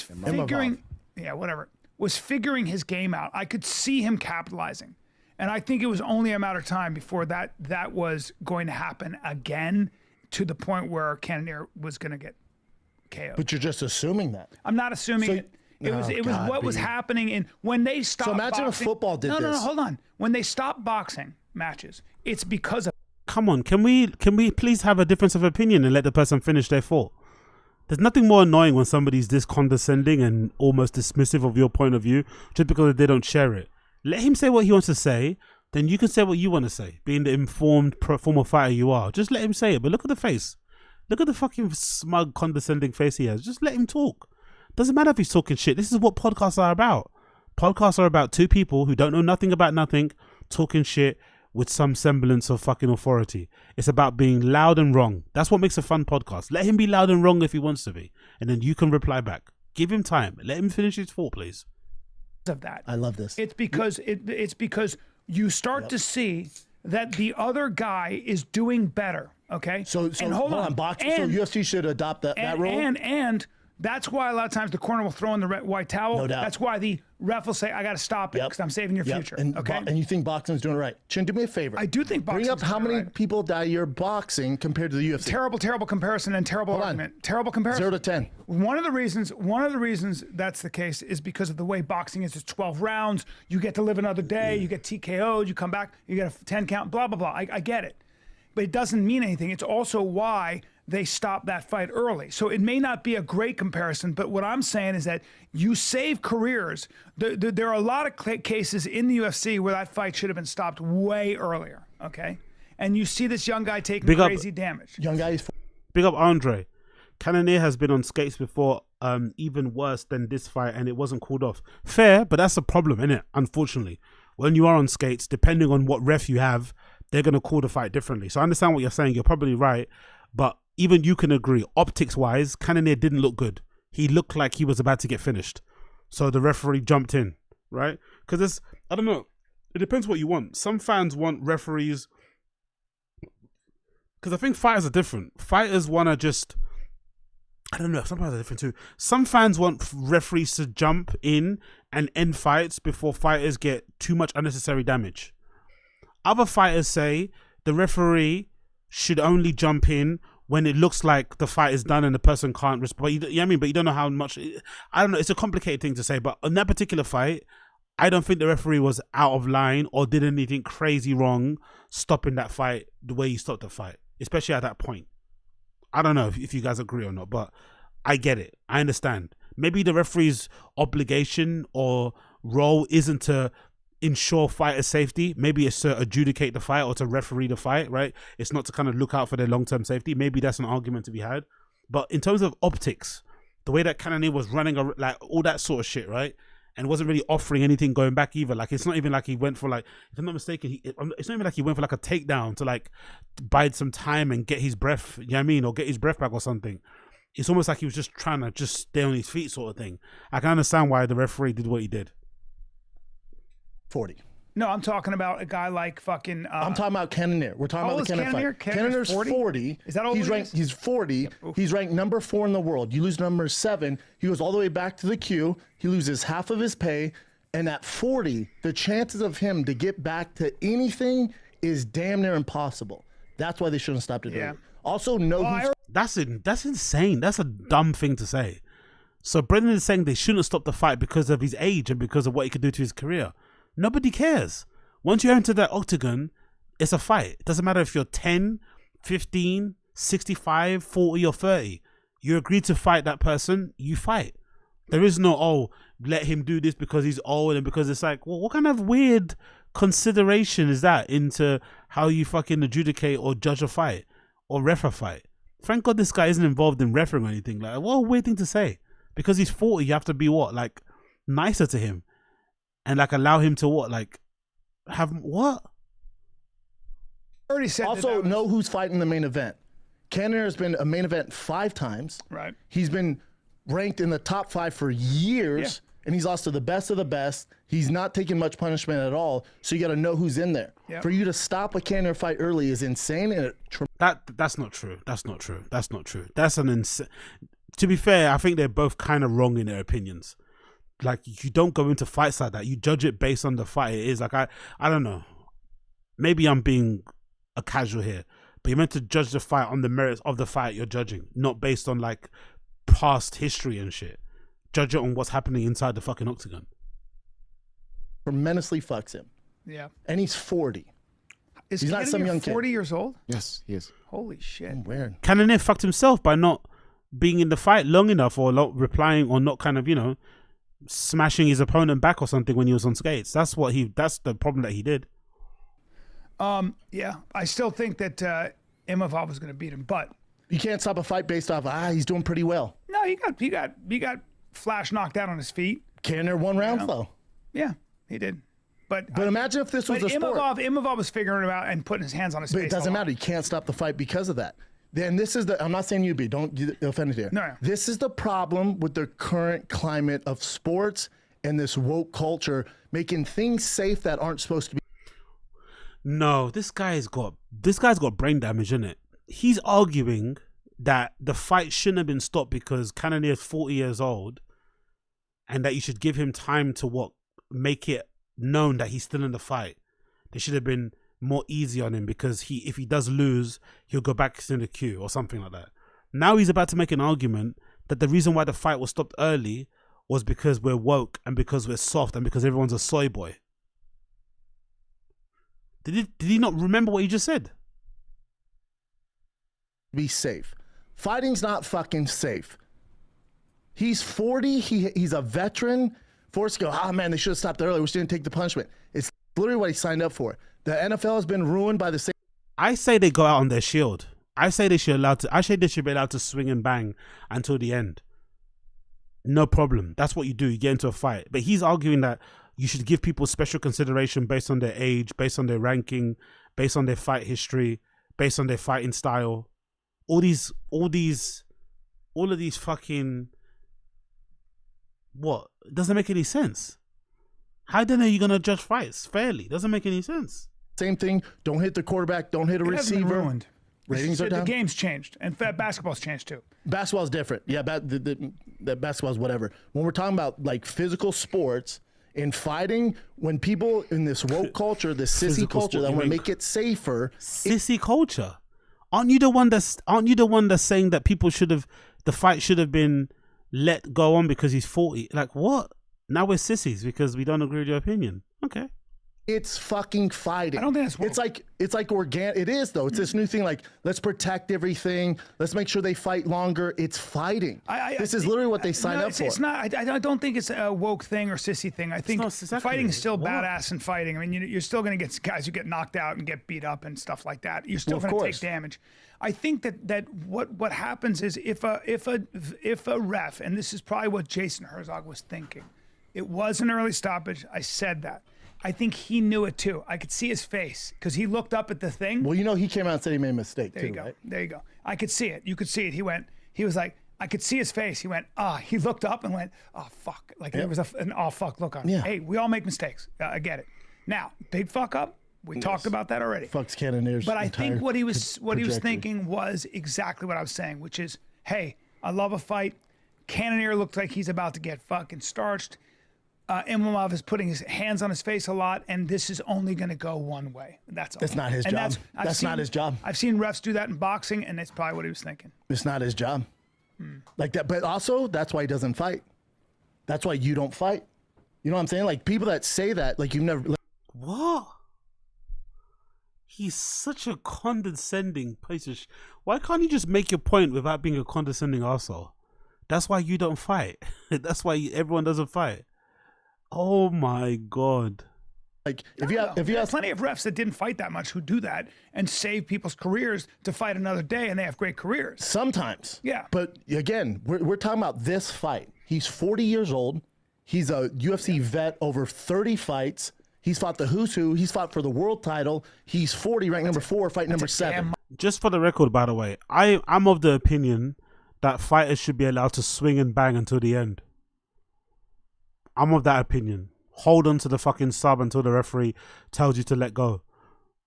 figuring. Yeah, whatever. Was figuring his game out. I could see him capitalizing. And I think it was only a matter of time before that was going to happen again to the point where Cannonier was going to get KO'd.
But you're just assuming that.
I'm not assuming it. It was what was happening in when they stopped.
So imagine
boxing.
if football did this.
No, hold on. When they stopped boxing matches, it's because of.
Come on, can we please have a difference of opinion and let the person finish their thought? There's nothing more annoying when somebody's this condescending and almost dismissive of your point of view just because they don't share it. Let him say what he wants to say, then you can say what you want to say. Being the informed former fighter you are, just let him say it. But look at the face. Look at the fucking smug, condescending face he has. Just let him talk. Doesn't matter if he's talking shit. This is what podcasts are about. Podcasts are about two people who don't know nothing about nothing, talking shit with some semblance of fucking authority. It's about being loud and wrong. That's what makes a fun podcast. Let him be loud and wrong if he wants to be. And then you can reply back. Give him time. Let him finish his thought, please.
Of that.
I love this.
It's because it's because you start to see that the other guy is doing better. Okay.
So
and hold on.
Boxing. So UFC should adopt that rule.
And that's why a lot of times the corner will throw in the white towel.
No doubt.
That's why the ref will say, I got to stop it because I'm saving your future.
And,
okay.
and you think boxing's doing it right. Chin, do me a favor.
I do think
Bring up
boxing's
how
doing it
many people die a year boxing compared to the UFC.
Terrible comparison and terrible argument. Terrible comparison.
0 to 10.
One of the reasons that's the case is because of the way boxing is. It's 12 rounds. You get to live another day. You get TKO'd. You come back. You get a 10 count. Blah blah blah. I get it, but it doesn't mean anything. It's also why they stopped that fight early. So it may not be a great comparison, but what I'm saying is that you save careers. There are a lot of cases in the UFC where that fight should have been stopped way earlier. Okay, and you see this young guy taking crazy damage.
Young guy is.
Big up Andre. Cannonier has been on skates before, even worse than this fight, and it wasn't called off. Fair, but that's a problem, isn't it? Unfortunately, when you are on skates, depending on what ref you have, they're going to call the fight differently. So I understand what you're saying. You're probably right, but even you can agree, optics-wise, Cannonier didn't look good. He looked like he was about to get finished. So the referee jumped in, right? Because it's, I don't know, it depends what you want. Some fans want referees, because I think fighters are different. Fighters want to just, I don't know, some fighters are different too. Some fans want referees to jump in and end fights before fighters get too much unnecessary damage. Other fighters say the referee should only jump in when it looks like the fight is done and the person can't respond. You know what I mean? But you don't know how much. I don't know. It's a complicated thing to say. But on that particular fight, I don't think the referee was out of line or did anything crazy wrong stopping that fight the way he stopped the fight, especially at that point. I don't know if you guys agree or not, but I get it. I understand. Maybe the referee's obligation or role isn't to ensure fighter safety. Maybe it's to adjudicate the fight or to referee the fight, right? It's not to kind of look out for their long-term safety. Maybe that's an argument to be had. But in terms of optics, the way that Cannonier was running, like all that sort of shit, right? And wasn't really offering anything going back either. Like, it's not even like he went for like, if I'm not mistaken, it's not even like he went for like a takedown to like bide some time and get his breath, you know what I mean? Or get his breath back or something. It's almost like he was just trying to just stay on his feet sort of thing. I can understand why the referee did what he did.
40.
No, I'm talking about a guy like fucking.
I'm talking about Cannonier. We're talking about the Cannonier fight. Cannonier's 40.
Is that all?
He's 40. Yep. He's ranked number 4 in the world. You lose number 7. He goes all the way back to the queue. He loses half of his pay. And at 40, the chances of him to get back to anything is damn near impossible. That's why they shouldn't have stopped it. Yeah. Also,
That's insane. That's a dumb thing to say. So Brendan is saying they shouldn't stop the fight because of his age and because of what he could do to his career. Nobody cares. Once you enter that octagon, it's a fight. It doesn't matter if you're 10, 15, 65, 40 or 30. You agree to fight that person, you fight. There is no, oh, let him do this because he's old and because it's like, well, what kind of weird consideration is that into how you fucking adjudicate or judge a fight or ref a fight? Thank God this guy isn't involved in refereeing or anything. Like, what a weird thing to say. Because he's 40, you have to be what? Like, nicer to him. And like allow him to what? Like have what?
Already said
also know who's fighting the main event. Cannonier has been a main event 5 times.
Right.
He's been ranked in the top 5 for years, and he's lost to the best of the best. He's not taking much punishment at all. So you got to know who's in there. Yep. For you to stop a Cannonier fight early is insane. And
that's not true. That's not true. That's not true. That's an insane. To be fair, I think they're both kind of wrong in their opinions. Like, you don't go into fights like that. You judge it based on the fight it is. Like, I don't know. Maybe I'm being a casual here. But you're meant to judge the fight on the merits of the fight you're judging. Not based on, like, past history and shit. Judge it on what's happening inside the fucking octagon.
Tremendously fucks him.
Yeah.
And he's 40.
Is
he's not some young
40
kid.
years old?
Yes, he is.
Holy shit.
Weird.
Cannonier fucked himself by not being in the fight long enough or not replying or not kind of, you know, smashing his opponent back or something when he was on skates. That's the problem that he did.
Yeah, I still think that Imavov was going to beat him, but
you can't stop a fight based off he's doing pretty well.
No, he got flash knocked out on his feet.
Cannonier 1 round though.
Yeah, he did. But
imagine if this was a sport.
Imavov was figuring it out and putting his hands on his face.
But it doesn't matter. You can't stop the fight because of that. Then this is I'm not saying you be, don't get offended here.
No.
This is the problem with the current climate of sports and this woke culture making things safe that aren't supposed to be.
No, this guy's got brain damage, isn't it? He's arguing that the fight shouldn't have been stopped because Cannonier's 40 years old and that you should give him time to make it known that he's still in the fight. They should have been more easy on him, because if he does lose, he'll go back to the queue or something like that. Now he's about to make an argument that the reason why the fight was stopped early was because we're woke and because we're soft and because everyone's a soy boy. Did he not remember what he just said?
Be safe. Fighting's not fucking safe. He's 40. He's a veteran. Forced to go, oh man, they should have stopped early. We shouldn't take the punishment. It's literally what he signed up for. The NFL has been ruined by the same.
I say they go out on their shield. I say they should be allowed to swing and bang until the end. No problem. That's what you do. You get into a fight. But he's arguing that you should give people special consideration based on their age, based on their ranking, based on their fight history, based on their fighting style. All of these fucking, what? It doesn't make any sense. How then are you going to judge fights fairly? It doesn't make any sense.
Same thing. Don't hit the quarterback. Don't hit a receiver.
Been ruined.
Ratings are down.
The game's changed, and basketball's changed too.
Basketball's different. Yeah, the basketball's whatever. When we're talking about like physical sports and fighting, when people in this woke culture, this sissy culture that want to make it safer.
Sissy culture? Aren't you the one that's saying that the fight should have been let go on because he's 40? Like what? Now we're sissies because we don't agree with your opinion. Okay.
It's fucking fighting.
I don't think that's woke.
It's like organic. It is though. It's this new thing. Like, let's protect everything. Let's make sure they fight longer. It's fighting. This is literally what they signed up for.
It's not. I don't think it's a woke thing or sissy thing. I think fighting is still badass in fighting. I mean, you're still going to get guys who get knocked out and get beat up and stuff like that. You're still going to take damage. I think that what happens is if a ref, and this is probably what Jason Herzog was thinking, it was an early stoppage. I said that. I think he knew it too. I could see his face because he looked up at the thing.
Well, you know, he came out and said he made a mistake
there
too, right?
There you go. I could see it. You could see it. He was like, I could see his face. He went, he looked up and went, oh, fuck. Like there was an oh, fuck look on him.
Yeah.
Hey, we all make mistakes. I get it. Now, big fuck up. We talked about that already.
Fucks Cannoneers.
But I think what he was thinking was exactly what I was saying, which is, hey, I love a fight. Cannoneer looked like he's about to get fucking starched. Imamov is putting his hands on his face a lot, and this is only going to go one way. That's all.
That's not his job. That's not his job.
I've seen refs do that in boxing, and that's probably what he was thinking.
It's not his job. Like that. But also, that's why he doesn't fight. That's why you don't fight. You know what I'm saying? Like people that say that, like you've never.
What? He's such a condescending piece of Why can't you just make your point without being a condescending arsehole? That's why you don't fight. That's why everyone doesn't fight. Oh my God.
Like if you have plenty of refs that didn't fight that much who do that and save people's careers to fight another day, and they have great careers.
Sometimes.
Yeah.
But again, we're talking about this fight. He's 40 years old. He's a UFC vet, over 30 fights. He's fought the who's who. He's fought for the world title. He's 40, ranked number 4, fight number 7.
Just for the record, by the way, I'm of the opinion that fighters should be allowed to swing and bang until the end. I'm of that opinion. Hold on to the fucking sub until the referee tells you to let go.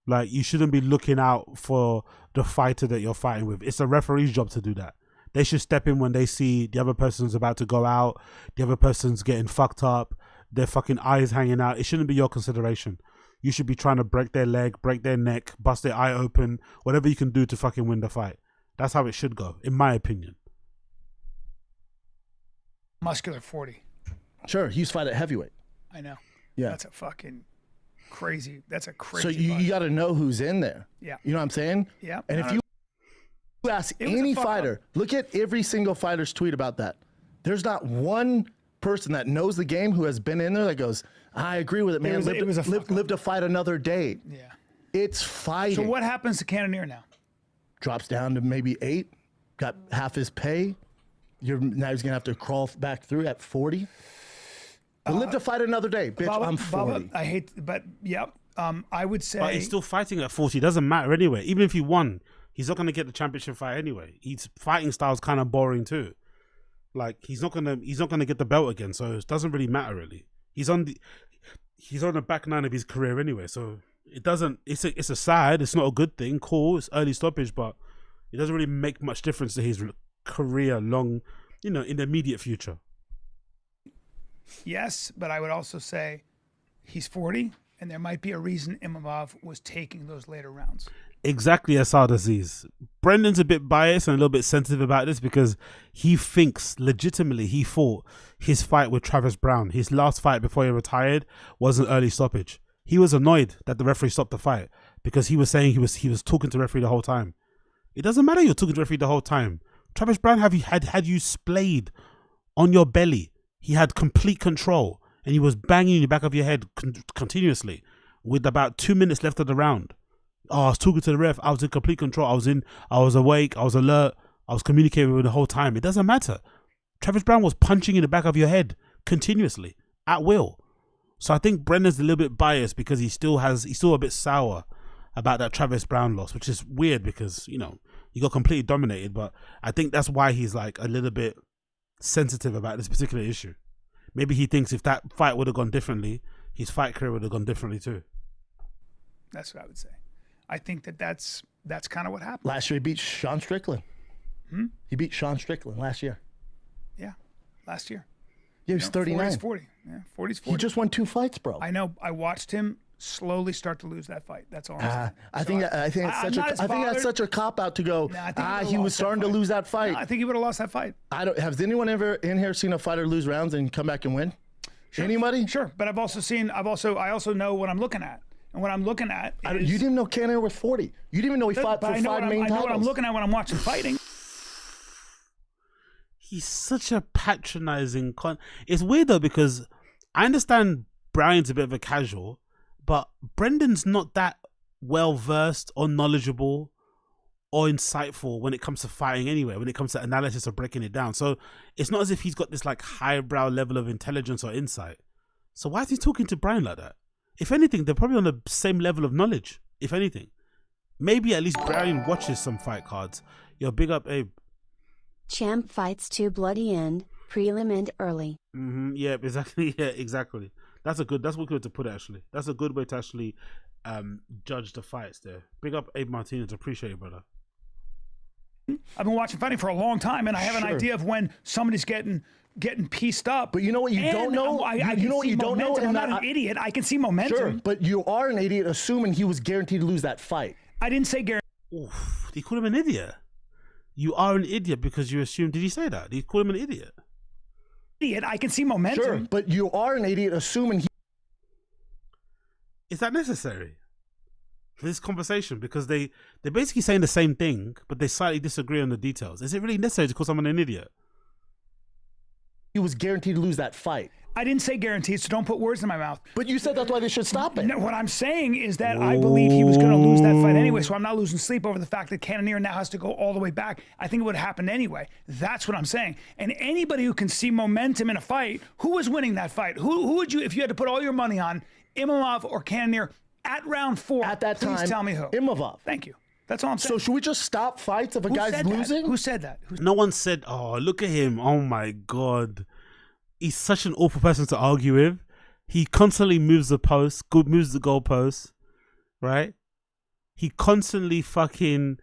Like, you shouldn't be looking out for the fighter that you're fighting with. It's the referee's job to do that. They should step in when they see the other person's about to go out, the other person's getting fucked up, their fucking eyes hanging out. It shouldn't be your consideration. You should be trying to break their leg, break their neck, bust their eye open, whatever you can do to fucking win the fight. That's how it should go, in my opinion.
Muscular 40.
Sure, he used to fight at heavyweight.
I know.
Yeah.
That's a fucking crazy. That's a crazy.
So you got to know who's in there.
Yeah.
You know what I'm saying?
Yeah.
And if you ask any fighter, look at every single fighter's tweet about that. There's not one person that knows the game who has been in there that goes, I agree with it, man. Live to fight another day.
Yeah.
It's fighting.
So what happens to Cannoneer now?
Drops down to maybe 8. Got half his pay. Now he's gonna have to crawl back through at 40. But live to fight another day, bitch. I'm 40.
I hate, but yep. I would say.
But he's still fighting at 40. It doesn't matter anyway. Even if he won, he's not gonna get the championship fight anyway. His fighting style's kind of boring too. Like he's not gonna get the belt again, so it doesn't really matter really. He's on the back nine of his career anyway, so it doesn't. It's a side. It's not a good thing. Cool. It's early stoppage, but it doesn't really make much difference to his career in the immediate future.
Yes, but I would also say he's 40, and there might be a reason Imavov was taking those later rounds.
Exactly, Assad Aziz. Brendan's a bit biased and a little bit sensitive about this because he thinks legitimately he thought his fight with Travis Brown, his last fight before he retired, was an early stoppage. He was annoyed that the referee stopped the fight because he was saying he was talking to the referee the whole time. It doesn't matter you're talking to the referee the whole time. Travis Brown had you splayed on your belly. He had complete control and he was banging in the back of your head continuously with about 2 minutes left of the round. Oh, I was talking to the ref. I was in complete control. I was awake. I was alert. I was communicating with him the whole time. It doesn't matter. Travis Brown was punching in the back of your head continuously at will. So I think Brendan's a little bit biased because he's still a bit sour about that Travis Brown loss, which is weird because, you know, he got completely dominated. But I think that's why he's like a little bit sensitive about this particular issue. Maybe he thinks if that fight would have gone differently, his fight career would have gone differently too.
That's what I would say. I think that's kind of what happened.
Last year he beat Sean Strickland. He beat Sean Strickland last year.
Yeah, last year.
Yeah, he was 39.
40's 40. Yeah, 40's 40.
He just won 2 fights, bro.
I know. I watched him slowly start to lose that fight. That's all I'm saying.
I think that's such a cop out to go. He was starting to lose that fight.
No, I think he would have lost that fight.
Has anyone ever in here seen a fighter lose rounds and come back and win? Sure. Anybody?
Sure, but I also know what I'm looking at. And what I'm looking at is...
You didn't know Cannonier was 40. You didn't even know he fought for 5 main titles.
I know what I'm looking at when I'm watching fighting.
He's such a patronizing It's weird though because I understand Brian's a bit of a casual, but Brendan's not that well versed or knowledgeable or insightful when it comes to fighting anyway, when it comes to analysis or breaking it down. So it's not as if he's got this like highbrow level of intelligence or insight. So why is he talking to Brian like that? If anything, they're probably on the same level of knowledge, if anything. Maybe at least Brian watches some fight cards. Yo, big up, Abe.
Champ fights to bloody end, prelim end early.
Yeah, exactly. Yeah, exactly. That's good way to put it, actually. That's a good way to actually judge the fights there. Big up, Abe Martinez. Appreciate it, brother.
I've been watching fighting for a long time, and I have an idea of when somebody's getting pieced up.
But you know what you don't know? You know what you don't know?
I'm not an idiot. I can see momentum.
Sure, but you are an idiot assuming he was guaranteed to lose that fight.
I didn't say guaranteed.
Oof, did he call him an idiot? You are an idiot because you assume. Did he say that? Did he call him an idiot?
Idiot. I can see momentum.
Sure, but you are an idiot assuming he...
Is that necessary for this conversation? Because they're basically saying the same thing, but they slightly disagree on the details. Is it really necessary to call someone an idiot?
He was guaranteed to lose that fight.
I didn't say guaranteed, so don't put words in my mouth.
But you said that's why they should stop it.
No, what I'm saying is that I believe he was going to lose that fight anyway, so I'm not losing sleep over the fact that Cannonier now has to go all the way back. I think it would have happened anyway. That's what I'm saying. And anybody who can see momentum in a fight, who was winning that fight? Who would you, if you had to put all your money on, Imavov or Cannonier at round 4?
At that time,
please tell me who.
Imavov.
Thank you. That's all I'm saying.
So should we just stop fights if a guy's losing?
Who said that?
No one said, oh, look at him. Oh my God. He's such an awful person to argue with. He constantly moves the goalposts, right? He constantly fucking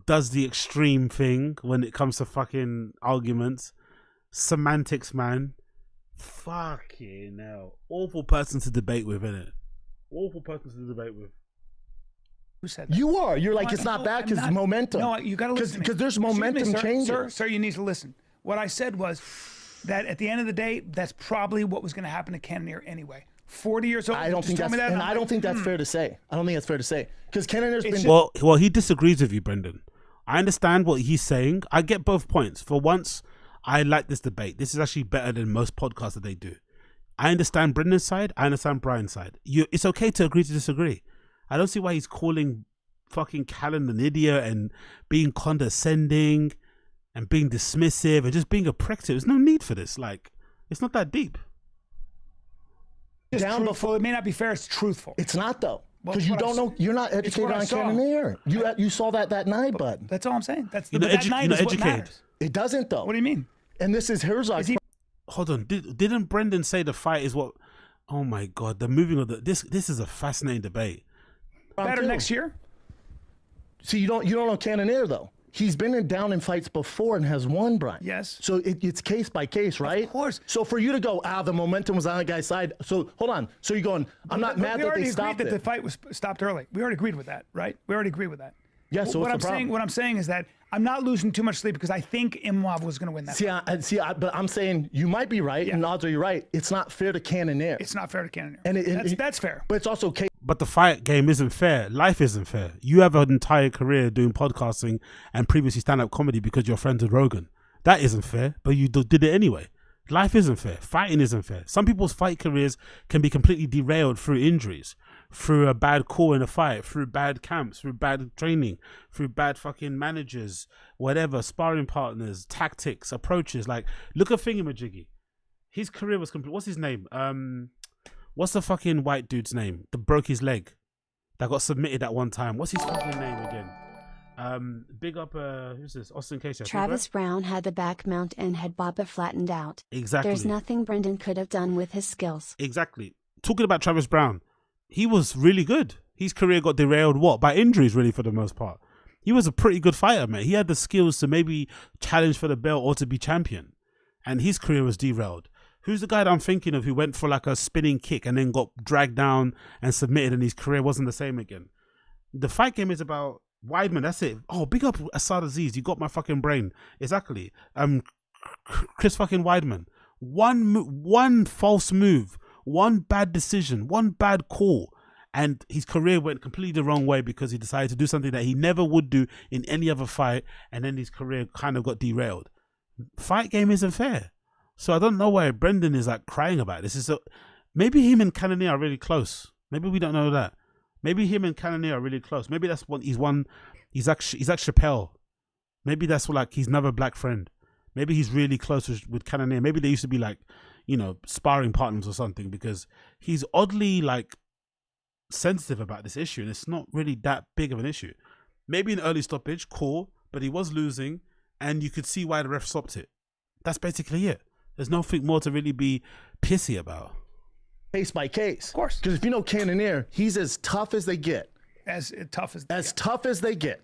does the extreme thing when it comes to fucking arguments. Semantics, man. Fucking hell. Awful person to debate with, innit? Awful person to debate with.
Who said that?
You are. You're like, it's not bad because momentum.
No, you got to listen.
Because there's momentum changing.
Sir, you need to listen. What I said was that at the end of the day, that's probably what was going to happen to Cannonier anyway. 40 years old.
I don't think that's, and I don't think that's fair to say. I don't think that's fair to say because Cannonier's been.
Well, he disagrees with you, Brendan. I understand what he's saying. I get both points. For once, I like this debate. This is actually better than most podcasts that they do. I understand Brendan's side. I understand Brian's side. It's okay to agree to disagree. I don't see why he's calling fucking Callan an idiot and being condescending and being dismissive and just being a prick to. There's no need for this. Like, it's not that deep.
It's truthful. It may not be fair. It's truthful.
It's not though, because you don't know. You're not educated on Cannonier. You saw that night, bud.
That's all I'm saying. That's
you're
that night is what
educated.
matters.
It doesn't though.
What do you mean?
And this is Herzog.
Hold on. Didn't Brendan say the fight is what? Oh my God, the moving of this is a fascinating debate.
Better next year.
See, you don't know Cannonier though. He's been down in fights before and has won, Brian.
Yes.
So it's case by case, right?
Of course.
So for you to go, the momentum was on the guy's side. So hold on. So you're going, I'm not mad that they stopped
We already agreed that
it.
the fight was stopped early. We already agreed with that, right? We already agreed with that.
Yeah, so what's the problem?
What I'm saying is that I'm not losing too much sleep because I think Imhoff was going to win that fight.
But I'm saying you might be right, and odds are you're right. It's not fair to Cannonier.
It's not fair to Cannonier.
And
That's fair.
But it's also case.
But the fight game isn't fair. Life isn't fair. You have an entire career doing podcasting and previously stand-up comedy because you're friends with Rogan. That isn't fair, but you did it anyway. Life isn't fair. Fighting isn't fair. Some people's fight careers can be completely derailed through injuries, through a bad call in a fight, through bad camps, through bad training, through bad fucking managers, whatever, sparring partners, tactics, approaches. Like, look at Thingamajiggy. His career was complete. What's his name? What's the fucking white dude's name that broke his leg? That got submitted at one time. What's his fucking name again? Big up, who's this? Austin Casey.
Travis Brown had the back mount and had Baba flattened out.
Exactly.
There's nothing Brendan could have done with his skills.
Exactly. Talking about Travis Brown, he was really good. His career got derailed, by injuries, really, for the most part. He was a pretty good fighter, man. He had the skills to maybe challenge for the belt or to be champion. And his career was derailed. Who's the guy that I'm thinking of who went for like a spinning kick and then got dragged down and submitted and his career wasn't the same again? The fight game is about Weidman, that's it. Oh, big up Asad Aziz. You got my fucking brain. Exactly. Chris fucking Weidman. One false move, one bad decision, one bad call, and his career went completely the wrong way because he decided to do something that he never would do in any other fight, and then his career kind of got derailed. Fight game isn't fair. So I don't know why Brendan is like crying about this. Maybe him and Cannonier are really close. Maybe we don't know that. Maybe him and Cannonier are really close. Maybe that's what he's like Chappelle. Maybe that's like his another black friend. Maybe he's really close with Cannonier. Maybe they used to be like, sparring partners or something, because he's oddly like sensitive about this issue and it's not really that big of an issue. Maybe an early stoppage, cool, but he was losing and you could see why the ref stopped it. That's basically it. There's nothing more to really be pissy about.
Case by case. Of
course.
Because if you know Cannonier, he's as tough as they get.
As tough
as they get.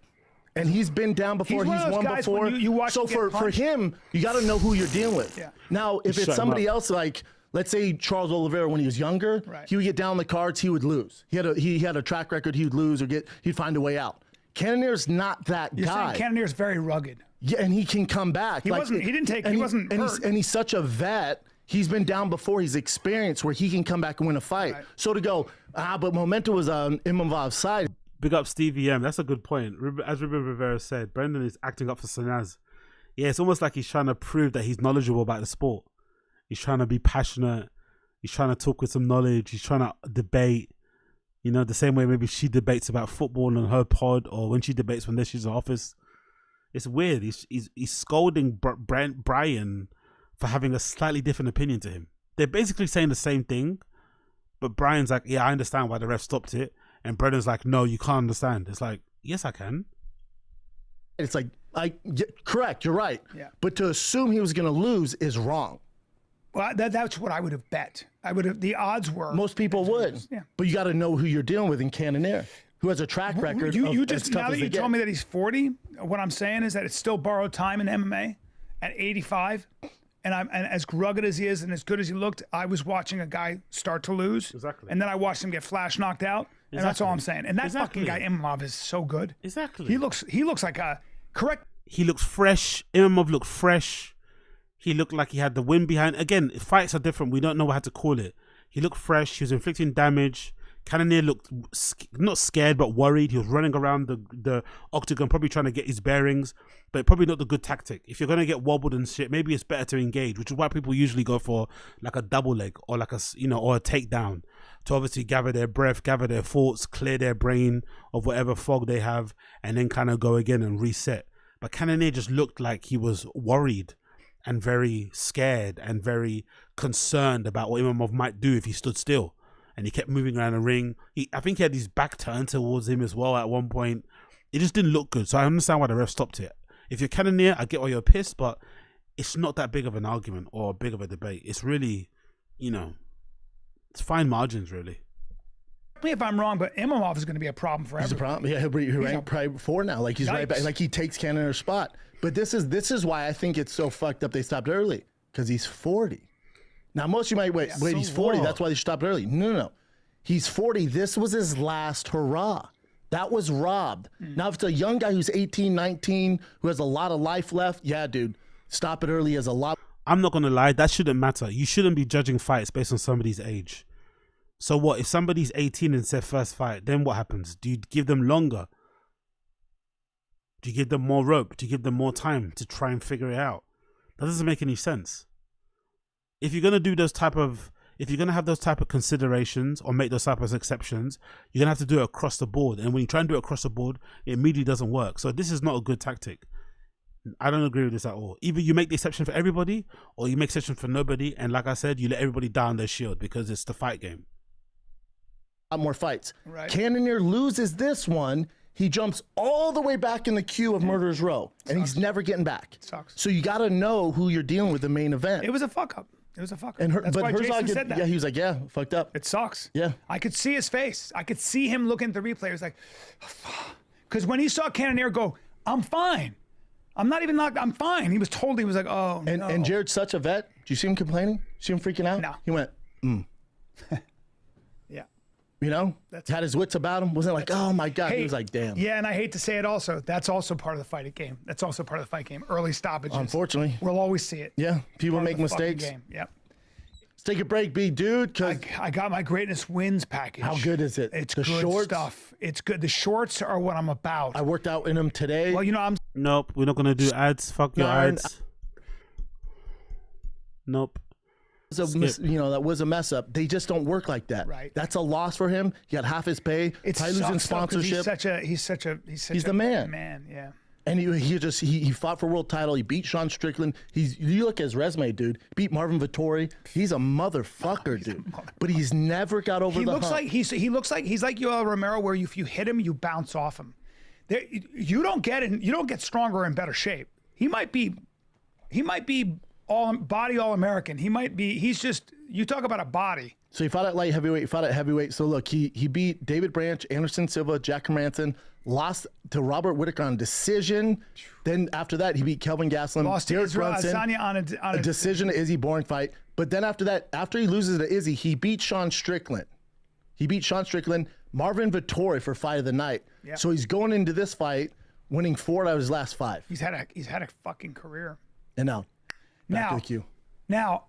And he's been down before. He's won before.
You watch
so for him, you got to know who you're dealing with.
Yeah.
Now, if it's somebody else, like let's say Charles Oliveira when he was younger, he would get down the cards, he would lose. He had a track record, he would lose or he'd find a way out. Cannonier's not that
You're
guy.
saying Cannonier's very rugged.
Yeah, and he can come back.
He wasn't hurt.
And he's such a vet. He's been down before. He's experienced where he can come back and win a fight. Right. So to go, but momentum was on Imhov's side.
Big up Stevie M. That's a good point. As Ruben Rivera said, Brendan is acting up for Sanaz. Yeah, it's almost like he's trying to prove that he's knowledgeable about the sport. He's trying to be passionate. He's trying to talk with some knowledge. He's trying to debate. The same way maybe she debates about football on her pod or when she debates when she's in office. It's weird. He's scolding Brian for having a slightly different opinion to him. They're basically saying the same thing, but Brian's like, yeah, I understand why the ref stopped it. And Brendan's like, no, you can't understand. It's like, yes, I can.
It's like, correct, you're right.
Yeah.
But to assume he was going to lose is wrong.
Well, that's what I would have bet. The odds were.
Most people would.
Yeah.
But you got to know who you're dealing with in Cannonier, who has a track record.
You
of
just
as tough
now that
as
you
they
told
get.
me that he's 40, what I'm saying is that it's still borrowed time in MMA at 85. And as rugged as he is and as good as he looked, I was watching a guy start to lose.
Exactly.
And then I watched him get flash knocked out. And that's all I'm saying. And that fucking guy, Imhoff, is so good.
Exactly.
He looks like a correct.
He looks fresh. Imhoff looked fresh. He looked like he had the wind behind. Again, fights are different. We don't know how to call it. He looked fresh. He was inflicting damage. Cannonier looked not scared, but worried. He was running around the octagon, probably trying to get his bearings, but probably not the good tactic. If you're going to get wobbled and shit, maybe it's better to engage, which is why people usually go for like a double leg or like or a takedown to obviously gather their breath, gather their thoughts, clear their brain of whatever fog they have, and then kind of go again and reset. But Cannonier just looked like he was worried and very scared and very concerned about what Imhoff might do if he stood still. And he kept moving around the ring. I think he had his back turned towards him as well at one point. It just didn't look good. So I understand why the ref stopped it. If you're Cannonier, I get why you're pissed, but it's not that big of an argument or big of a debate. It's really, it's fine margins, really.
me if I'm wrong, but Imamov is going to be a problem for
He's a
everyone.
problem. Yeah, he'll rank probably 4 now. Like he's right back. Like he takes Cannonier's spot. But this is why I think it's so fucked up they stopped early. Because he's 40. Now most of you might wait,
so
he's 40.
what?
That's why they stopped early. No. He's 40. This was his last hurrah. That was robbed. Now if it's a young guy who's 18, 19, who has a lot of life left, yeah, dude, stop it early as a lot.
I'm not gonna lie, that shouldn't matter. You shouldn't be judging fights based on somebody's age. So what, if somebody's 18 and it's their first fight, then what happens? Do you give them longer? Do you give them more rope? Do you give them more time to try and figure it out? That doesn't make any sense. If you're gonna do if you're gonna have those type of considerations or make those type of exceptions, you're gonna have to do it across the board. And when you try and do it across the board, it immediately doesn't work. So this is not a good tactic. I don't agree with this at all. Either you make the exception for everybody, or you make exception for nobody. And like I said, you let everybody down their shield because it's the fight game.
More fights.
Right.
Cannonier loses this one. He jumps all the way back in the queue of Murderers Row, and he's never getting back.
Sucks.
So you got to know who you're dealing with the main event.
It was a fuck up. It was a fuck up.
And
That's why
Herzog
Jason said that.
Yeah, he was like, yeah, fucked up.
It sucks.
Yeah.
I could see his face. I could see him looking at the replay. He was like, because when he saw Cannonier go, I'm fine. I'm not even knocked. I'm fine. He was like, oh,
and,
no.
And Jared's such a vet. Do you see him complaining? See him freaking out?
No.
He went,
Yeah.
You know? Had his wits about him. Wasn't like, oh my God.
Hey,
He was like, damn.
Yeah, and I hate to say it also. That's also part of the fight game. That's also part of the fight game. Early stoppages.
Unfortunately.
We'll always see it.
Yeah. People
Part of
make
the fucking
mistakes.
Game. Yep.
Let's take a break, B, dude. Cause
I got my greatness wins package.
how good is it?
It's
the
good
shorts
stuff. It's good. The shorts are what I'm about.
I worked out in them today.
Well, you know, I'm.
Nope, we're not gonna do ads. Fuck your ads. Nope.
That was a mess up. They just don't work like that.
Right.
That's a loss for him. He got half his pay.
It's
probably losing sponsorship.
He's
the man.
Man, yeah.
And he fought for world title. He beat Sean Strickland. You look at his resume, dude. Beat Marvin Vettori. He's a motherfucker, dude. But he's never got over the hump.
He looks like he's like Yoel Romero, where if you hit him, you bounce off him. You don't get stronger and better shape. He might be all American. He's just, you talk about a body.
So he fought at light heavyweight. He fought at heavyweight. So look, he beat David Branch, Anderson Silva, Jack Hermanson, lost to Robert Whittaker on decision. Then after that, he beat Kelvin Gastelum,
Lost to
Derek
Israel
Brunson,
Adesanya on a
decision to Izzy, boring fight. But then after that, after he loses to Izzy, he beat Sean Strickland. Marvin Vettori for fight of the night.
Yeah.
So he's going into this fight winning 4 out of his last 5.
He's had a fucking career.
And now, back to the queue.
Now,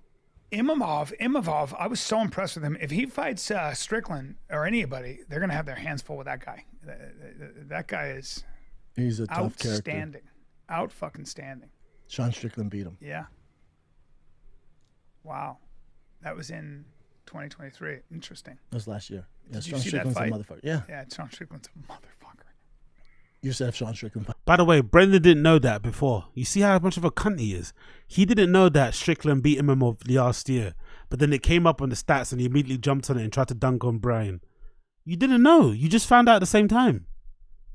Imavov, I was so impressed with him. If he fights Strickland or anybody, they're gonna have their hands full with that guy. That guy is
He's a tough character.
outstanding, out fucking standing.
Sean Strickland beat him.
Yeah. Wow, that was in 2023. Interesting.
That was last year. Yeah,
Did
Sean
you see
Strickland's
that
a
fight?
motherfucker. Yeah.
Yeah, Sean Strickland's a motherfucker.
You said Sean Strickland.
By the way, Brendan didn't know that before. You see how much of a cunt he is? He didn't know that Strickland beat him last year. But then it came up on the stats and he immediately jumped on it and tried to dunk on Brian. You didn't know. You just found out at the same time.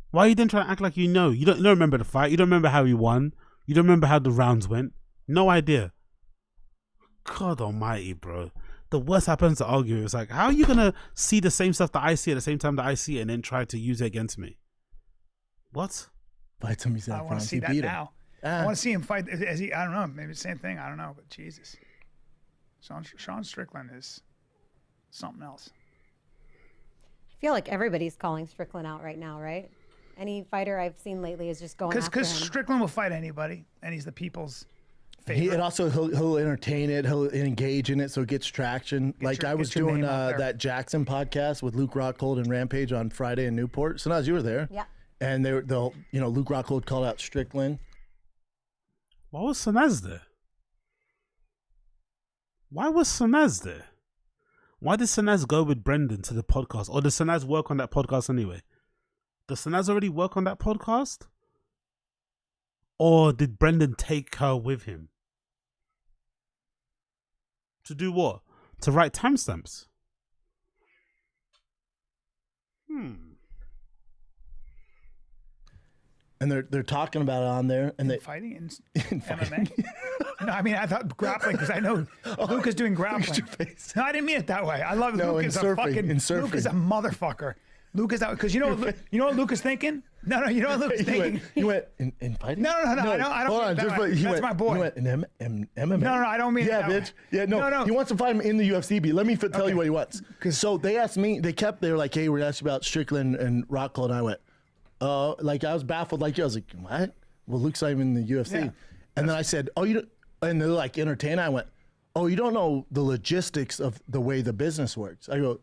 Why you didn't try to act like you know? You don't remember the fight. You don't remember how he won. You don't remember how the rounds went. No idea. God almighty, bro. The worst happens to argue. It's like, how are you going to see the same stuff that I see at the same time that I see it and then try to use it against me? What?
Fight him,
I want to see that now. I want to see him fight. I don't know. Maybe the same thing. I don't know. But Jesus, Sean Strickland is something else.
I feel like everybody's calling Strickland out right now, right? Any fighter I've seen lately is just going after him.
Because Strickland will fight anybody, and he's the people's favorite.
And also he'll entertain it. He'll engage in it, so it gets traction. I was doing that Jackson podcast with Luke Rockhold and Rampage on Friday in Newport. So now you were there.
Yeah.
And Luke Rockhold called out Strickland.
Why was Sanaz there? Why was Sanaz there? Why did Sanaz go with Brendan to the podcast? Or does Sanaz work on that podcast anyway? Does Sanaz already work on that podcast? Or did Brendan take her with him? To do what? To write timestamps?
and they're talking about it on there, and
fighting in MMA. No, I mean I thought grappling because I know Luke is doing grappling. No, I didn't mean it that way. I love Luke is a fucking Luke is a motherfucker. Luke is out because you know what Luke is thinking. No, you know what Luke is thinking.
You went in fighting.
No. I don't.
Hold on,
That's my boy.
You went in MMA.
No, I don't mean.
Yeah, bitch. Yeah, no. He wants to fight him in the UFC. But let me tell you what he wants. So they asked me. They were like, "Hey, we're asking about Strickland and Rockhold," and I went, like I was baffled. Like I was like, "What? Well, Luke's not even in the UFC." Yeah, and then I said, "Oh, you don't," and they're like entertained. I went, "Oh, you don't know the logistics of the way the business works." I go,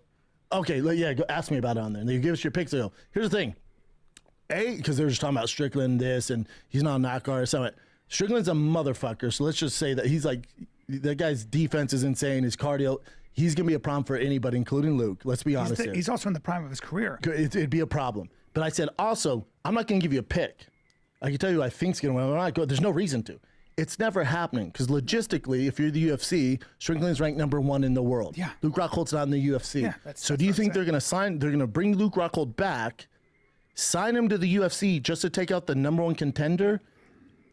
"Okay, yeah, go ask me about it on there." And they give us your picks. They go, "Here's the thing." Because they were just talking about Strickland this, and he's not a knockout. So I went, Strickland's a motherfucker. So let's just say that he's like, that guy's defense is insane. His cardio, he's going to be a problem for anybody, including Luke. Let's be honest here.
He's also in the prime of his career.
It'd be a problem. But I said, also, I'm not going to give you a pick. I can tell you who I think's going to win. There's no reason to. It's never happening. Because logistically, if you're the UFC, Strickland's ranked #1 in the world.
Yeah.
Luke Rockhold's not in the UFC.
Yeah,
so do you think they're going to bring Luke Rockhold back, sign him to the UFC just to take out the #1 contender?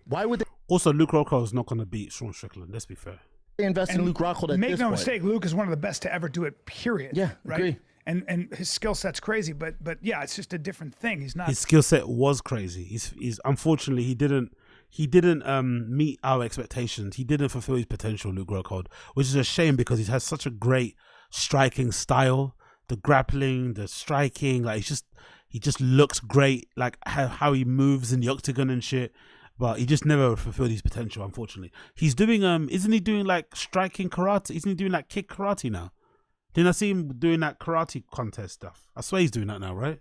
Why would they?
Also, Luke Rockhold is not going to beat Sean Strickland. Let's be fair.
They invest in Luke Rockhold at this point.
Make no mistake, Luke is one of the best to ever do it. Period.
Yeah,
right.
agree.
And his skill set's crazy, but yeah, it's just a different thing. He's not.
His skill set was crazy. He's unfortunately he didn't meet our expectations. He didn't fulfill his potential, Luke Rockhold, which is a shame because he has such a great striking style. The grappling, the striking, like he just looks great, like how he moves in the octagon and shit. But he just never fulfilled his potential, unfortunately. He's doing isn't he doing like striking karate? Isn't he doing like kick karate now? Didn't I see him doing that karate contest stuff? I swear he's doing that now, right?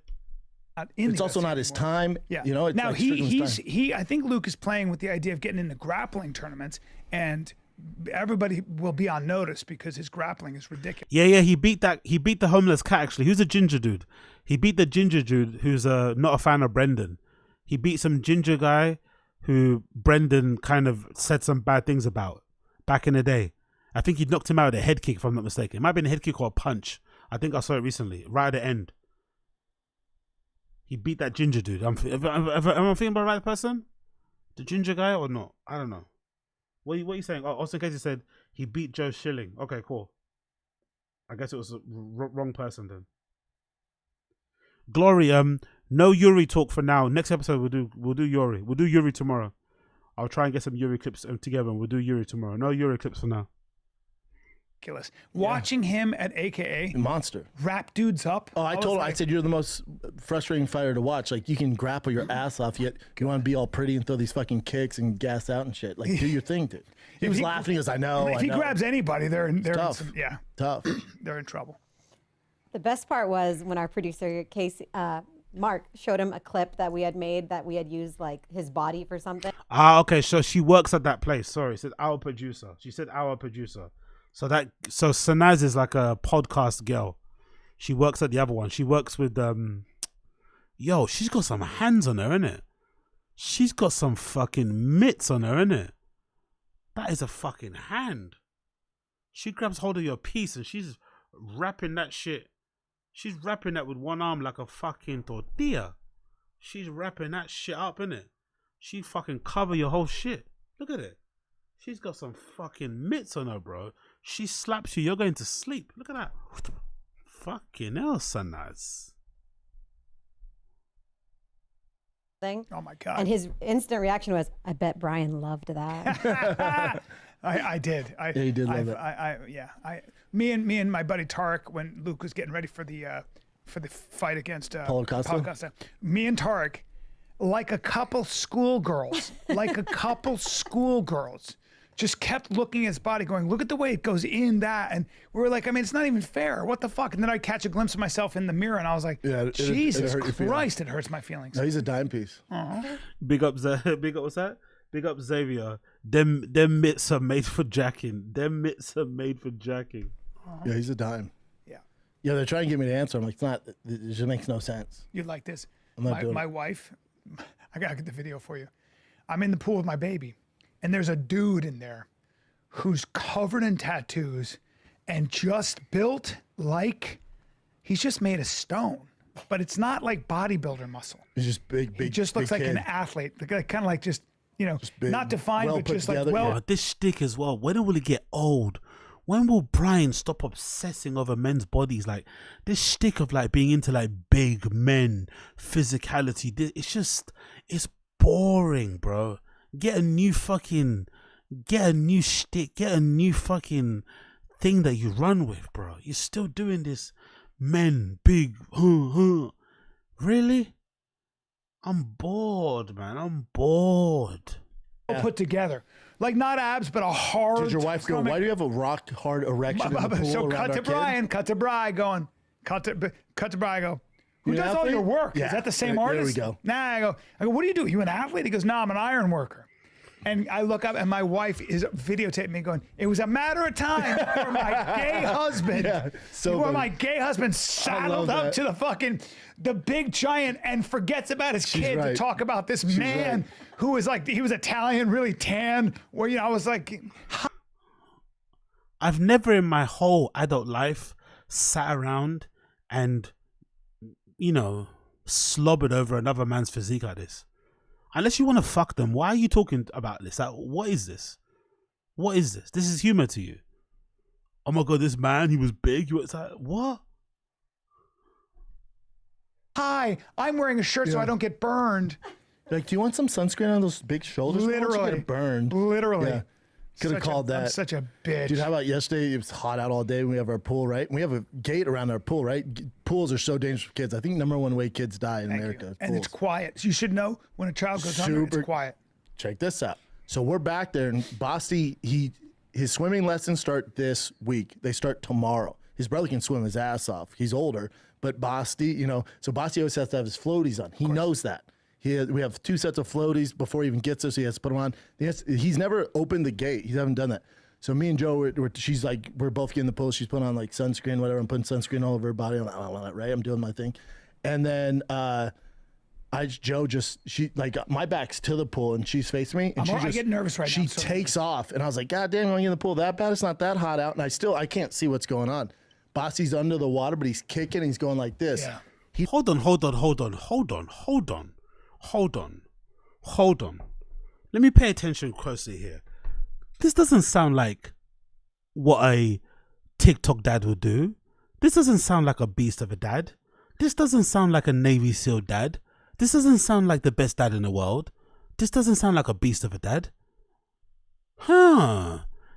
It's also not his time.
Yeah.
You know, it's
now
like
I think Luke is playing with the idea of getting into grappling tournaments, and everybody will be on notice because his grappling is ridiculous.
Yeah, he beat the homeless cat actually. Who's a ginger dude? He beat the ginger dude who's not a fan of Brendan. He beat some ginger guy who Brendan kind of said some bad things about back in the day. I think he knocked him out with a head kick, if I'm not mistaken. It might have been a head kick or a punch. I think I saw it recently, right at the end. He beat that ginger dude. Am I thinking about the right person? The ginger guy or not? I don't know. What are you saying? Oh, Austin Casey said he beat Joe Schilling. Okay, cool. I guess it was the wrong person then. Glory, no Yuri talk for now. Next episode we'll do Yuri. We'll do Yuri tomorrow. I'll try and get some Yuri clips together and we'll do Yuri tomorrow. No Yuri clips for now.
Ridiculous. Watching him at AKA
monster
wrap dudes up.
Oh, I said you're the most frustrating fighter to watch. Like you can grapple your ass off, yet you want to be all pretty and throw these fucking kicks and gas out and shit. Like do your thing, dude. He was laughing. He goes, "I know."
If he grabs anybody, they're
tough. Tough.
They're in trouble.
The best part was when our producer Casey, Mark, showed him a clip that we had made that we had used like his body for something.
Okay. So she works at that place. Sorry, it said our producer. She said our producer. So Sanaz is like a podcast girl. She works at the other one. She works with she's got some hands on her, innit? She's got some fucking mitts on her, innit? That is a fucking hand. She grabs hold of your piece and she's wrapping that shit. She's wrapping that with one arm like a fucking tortilla. She's wrapping that shit up, innit? She fucking cover your whole shit. Look at it. She's got some fucking mitts on her, bro. She slaps you, you're going to sleep. Look at that. Fucking hell, Sanaz.
Oh my God.
And his instant reaction was, I bet Brian loved that.
I did.
He did love it.
Me and my buddy Tarek, when Luke was getting ready for the fight against
Paulo Costa,
me and Tarek, like a couple schoolgirls, just kept looking at his body going, look at the way it goes in that. And we were like, I mean, it's not even fair. What the fuck? And then I catch a glimpse of myself in the mirror and I was like, Jesus Christ, it hurts my feelings.
No, he's a dime piece.
Big up, what's that? Big up Xavier. Them mitts are made for jacking.
Yeah, he's a dime. Yeah, they're trying to get me to answer. I'm like, it just makes no sense.
You like this?
I'm not doing
my wife, I gotta get the video for you. I'm in the pool with my baby. And there's a dude in there who's covered in tattoos and just built like he's just made of stone. but it's not like bodybuilder muscle.
He's just big.
He just looks
big
like an
kid.
athlete, kind of like just
big,
not defined,
well
but
put
just
together.
like
Oh, this shtick as well. When will it get old? When will Brian stop obsessing over men's bodies? Like this shtick of like being into like big men, physicality. It's boring, bro. Get a new shtick. Get a new fucking thing that you run with, bro. You're still doing this, men, big. Really? I'm bored, man. I'm bored.
put together. Like not abs, but a hard.
Did your wife go, why do you have a rock hard erection in the pool
So
around
cut
our
to
kid?
Brian, cut to Brian going, cut to Brian, I go, who
You an
does all your
athlete?
work?
Yeah.
Is that the same
There we
artist?
go.
Nah, I go, what do you do? You an athlete? He goes, no, I'm an iron worker. And I look up and my wife is videotaping me going, it was a matter of time before my gay husband, my gay husband saddled up to the big giant and forgets about his kid to talk about this man who was like, he was Italian, really tan, where, I was like.
I've never in my whole adult life sat around and, slobbered over another man's physique like this. Unless you want to fuck them, why are you talking about this? Like, what is this? What is this? This is humor to you. Oh my God, this man, he was big. He was like, what?
Hi, I'm wearing a shirt so I don't get burned.
Like, do you want some sunscreen on those big shoulders? Why don't you
Literally.
get burned.
Literally.
Yeah. Could have called that.
I'm such a bitch.
Dude, how about yesterday? It was hot out all day. We have our pool, right? We have a gate around our pool, right? Pools are so dangerous for kids. I think #1 way kids die in America.
And it's quiet. You should know when a child goes under, it's quiet.
Check this out. So we're back there, and Basti, his swimming lessons start this week. They start tomorrow. His brother can swim his ass off. He's older, but Basti, so Basti always has to have his floaties on. He knows that. We have 2 sets of floaties before he even gets there, so he has to put them on. He's never opened the gate. He hasn't done that. So me and Joe, she's like, we're both getting the pool. She's putting on like sunscreen, whatever. I'm putting sunscreen all over her body. I'm like, right? I'm doing my thing. And then my back's to the pool and she's facing me. And
I get nervous right now.
She takes off. And I was like, God damn, I'm in the pool that bad? It's not that hot out. And I can't see what's going on. Bossy's under the water, but he's kicking. He's going like this.
Yeah.
Hold on. Let me pay attention closely here. This doesn't sound like what a TikTok dad would do. This doesn't sound like a beast of a dad. This doesn't sound like a Navy SEAL dad. This doesn't sound like the best dad in the world. This doesn't sound like a beast of a dad.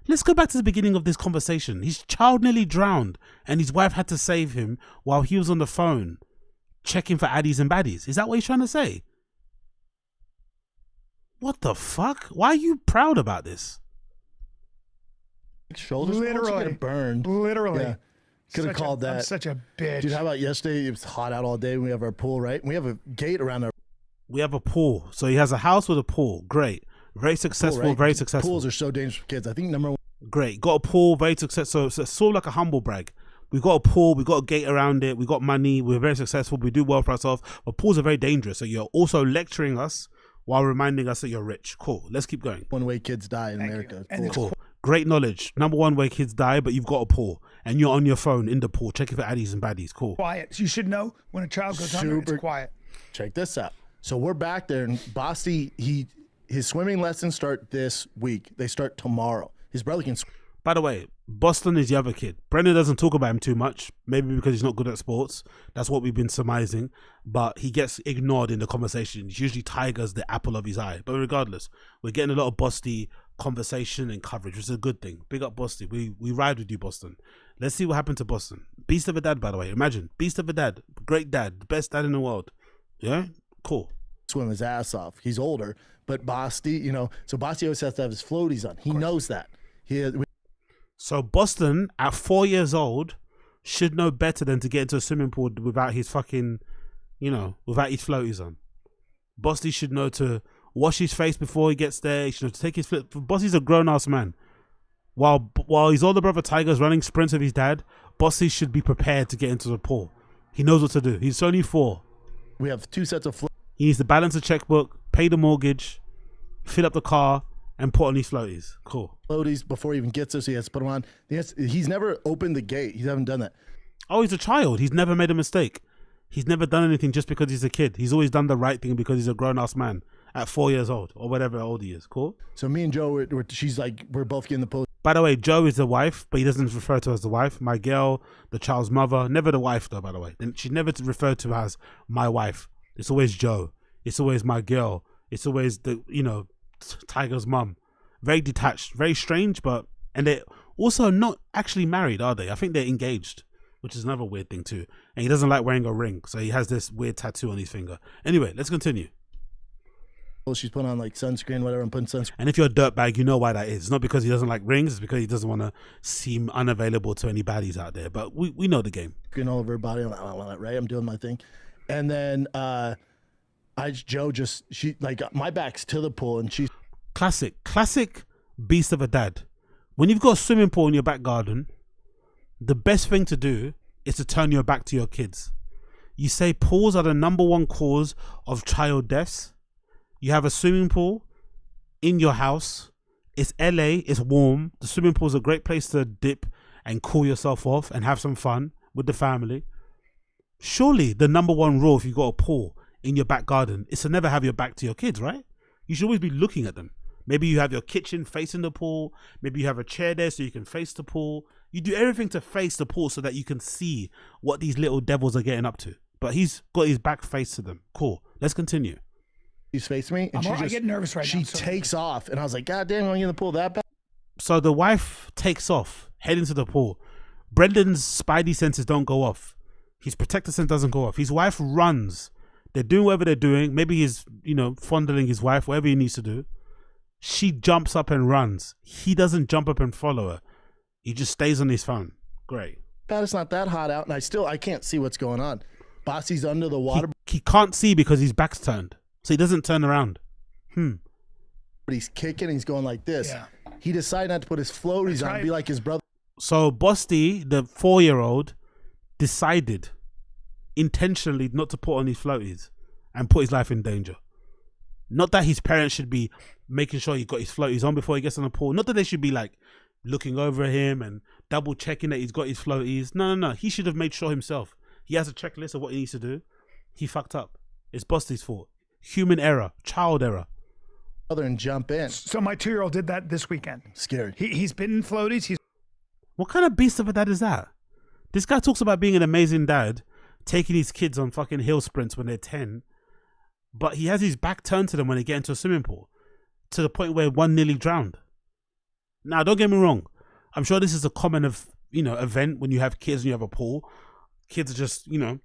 Let's go back to the beginning of this conversation. His child nearly drowned and his wife had to save him while he was on the phone checking for addies and baddies. Is that what he's trying to say? What the fuck? Why are you proud about this?
Shoulders
Literally.
get burned.
Literally.
Yeah. Could have called that.
I'm such a bitch.
Dude, how about yesterday? It was hot out all day. We have our pool, right? We have a gate around our.
We have a pool. So he has a house with a pool. Great. Very successful.
Pool, right?
Very successful.
Pools are so dangerous for kids. I think #1.
Great. Got a pool. Very successful. So it's sort of like a humble brag. We got a pool. We got a gate around it. We got money. We're very successful. We do well for ourselves. But pools are very dangerous. So you're also lecturing us while reminding us that you're rich. Cool. Let's keep going.
One way kids die in America.
Cool. Great knowledge. #1 way kids die, but you've got a pool and you're on your phone in the pool checking for addies and baddies. Cool.
Quiet. You should know when a child goes under, it's quiet.
Check this out. So we're back there, and Basti, his swimming lessons start this week. They start tomorrow. His brother can swim.
By the way, Boston is the other kid. Brendan doesn't talk about him too much, maybe because he's not good at sports. That's what we've been surmising. But he gets ignored in the conversation. He's usually Tiger's the apple of his eye. But regardless, we're getting a lot of Bosty conversation and coverage, which is a good thing. Big up Bosty. We ride with you, Boston. Let's see what happened to Boston. Beast of a dad, by the way. Imagine. Beast of a dad. Great dad. The best dad in the world. Yeah? Cool.
Swim his ass off. He's older, but Basti, so Basti always has to have his floaties on. He knows that.
So Boston, at 4 years old, should know better than to get into a swimming pool without his fucking, without his floaties on. Bosty should know to wash his face before he gets there. He should know to take his flip. Bosty's a grown-ass man. While his older brother Tiger's running sprints with his dad, Bosty should be prepared to get into the pool. He knows what to do. He's only 4.
We have 2 sets of
He needs to balance a checkbook, pay the mortgage, fill up the car, and put on his floaties. Cool.
Floaties before he even gets there, so he has to put them on. He's never opened the gate. He hasn't done that.
Oh, he's a child. He's never made a mistake. He's never done anything just because he's a kid. He's always done the right thing because he's a grown-ass man at 4 years old or whatever old he is. Cool?
So me and Joe, she's like, we're both getting the post.
By the way, Joe is the wife, but he doesn't refer to her as the wife. My girl, the child's mother, never the wife though, by the way. And she never referred to her as my wife. It's always Joe. It's always my girl. It's always the, Tiger's mum. Very detached, very strange, and they're also not actually married, are they? I think they're engaged, which is another weird thing too. And he doesn't like wearing a ring, so he has this weird tattoo on his finger. Anyway, let's continue.
Well, she's putting on like sunscreen, whatever, and putting sunscreen.
And if you're a dirtbag, you know why that is. It's not because he doesn't like rings, it's because he doesn't want to seem unavailable to any baddies out there. But we know the game.
Green all over her body. I'm like, right, I'm doing my thing. And then she my back's to the pool and she's
classic beast of a dad. When you've got a swimming pool in your back garden, the best thing to do is to turn your back to your kids. You say pools are the #1 cause of child deaths. You have a swimming pool in your house. It's LA, it's warm. The swimming pool is a great place to dip and cool yourself off and have some fun with the family. Surely the #1 rule if you've got a pool in your back garden is to never have your back to your kids, right? You should always be looking at them. Maybe you have your kitchen facing the pool. Maybe you have a chair there so you can face the pool. You do everything to face the pool so that you can see what these little devils are getting up to. But he's got his back face to them. Cool. Let's continue.
She's facing me, and
I get nervous right now.
She takes off, and I was like, God damn, I'm in the pool that bad.
So the wife takes off, heading to the pool. Brendan's spidey senses don't go off. His protector sense doesn't go off. His wife runs. They're doing whatever they're doing. Maybe he's, fondling his wife, whatever he needs to do. She jumps up and runs. He doesn't jump up and follow her. He just stays on his phone. Great.
Bad, it's not that hot out, and I can't see what's going on. Bossy's under the water.
He can't see because his back's turned. So he doesn't turn around.
But he's kicking, he's going like this.
Yeah.
He decided not to put his floaties on and be like his brother.
So Bosty, the 4-year-old, decided intentionally not to put on his floaties and put his life in danger. Not that his parents should be making sure he got his floaties on before he gets on the pool. Not that they should be like looking over him and double checking that he's got his floaties. No. He should have made sure himself. He has a checklist of what he needs to do. He fucked up. It's Bosty's fault. Human error. Child error.
And jump in.
So my 2-year-old did that this weekend.
Scary.
He's been in floaties.
What kind of beast of a dad is that? This guy talks about being an amazing dad, taking his kids on fucking hill sprints when they're 10, but he has his back turned to them when they get into a swimming pool, to the point where one nearly drowned. Now, don't get me wrong. I'm sure this is a common event when you have kids and you have a pool. Kids are just, you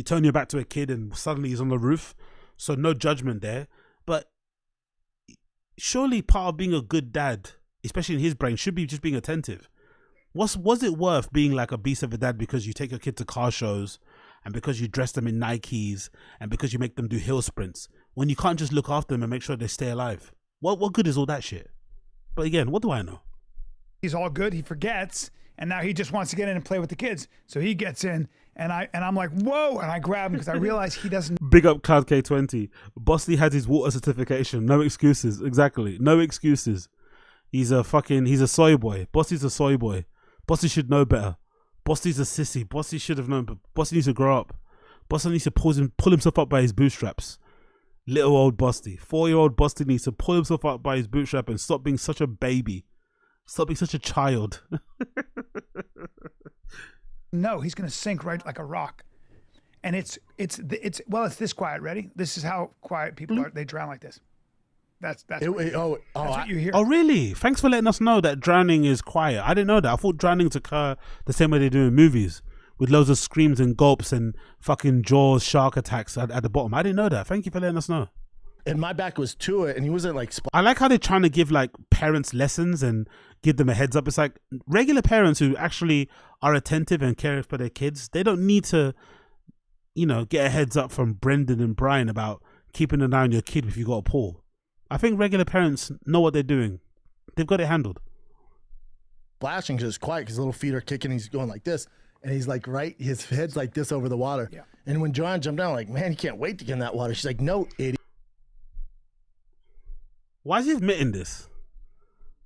turn your back to a kid and suddenly he's on the roof. So no judgment there. But surely part of being a good dad, especially in his brain, should be just being attentive. Was it worth being like a beast of a dad because you take your kid to car shows and because you dress them in Nikes and because you make them do hill sprints when you can't just look after them and make sure they stay alive? What good is all that shit? But again, what do I know?
He's all good. He forgets. And now he just wants to get in and play with the kids. So he gets in and I'm like, whoa. And I grab him because I realize he doesn't.
Big up Cloud K20. Bosley has his water certification. No excuses. Exactly. No excuses. He's a soy boy. Bossy's a soy boy. Bossy should know better. Bossy's a sissy. Bossy should have known, but Bossy needs to grow up. Bossy needs to pull himself up by his bootstraps. Little old Bossy. 4-year-old Bossy needs to pull himself up by his bootstrap and stop being such a baby. Stop being such a child.
No, he's going to sink right like a rock. And it's this quiet. Ready? This is how quiet people are. They drown like this. That's what you hear.
Oh, really? Thanks for letting us know that drowning is quiet. I didn't know that. I thought drownings occur the same way they do in movies, with loads of screams and gulps and fucking Jaws shark attacks at the bottom. I didn't know that. Thank you for letting us know.
And my back was to it, and he wasn't like...
I like how they're trying to give like parents lessons and give them a heads up. It's like regular parents who actually are attentive and care for their kids. They don't need to, get a heads up from Brendan and Brian about keeping an eye on your kid if you got a pool. I think regular parents know what they're doing. They've got it handled.
Flashing because it's quiet because his little feet are kicking. He's going like this. And he's like his head's like this over the water.
Yeah.
And when Joanne jumped down, I'm like, man, you can't wait to get in that water. She's like, no, idiot.
Why is he admitting this?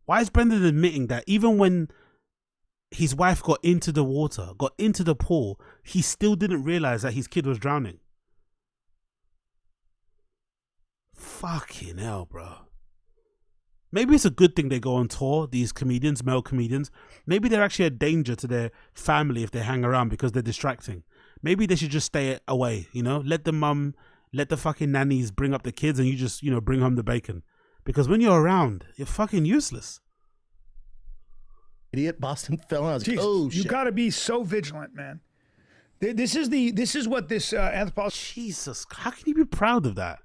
Why is Brendan admitting that even when his wife got into the water, got into the pool. He still didn't realize that his kid was drowning. Fucking hell, bro. Maybe it's a good thing they go on tour, these comedians, male comedians. Maybe they're actually a danger to their family if they hang around because they're distracting. Maybe they should just stay away, you know? Let the fucking nannies bring up the kids and you just, you know, bring home the bacon. Because when you're around, you're fucking useless.
Idiot, Boston fell. I was like,
Jesus,
oh,
you
shit.
got to be so vigilant, man. This is what this anthropologist.
Jesus, how can you be proud of that?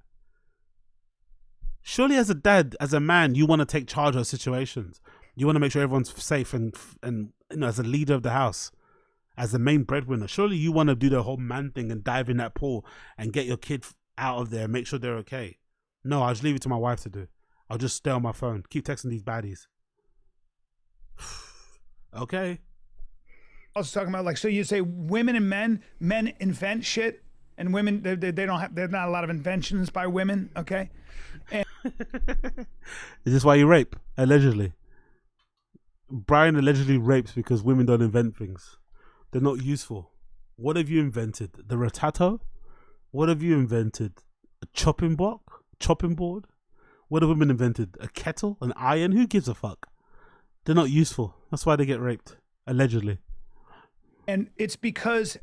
Surely as a dad, as a man, you want to take charge of situations. You want to make sure everyone's safe and you know, as a leader of the house, as the main breadwinner, surely you want to do the whole man thing and dive in that pool and get your kid out of there and make sure they're okay. No, I'll just leave it to my wife to do. I'll just stay on my phone, keep texting these baddies. Okay.
I was talking about, like, so you say women and men invent shit, and women they don't have, there's not a lot of inventions by women, okay? And
Is this why you rape? Allegedly. Brian allegedly rapes because women don't invent things. They're not useful. What have you invented? The rotato? What have you invented? A chopping block? Chopping board? What have women invented? A kettle? An iron? Who gives a fuck? They're not useful. That's why they get raped. Allegedly.
And it's because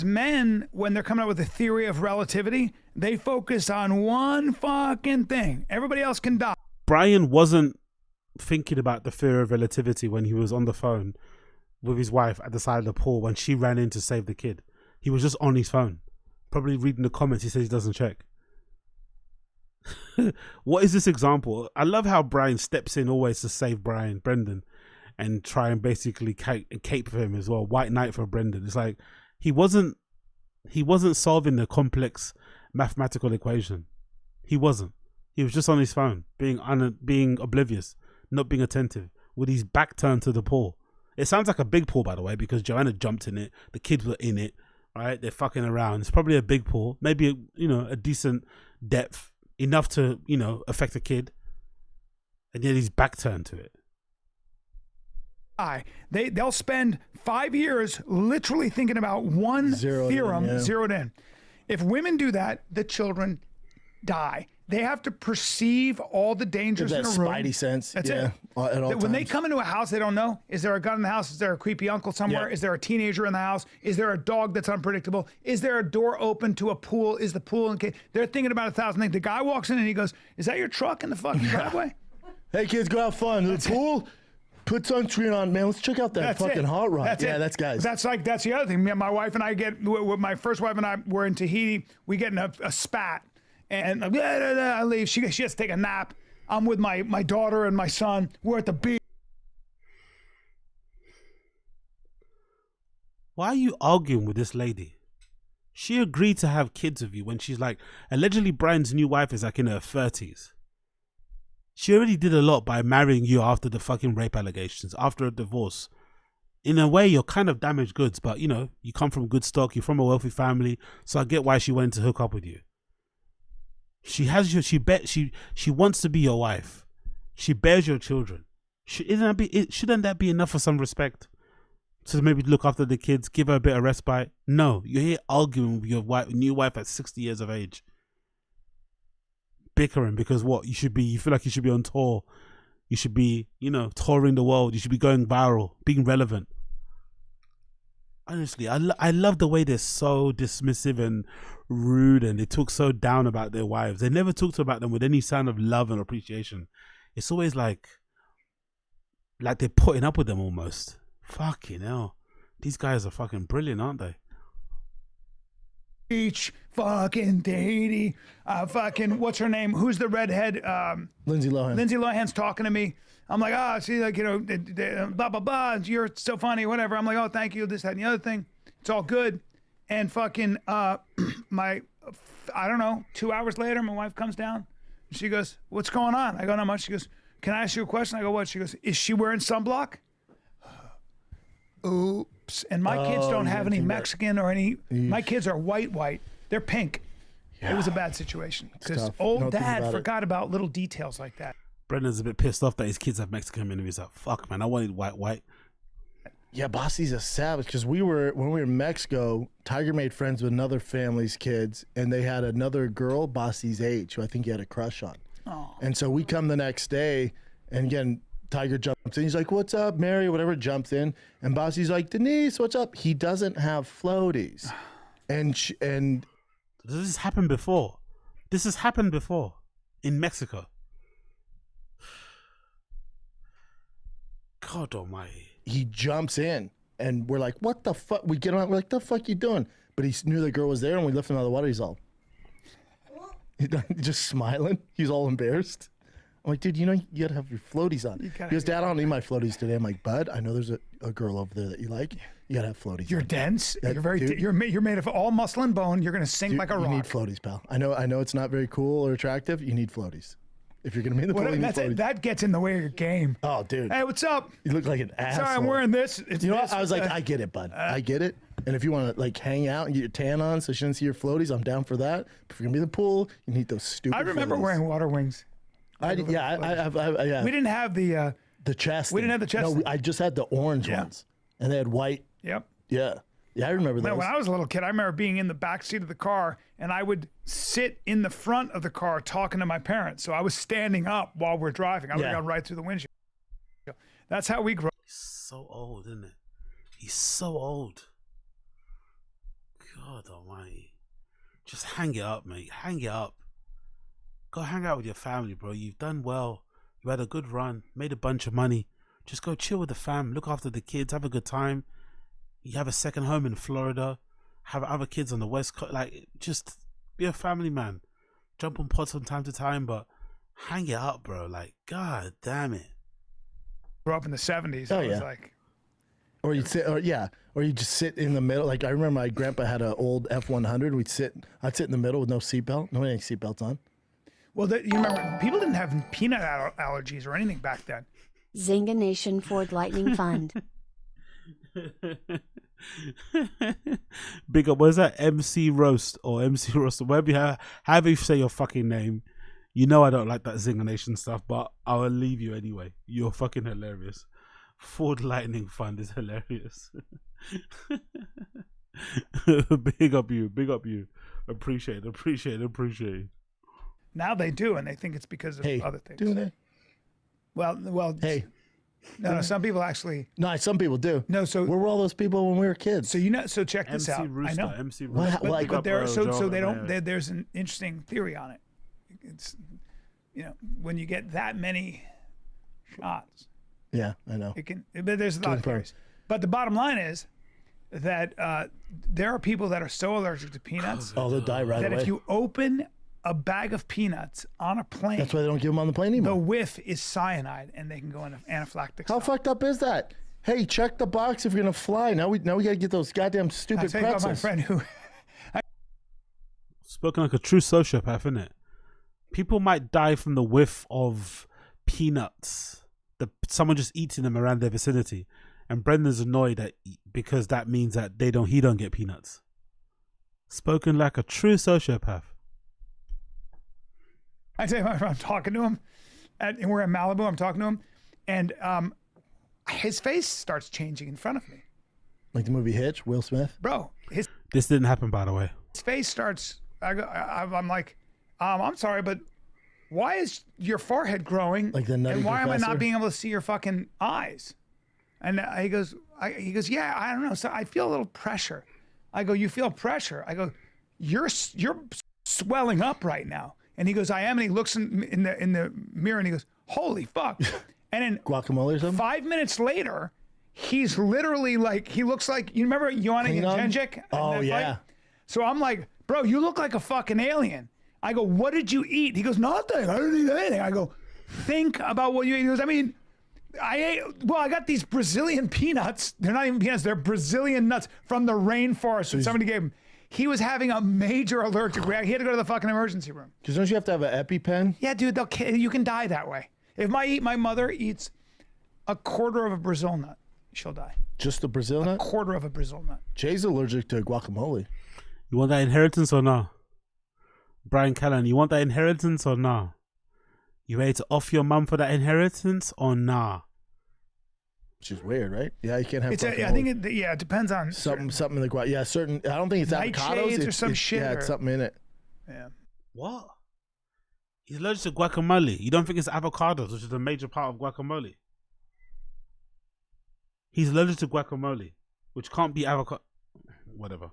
men, when they're coming up with a theory of relativity, they focus on one fucking thing. Everybody else can die.
Brian wasn't thinking about the fear of relativity when he was on the phone with his wife at the side of the pool when she ran in to save the kid. He was just on his phone, probably reading the comments. He says he doesn't check. What is this example? I love how Brian steps in always to save Brendan and try and basically cape for him as well. White knight for Brendan. It's like he wasn't solving the complex mathematical equation. He wasn't. He was just on his phone, being oblivious, not being attentive, with his back turned to the pool. It sounds like a big pool, by the way, because Joanna jumped in it. The kids were in it, right? They're fucking around. It's probably a big pool, maybe a decent depth, enough to affect a kid, and yet he's back turned to it.
They'll spend 5 years literally thinking about one theorem zeroed in. If women do that, the children die. They have to perceive all the dangers in a room.
Spidey sense.
That's
it.
At all when they come into a house, they don't know. Is there a gun in the house? Is there a creepy uncle somewhere?
Yeah.
Is there a teenager in the house? Is there a dog that's unpredictable? Is there a door open to a pool? Is the pool in case? They're thinking about 1,000 things. The guy walks in and he goes, "Is that your truck in the fucking driveway?"
Hey kids, go have fun. The pool. Put sunscreen on, man. Let's check out that fucking hot rod. That's guys.
That's the other thing. My wife and I my first wife and I were in Tahiti. We get in a spat, and I leave. She has to take a nap. I'm with my daughter and my son. We're at the beach.
Why are you arguing with this lady? She agreed to have kids with you when she's like, allegedly Brian's new wife is like in her 30s. She already did a lot by marrying you after the fucking rape allegations, after a divorce. In a way, you're kind of damaged goods, but you come from good stock, you're from a wealthy family, so I get why she wanted to hook up with you. She wants to be your wife. She bears your children. Shouldn't that be enough for some respect? To maybe look after the kids, give her a bit of respite? No, you're here arguing with your new wife at 60 years of age. Bickering because you feel like you should be on tour. You should be, touring the world. You should be going viral, being relevant. Honestly, I love the way they're so dismissive and rude, and they talk so down about their wives. They never talked about them with any sign of love and appreciation. It's always like they're putting up with them almost. Fucking hell. These guys are fucking brilliant, aren't they?
Beach, fucking Tahiti, fucking what's her name? Who's the redhead?
Lindsay Lohan.
Lindsay Lohan's talking to me. I'm like, see, like blah blah blah. You're so funny, whatever. I'm like, oh, thank you. This, that, and the other thing. It's all good. And fucking I don't know. 2 hours later, my wife comes down. She goes, "What's going on?" I go, "Not much." She goes, "Can I ask you a question?" I go, "What?" She goes, "Is she wearing sunblock?" Oops. And my kids don't have any Mexican or any. My kids are white. They're pink. Yeah. It was a bad situation because old dad forgot about little details like that.
Brendan's a bit pissed off that his kids have Mexican men. He's like, fuck, man, I wanted white.
Yeah, Bossy's a savage because when we were in Mexico, Tiger made friends with another family's kids, and they had another girl Bossy's age who I think he had a crush on.
Oh.
And so we come the next day, and again, Tiger jumps in. He's like, "What's up, Mary?" Whatever, jumps in, and Bossy's like, "Denise, what's up?" He doesn't have floaties, and
this has happened before. This has happened before in Mexico. God Almighty.
He jumps in, and we're like, "What the fuck?" We get him out. We're like, "The fuck you doing?" But he knew the girl was there, and we lift him out of the water. He's all, he's just smiling. He's all embarrassed. I'm like, "Dude, you know you gotta have your floaties on." He goes, "Dad, I don't need my floaties today." I'm like, "Bud, I know there's a girl over there that you like. You gotta have floaties."
You're
on.
dense.
That-
You're very.
dude,
You're made of all muscle and bone. You're gonna sing like a
you
rock.
need floaties, pal. I know it's not very cool or attractive. You need floaties. If you're gonna be in the pool, you need floaties.
That gets in the way of your game.
Oh, dude.
Hey, what's up?
You look like an asshole.
Sorry, I'm wearing this. It's
You know
this.
what? I was like, I get it, bud. I get it. And if you want to like hang out and get your tan on so she doesn't see your floaties, I'm down for that. But if you're gonna be in the pool, you need those stupid.
I remember
floaties.
wearing water wings.
I yeah.
We didn't have the
chest.
We didn't have the chest.
No, I just had the orange ones, and they had white.
Yep.
Yeah, I remember those.
Man, when I was a little kid, I remember being in the back seat of the car, and I would sit in the front of the car talking to my parents. So I was standing up while we're driving. I would have gone right through the windshield. That's how we grew up.
So old, isn't it? He's so old. God Almighty. Just hang it up, mate. Hang it up. Go hang out with your family, bro. You've done well. You had a good run. Made a bunch of money. Just go chill with the fam. Look after the kids. Have a good time. You have a second home in Florida. Have other kids on the West Coast. Like, just be a family man. Jump on pods from time to time, but hang it up, bro. Like, God damn it.
Grew up in the 70s.
Oh,
I was
yeah.
like,
Or you'd sit, or you just sit in the middle. Like I remember my grandpa had an old F100. I'd sit in the middle with no seatbelt. Nobody had seatbelts on.
well, you remember, people didn't have peanut allergies or anything back then.
Zynga Nation Ford Lightning Fund.
Big up, what is that? MC Roast or MC Roast, however you say your fucking name. You know I don't like that Zinger Nation stuff, but I'll leave you anyway. You're fucking hilarious. Ford Lightning Fund is hilarious. Big up you. Appreciate it.
Now they do, and they think it's because of other things.
Do they?
Well.
Hey.
No, some people actually.
No, some people do.
No, so
where were all those people when we were kids?
So check this out.
Rooster,
I know.
MC Rooster.
But there's an interesting theory on it. It's when you get that many shots.
Yeah, I know.
It can. But there's a lot of theories. But the bottom line is that there are people that are so allergic to peanuts.
Oh, they'll die right away.
That if you open a bag of peanuts on a plane,
that's why they don't give them on the plane anymore.
The whiff is cyanide, and they can go into anaphylactic.
How fucked up is that? Hey, check the box if you're gonna fly. Now we gotta get those goddamn stupid
I tell you about
pretzels.
my friend who.
Spoken like a true sociopath, isn't it? People might die from the whiff of peanuts. Someone just eating them around their vicinity, and Brendan's annoyed because that means that he don't get peanuts. Spoken like a true sociopath.
I tell you, I'm talking to him, and we're in Malibu. I'm talking to him, and his face starts changing in front of me.
Like the movie Hitch, Will Smith.
Bro,
This didn't happen, by the way.
His face starts. I'm like, I'm sorry, but why is your forehead growing?
Like the Nutty
and why am I
Professor?
not being able to see your fucking eyes? And he goes, yeah, I don't know. So I feel a little pressure. I go, you feel pressure? I go, you're swelling up right now. And he goes, I am. And he looks in the mirror and he goes, holy fuck. And then
guacamole or something?
5 minutes later, he's literally like, he looks like, you remember Joanna Jędrzejczyk?
Oh, yeah.
So I'm like, bro, you look like a fucking alien. I go, what did you eat? He goes, nothing. I didn't eat anything. I go, think about what you ate. He goes, I got these Brazilian peanuts. They're not even peanuts. They're Brazilian nuts from the rainforest that somebody gave him. He was having a major allergic reaction. He had to go to the fucking emergency room.
Because don't you have to have an EpiPen?
Yeah, dude, you can die that way. If my mother eats a quarter of a Brazil nut, she'll die.
Just a Brazil nut?
A quarter of a Brazil nut.
Jay's allergic to guacamole.
You want that inheritance or not? Brian Callen, you want that inheritance or nah? You ready to off your mum for that inheritance or nah?
Which is weird, right? Yeah, you can't have.
It's I think it depends on
something in the guacamole. Yeah, certain. I don't think it's avocados.
Nightshades or some shit.
Yeah, it's something in it.
Yeah.
What? He's allergic to guacamole. You don't think it's avocados, which is a major part of guacamole? He's allergic to guacamole, which can't be avocado. Whatever.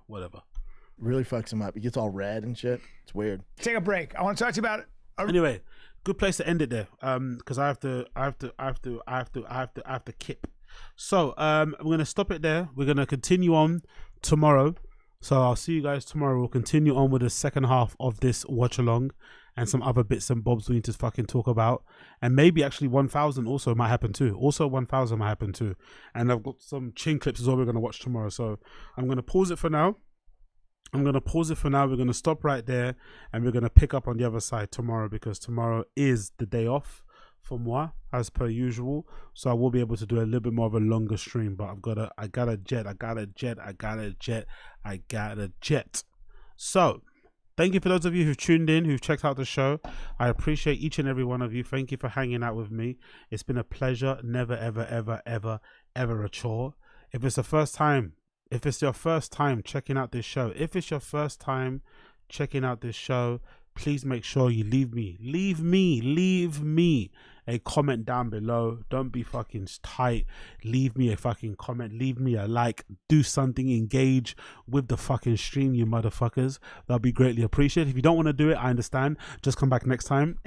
Really fucks him up. He gets all red and shit. It's weird.
Take a break. I want to talk to you about it.
Anyway, good place to end it there. Because I have to kip. So we're gonna stop it there. We're gonna continue on tomorrow. So I'll see you guys tomorrow. We'll continue on with the second half of this watch along and some other bits and bobs we need to fucking talk about. And maybe actually 1,000 also might happen too. And I've got some chin clips as well we're going to watch tomorrow. So I'm going to pause it for now. We're going to stop right there and we're going to pick up on the other side tomorrow because tomorrow is the day off for moi as per usual. So I will be able to do a little bit more of a longer stream, but I got a jet. So thank you for those of you who've tuned in, who've checked out the show. I appreciate each and every one of you. Thank you for hanging out with me. It's been a pleasure. Never, ever, ever, ever, ever a chore. If it's your first time checking out this show, please make sure you leave me a comment down below. Don't be fucking tight. Leave me a fucking comment. Leave me a like. Do something. Engage with the fucking stream, you motherfuckers. That'll be greatly appreciated. If you don't want to do it, I understand. Just come back next time.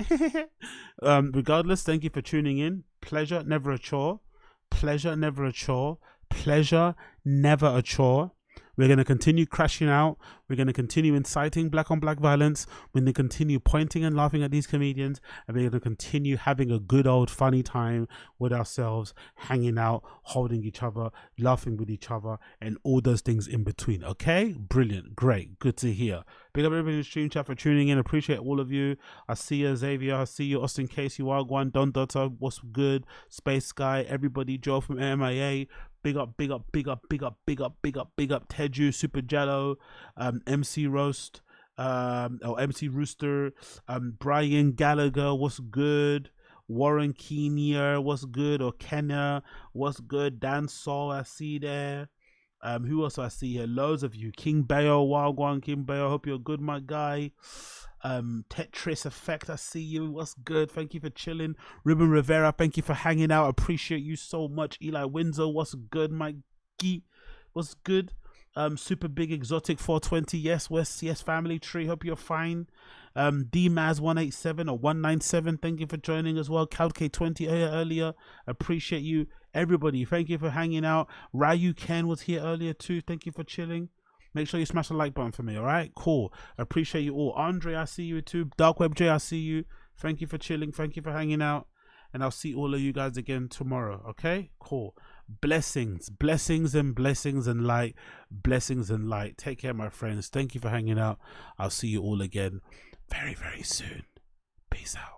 Regardless, thank you for tuning in. Pleasure, never a chore. We're going to continue crashing out. We're going to continue inciting black on black violence. We're going to continue pointing and laughing at these comedians. And we're going to continue having a good old funny time with ourselves, hanging out, holding each other, laughing with each other, and all those things in between. Okay? Brilliant. Great. Good to hear. Big up everybody in the stream chat for tuning in. Appreciate all of you. I see you, Xavier. I see you, Austin Casey, Wagwan, Don Dota, what's good, Space Guy, everybody, Joe from MIA. Big up, Teju, Super Jello, MC Roast, MC Rooster, Brian Gallagher, what's good? Warren Keenier, what's good? Or Kenya, what's good? Dan Saul, I see there. Who else I see here? Loads of you. King Bayo, Wagwan, King Bayo, hope you're good, my guy. Tetris Effect, I see you. What's good? Thank you for chilling. Ruben Rivera, thank you for hanging out. Appreciate you so much. Eli Windsor, what's good, Mikey? What's good? Super Big Exotic 420, yes. West, yes. Family Tree, hope you're fine. DMaz 187 or 197, thank you for joining as well. CalK20 earlier, appreciate you. Everybody, thank you for hanging out. Ryu Ken was here earlier too, thank you for chilling. Make sure you smash the like button for me, all right? Cool. Appreciate you all. Andre, I see you too. Dark Web J, I see you. Thank you for chilling. Thank you for hanging out. And I'll see all of you guys again tomorrow, okay? Cool. Blessings and light. Take care, my friends. Thank you for hanging out. I'll see you all again very, very soon. Peace out.